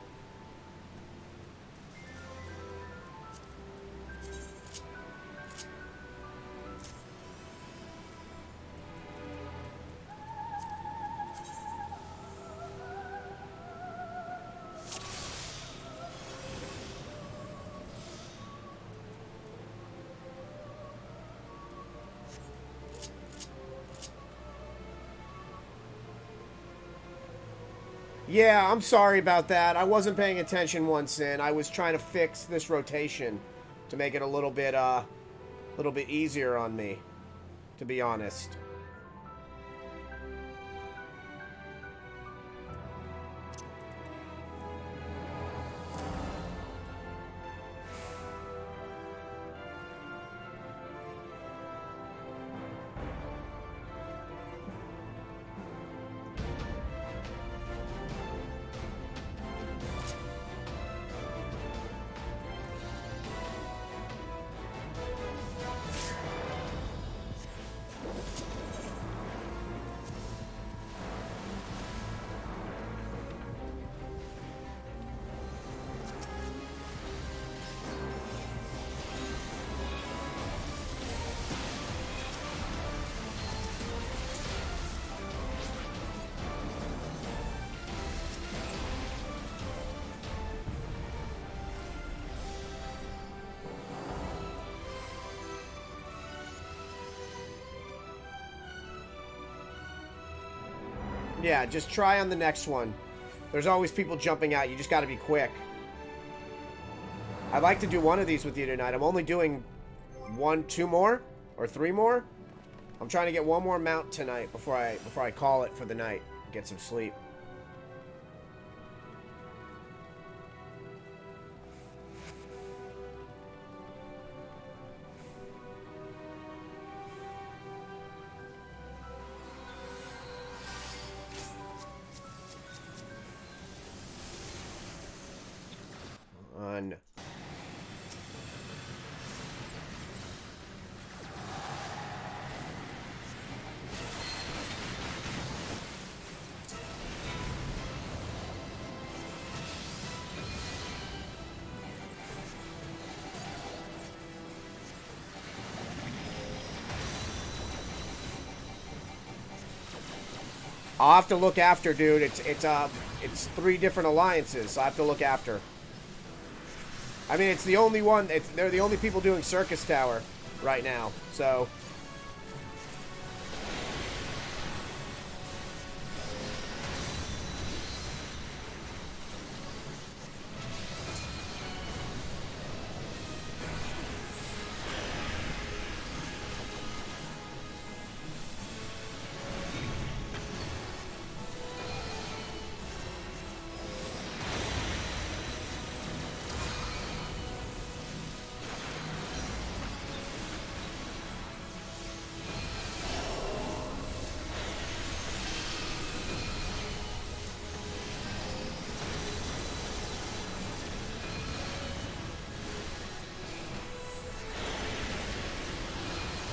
Yeah, I'm sorry about that. I wasn't paying attention once in. I was trying to fix this rotation to make it a little bit easier on me, to be honest. Yeah, just try on the next one. There's always people jumping out. You just got to be quick. I'd like to do one of these with you tonight. I'm only doing 2 more or 3 more. I'm trying to get one more mount tonight before I call it for the night. Get some sleep. On. I'll have to look after, dude. It's 3 different alliances, so I have to look after. I mean, it's the only one. They're the only people doing Circus Tower right now, so.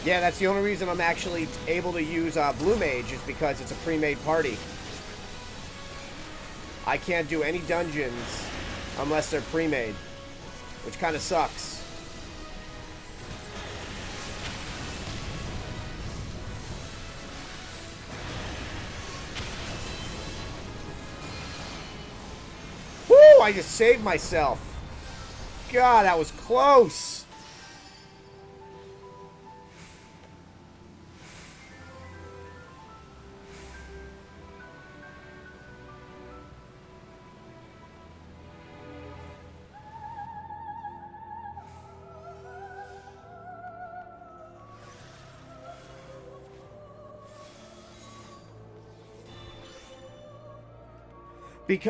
Yeah, that's the only reason I'm actually able to use Blue Mage is because it's a pre-made party. I can't do any dungeons unless they're pre-made, which kind of sucks. Woo! I just saved myself. God, that was close.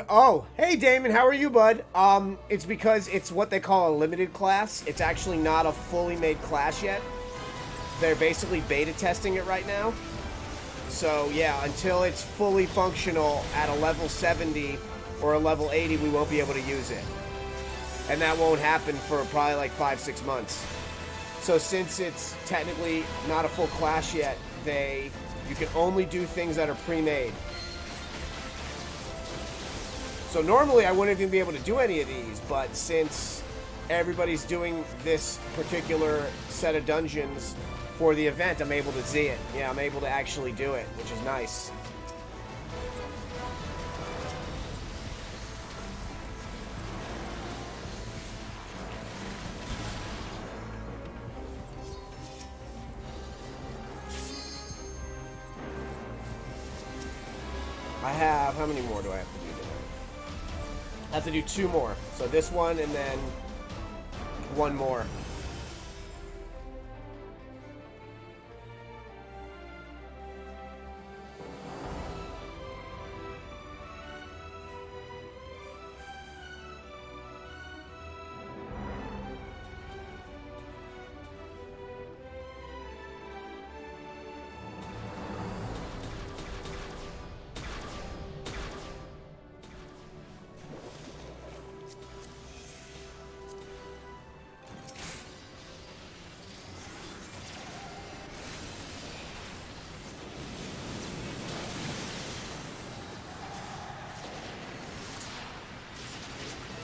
Oh, hey Damon, how are you, bud? It's because it's what they call a limited class. It's actually not a fully made class yet. They're basically beta testing it right now. So yeah, until it's fully functional at a level 70 or a level 80, we won't be able to use it. And that won't happen for probably like 5-6 months. So since it's technically not a full class yet, you can only do things that are pre-made. So normally I wouldn't even be able to do any of these, but since everybody's doing this particular set of dungeons for the event, I'm able to see it. Yeah, I'm able to actually do it, which is nice. How many more do I have to do today? I have to do 2 more. So this one and then 1 more.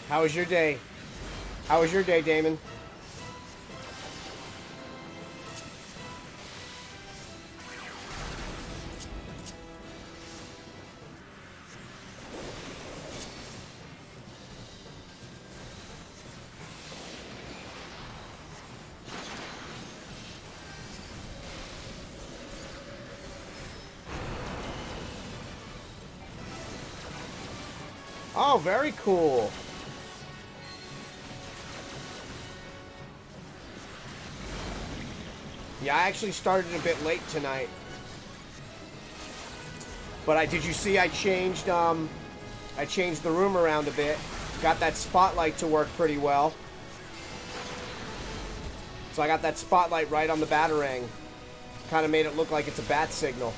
How was your day? How was your day, Damon? Oh, very cool. Yeah, I actually started a bit late tonight. But did you see I changed the room around a bit. Got that spotlight to work pretty well. So I got that spotlight right on the Batarang. Kind of made it look like it's a bat signal.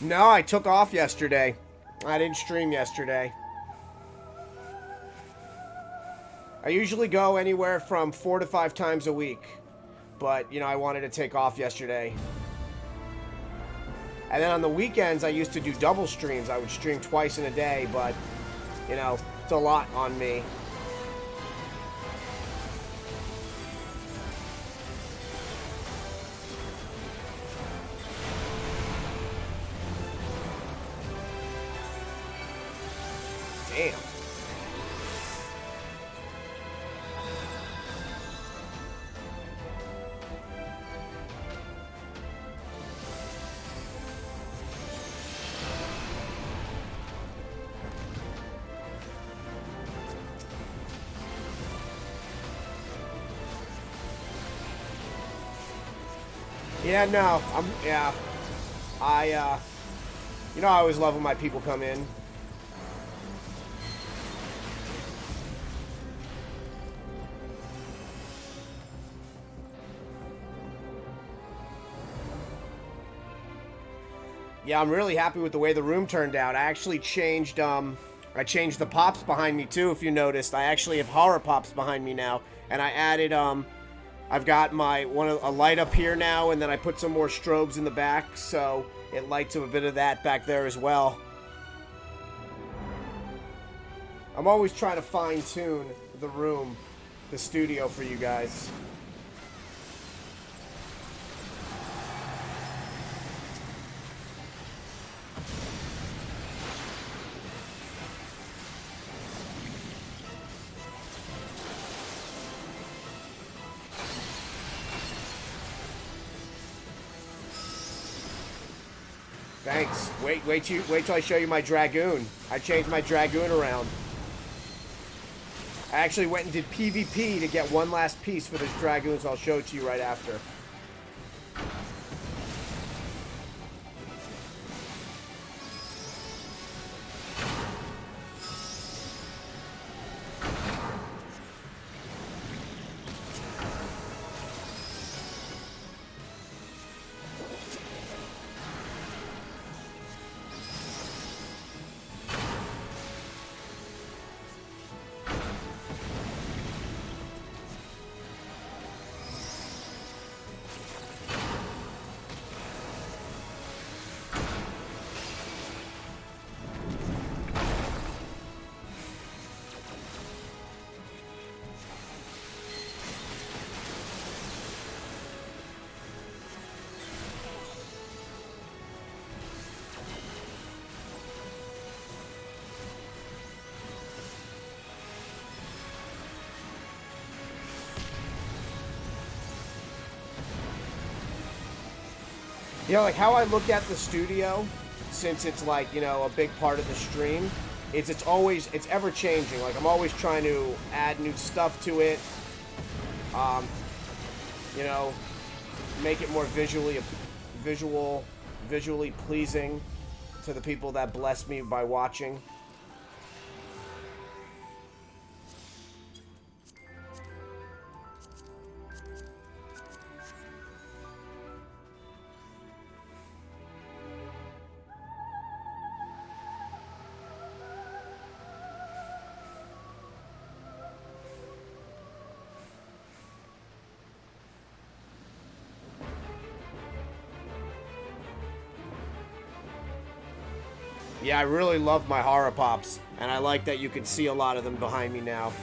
No, I took off yesterday. I didn't stream yesterday. I usually go anywhere from 4 to 5 times a week. But, you know, I wanted to take off yesterday. And then on the weekends, I used to do double streams. I would stream twice in a day, but, you know, it's a lot on me. Damn. Yeah, no, you know, I always love when my people come in. Yeah, I'm really happy with the way the room turned out. I actually changed, I changed the pops behind me too, if you noticed. I actually have horror pops behind me now, and I added, I've got my a light up here now, and then I put some more strobes in the back, so it lights up a bit of that back there as well. I'm always trying to fine-tune the room, the studio for you guys. Thanks. Wait till I show you my Dragoon. I changed my Dragoon around. I actually went and did PvP to get one last piece for this Dragoon, so I'll show it to you right after. You know, like how I look at the studio, since it's like, you know, a big part of the stream, it's ever changing. Like I'm always trying to add new stuff to it. You know, make it more visually pleasing to the people that bless me by watching. Yeah, I really love my horror pops, and I like that you can see a lot of them behind me now.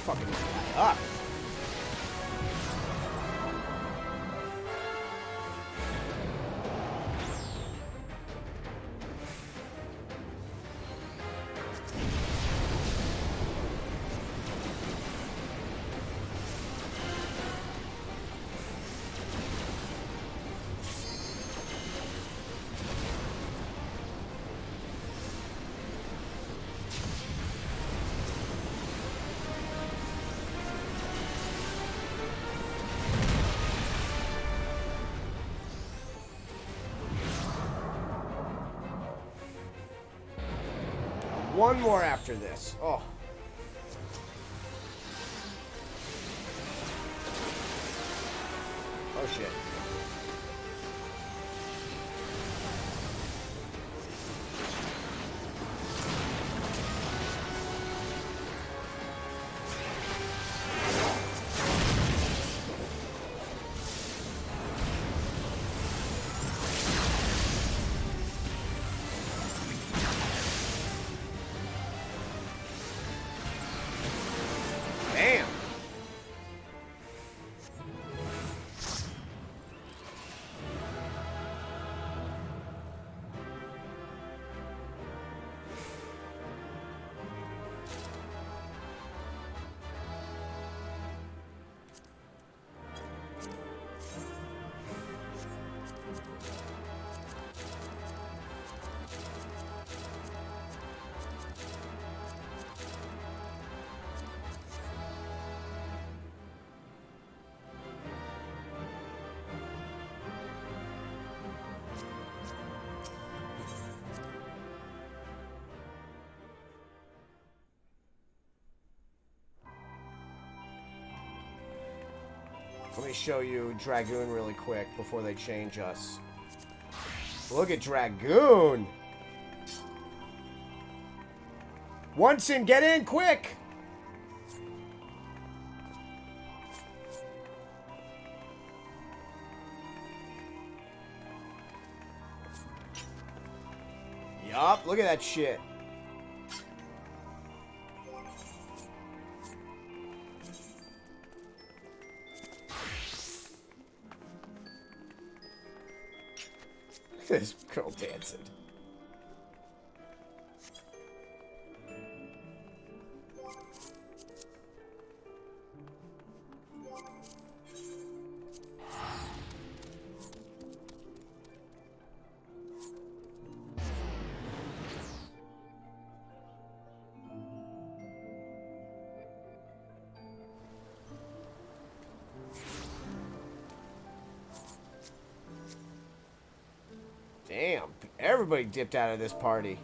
fucking this guy up. One more after this. Oh. Oh shit. Damn. Let me show you Dragoon really quick before they change us. Look at Dragoon! Once in, get in, quick! Yup, look at that shit. This girl dancing. Damn, everybody dipped out of this party.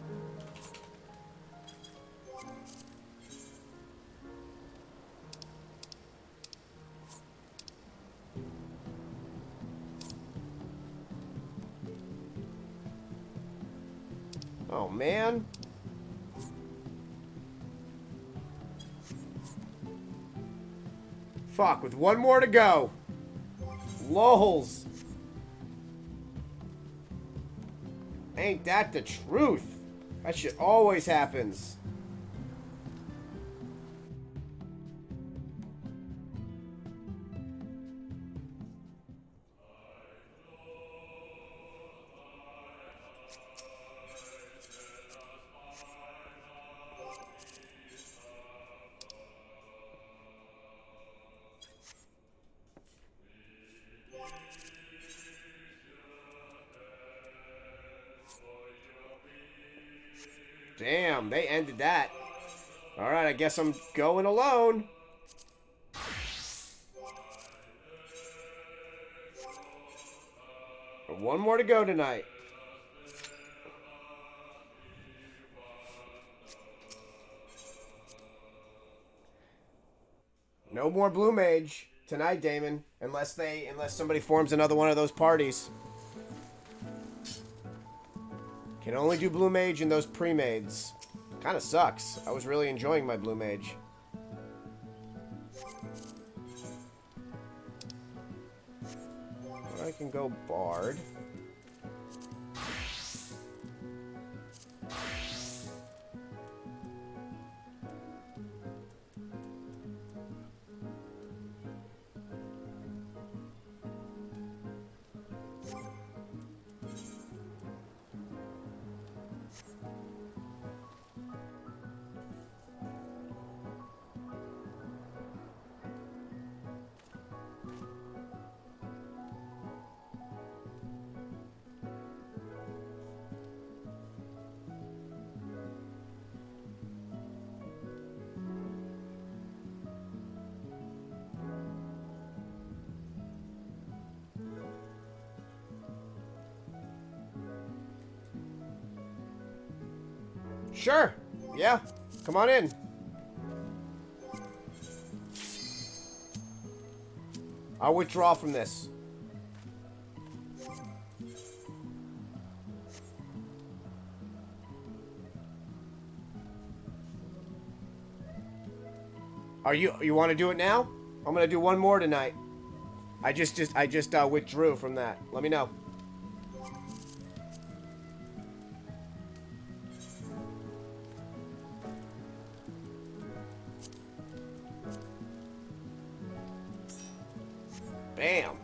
Oh, man. Fuck, with one more to go. Lols. Ain't that the truth? That shit always happens. Damn, they ended that. Alright, I guess I'm going alone. One more to go tonight. No more Blue Mage tonight, Damon. Unless somebody forms another one of those parties. Can only do Blue Mage in those pre-mades. Kinda sucks. I was really enjoying my Blue Mage. I can go Bard. Sure. Yeah. Come on in. I'll withdraw from this. You want to do it now? I'm gonna do one more tonight. I just withdrew from that. Let me know. Bam.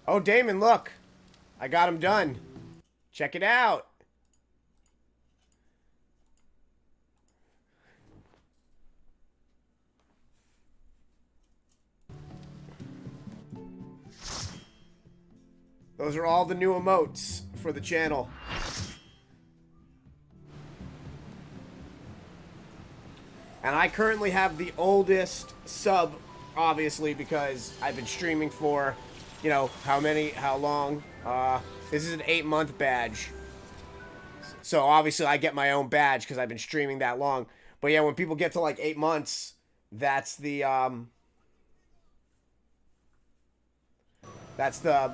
Oh, Damon, look. I got him done. Check it out. Those are all the new emotes for the channel. And I currently have the oldest sub, obviously, because I've been streaming for, you know, how long? This is an 8-month badge. So obviously I get my own badge because I've been streaming that long. But yeah, when people get to like 8 months, that's the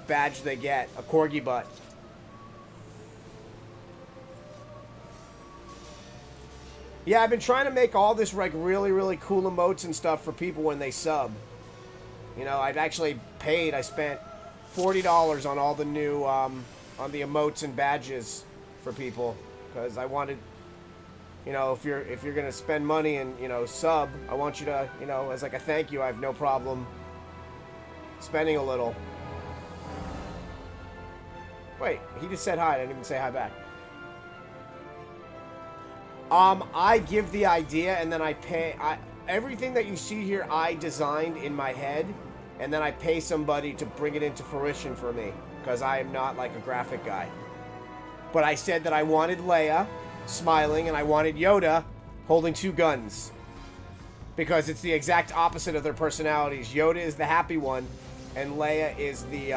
badge they get, a corgi butt. Yeah, I've been trying to make all this like really, really cool emotes and stuff for people when they sub. You know, I've actually paid. I spent $40 on all the new on the emotes and badges for people because I wanted, you know, if you're gonna spend money and, you know, sub, I want you to, you know, as like a thank you, I have no problem spending a little. Wait, he just said hi. I didn't even say hi back. I give the idea and then I pay. Everything that you see here, I designed in my head, and then I pay somebody to bring it into fruition for me because I am not like a graphic guy. But I said that I wanted Leia smiling and I wanted Yoda holding 2 guns because it's the exact opposite of their personalities. Yoda is the happy one, and Leia is the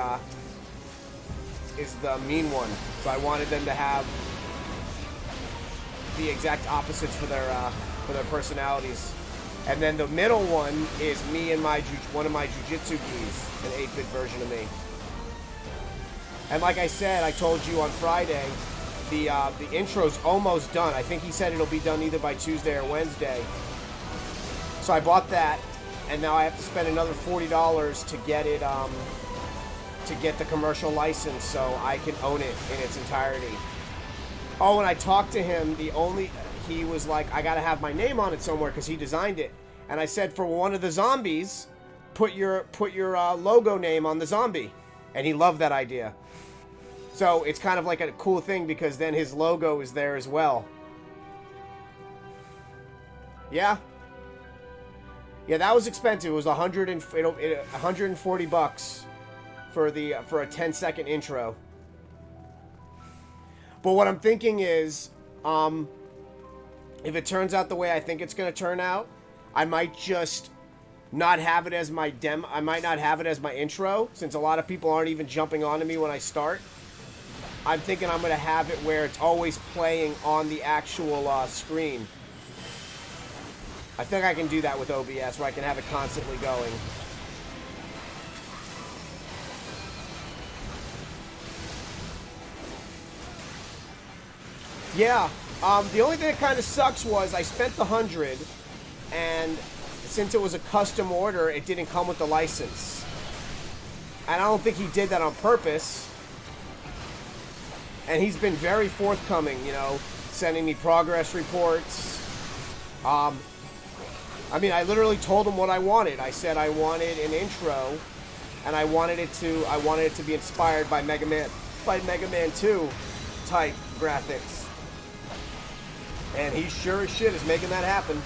mean one. So I wanted them to have the exact opposites for their personalities. And then the middle one is me and one of my jujitsu gis, an 8-bit version of me. And like I said, I told you on Friday, the intro's almost done. I think he said it'll be done either by Tuesday or Wednesday. So I bought that, and now I have to spend another $40 to get it, to get the commercial license so I can own it in its entirety. Oh, and I talked to him, he was like, I gotta have my name on it somewhere because he designed it. And I said, for one of the zombies, put your logo name on the zombie. And he loved that idea. So it's kind of like a cool thing because then his logo is there as well. Yeah. Yeah, that was expensive. It was $140 for a 10-second intro. But what I'm thinking is, if it turns out the way I think it's going to turn out, I might just not have it as my I might not have it as my intro, since a lot of people aren't even jumping onto me when I start. I'm thinking I'm going to have it where it's always playing on the actual screen. I think I can do that with OBS, where I can have it constantly going. Yeah, the only thing that kind of sucks was I spent the $100, and since it was a custom order, it didn't come with the license. And I don't think he did that on purpose. And he's been very forthcoming, you know, sending me progress reports. I mean, I literally told him what I wanted. I said I wanted an intro, and I wanted it to be inspired by Mega Man 2 type graphics. And he sure as shit is making that happen.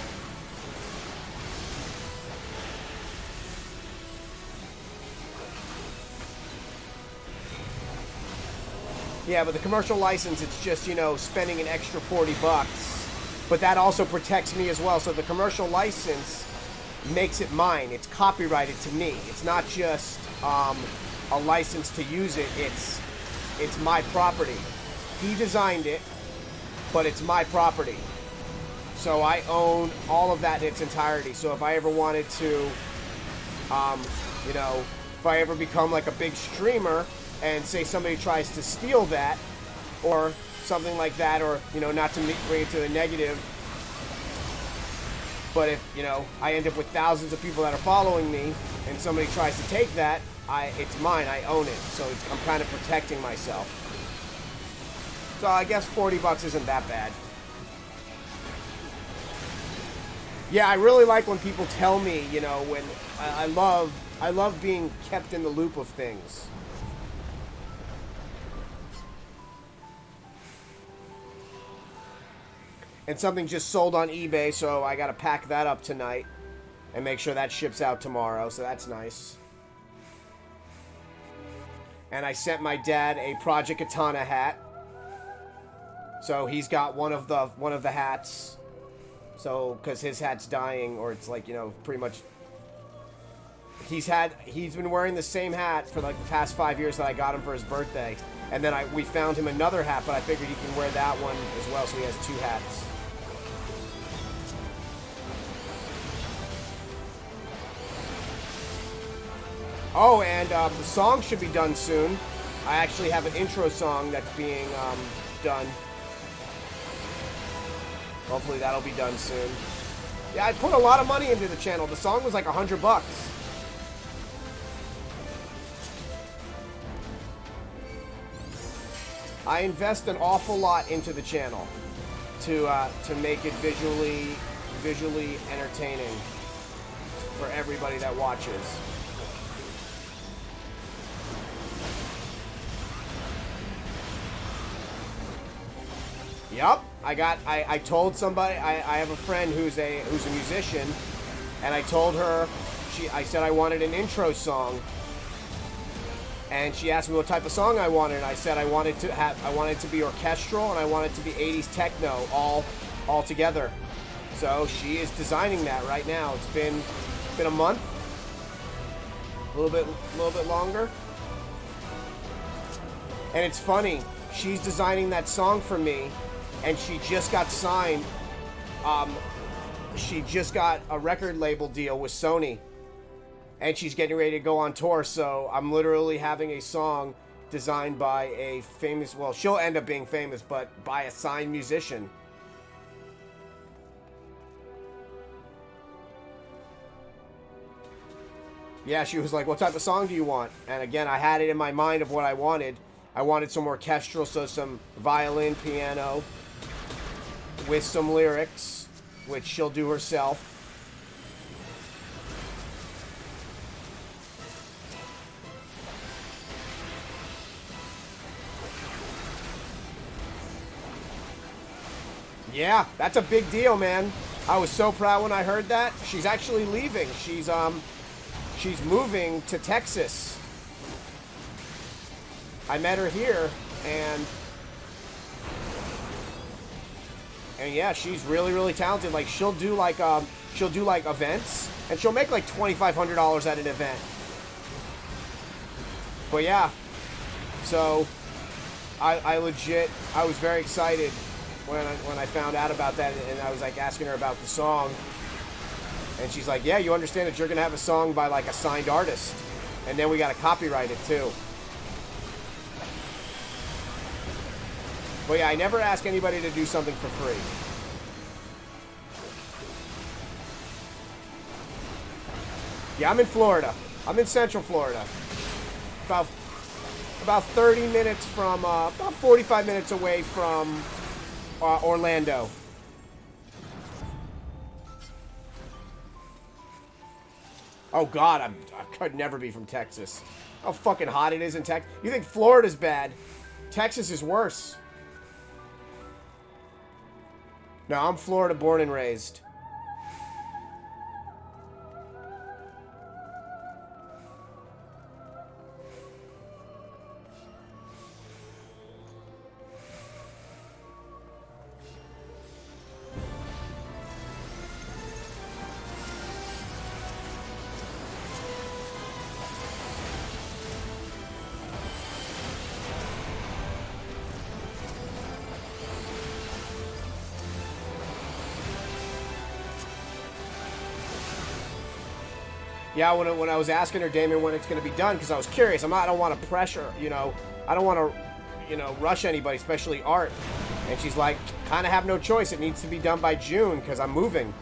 Yeah, but the commercial license, it's just, you know, spending an extra 40 bucks. But that also protects me as well. So the commercial license makes it mine. It's copyrighted to me. It's not just a license to use it. It's my property. He designed it, but it's my property. So I own all of that in its entirety. So if I ever wanted to, you know, if I ever become like a big streamer and say somebody tries to steal that or something like that, or, you know, not to bring it to the negative, but if, you know, I end up with thousands of people that are following me and somebody tries to take that, it's mine. I own it. So I'm kind of protecting myself. So I guess 40 bucks isn't that bad. Yeah, I really like when people tell me, you know, when I love being kept in the loop of things. And something just sold on eBay, so I gotta pack that up tonight and make sure that ships out tomorrow, so that's nice. And I sent my dad a Project Katana hat. So he's got one of the hats. So, because his hat's dying, or it's like, you know, pretty much... He's been wearing the same hat for like the past 5 years that I got him for his birthday. And then we found him another hat, but I figured he can wear that one as well, so he has 2 hats. Oh, and the song should be done soon. I actually have an intro song that's being done. Hopefully that'll be done soon. Yeah, I put a lot of money into the channel. The song was like $100 bucks. I invest an awful lot into the channel to make it visually entertaining for everybody that watches. Yup. I told somebody, I have a friend who's a musician, and I told her, I said I wanted an intro song, and she asked me what type of song I wanted, and I said I wanted it to be orchestral, and I wanted it to be 80s techno all together. So she is designing that right now. It's been a month, a little bit longer. And it's funny, she's designing that song for me, and she just got signed. She just got a record label deal with Sony, and she's getting ready to go on tour. So I'm literally having a song designed by a famous, well, she'll end up being famous, but by a signed musician. Yeah, she was like, what type of song do you want? And again, I had it in my mind of what I wanted. I wanted some orchestral, so some violin, piano, with some lyrics, which she'll do herself. Yeah, that's a big deal, man. I was so proud when I heard that. She's actually leaving. She's moving to Texas. I met her here, and yeah, she's really talented. Like, she'll do like events, and she'll make like $2,500 at an event. But yeah, so I was very excited when I found out about that, and I was like asking her about the song, and she's like, yeah, you understand that you're gonna have a song by like a signed artist, and then we gotta copyright it too. But yeah, I never ask anybody to do something for free. Yeah, I'm in Florida. I'm in Central Florida. About 30 minutes from, about 45 minutes away from Orlando. Oh God, I could never be from Texas. How fucking hot it is in Texas. You think Florida's bad? Texas is worse. No, I'm Florida born and raised. Yeah, when I was asking her, Damien, when it's going to be done, because I was curious. I don't want to pressure, you know. I don't want to, you know, rush anybody, especially Art. And she's like, kind of have no choice. It needs to be done by June because I'm moving.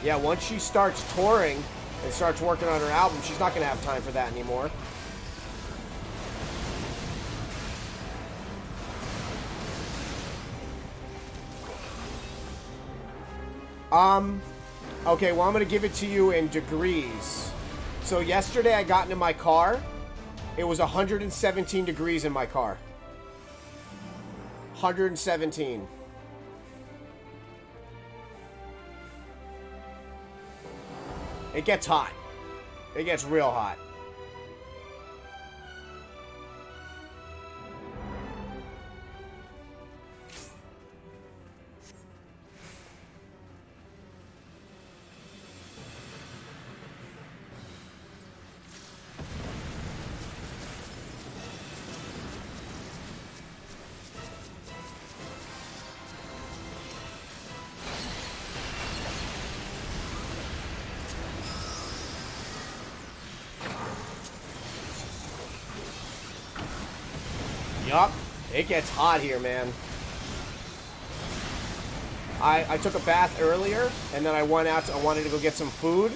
Yeah, once she starts touring and starts working on her album, she's not going to have time for that anymore. Okay, well, I'm going to give it to you in degrees. So yesterday I got into my car. It was 117 degrees in my car. 117. It gets hot. It gets real hot. Yup, it gets hot here, man. I took a bath earlier, and then I went out. I wanted to go get some food.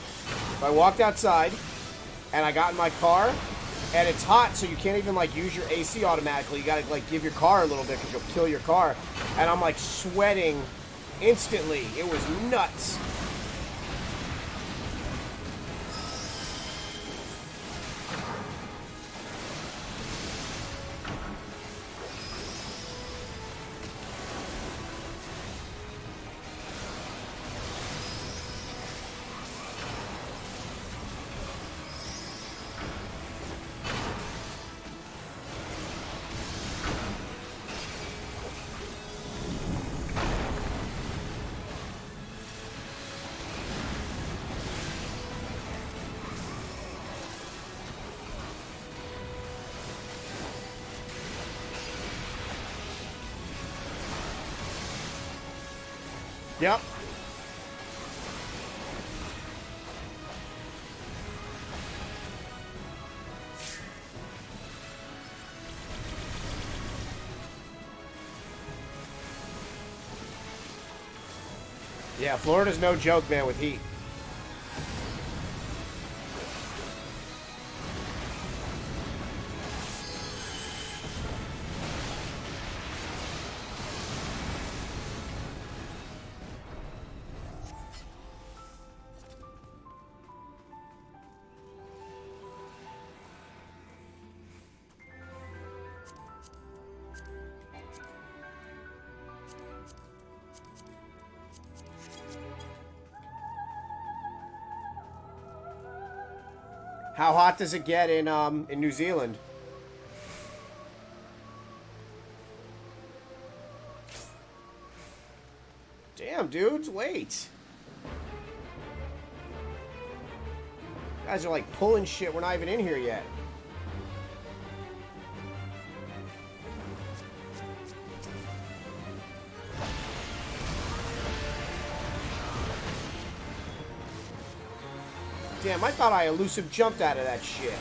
So I walked outside, and I got in my car, and it's hot, so you can't even, like, use your AC automatically. You gotta, like, give your car a little bit because you'll kill your car. And I'm, like, sweating instantly. It was nuts. Yep. Yeah, Florida's no joke, man, with heat. How hot does it get in New Zealand? Damn, dudes, wait. You guys are like pulling shit. We're not even in here yet. Damn, I thought I elusive jumped out of that shit.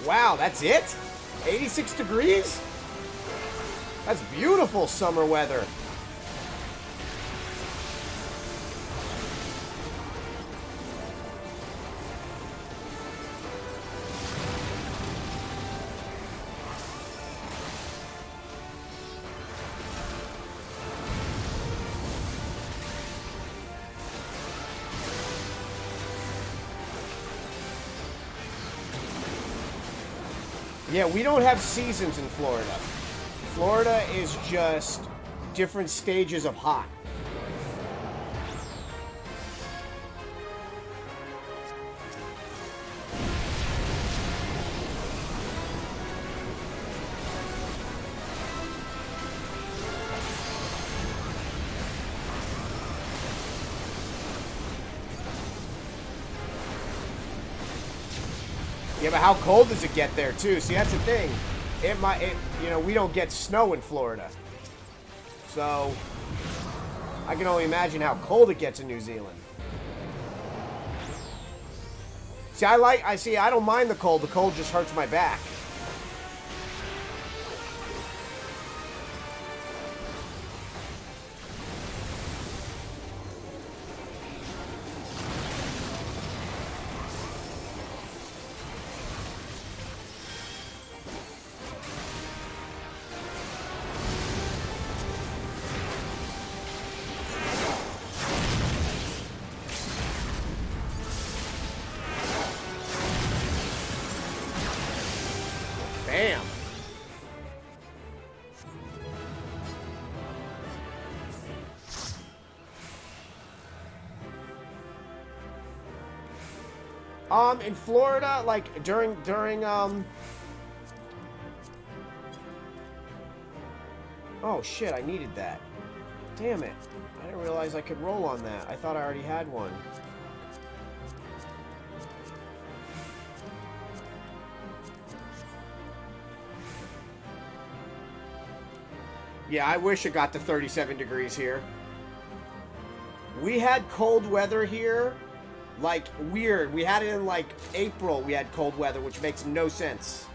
Wow, that's it? 86 degrees? That's beautiful summer weather. Yeah, we don't have seasons in Florida. Florida is just different stages of hot. Yeah, but how cold does it get there, too? See, that's the thing. We don't get snow in Florida. So, I can only imagine how cold it gets in New Zealand. See, I don't mind the cold. The cold just hurts my back. Bam. In Florida, like during oh shit, I needed that. Damn it. I didn't realize I could roll on that. I thought I already had one. Yeah, I wish it got to 37 degrees here. We had cold weather here, like, weird. We had it in, like, April, we had cold weather, which makes no sense.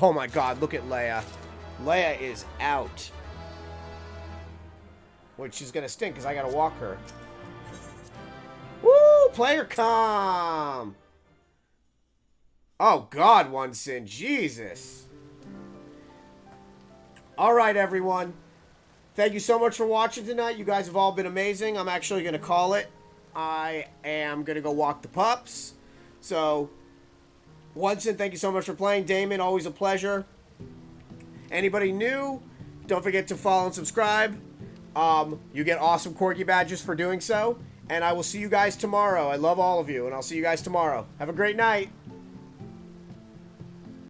Oh my god, look at Leia. Leia is out. Which she's gonna stink, because I gotta walk her. Woo! Player comm! Oh god, OneSin. Jesus. Alright, everyone. Thank you so much for watching tonight. You guys have all been amazing. I'm actually gonna call it. I am gonna go walk the pups. So, OneSin, thank you so much for playing. Damon, always a pleasure. Anybody new, don't forget to follow and subscribe. You get awesome Corgi badges for doing so. And I will see you guys tomorrow. I love all of you, and I'll see you guys tomorrow. Have a great night.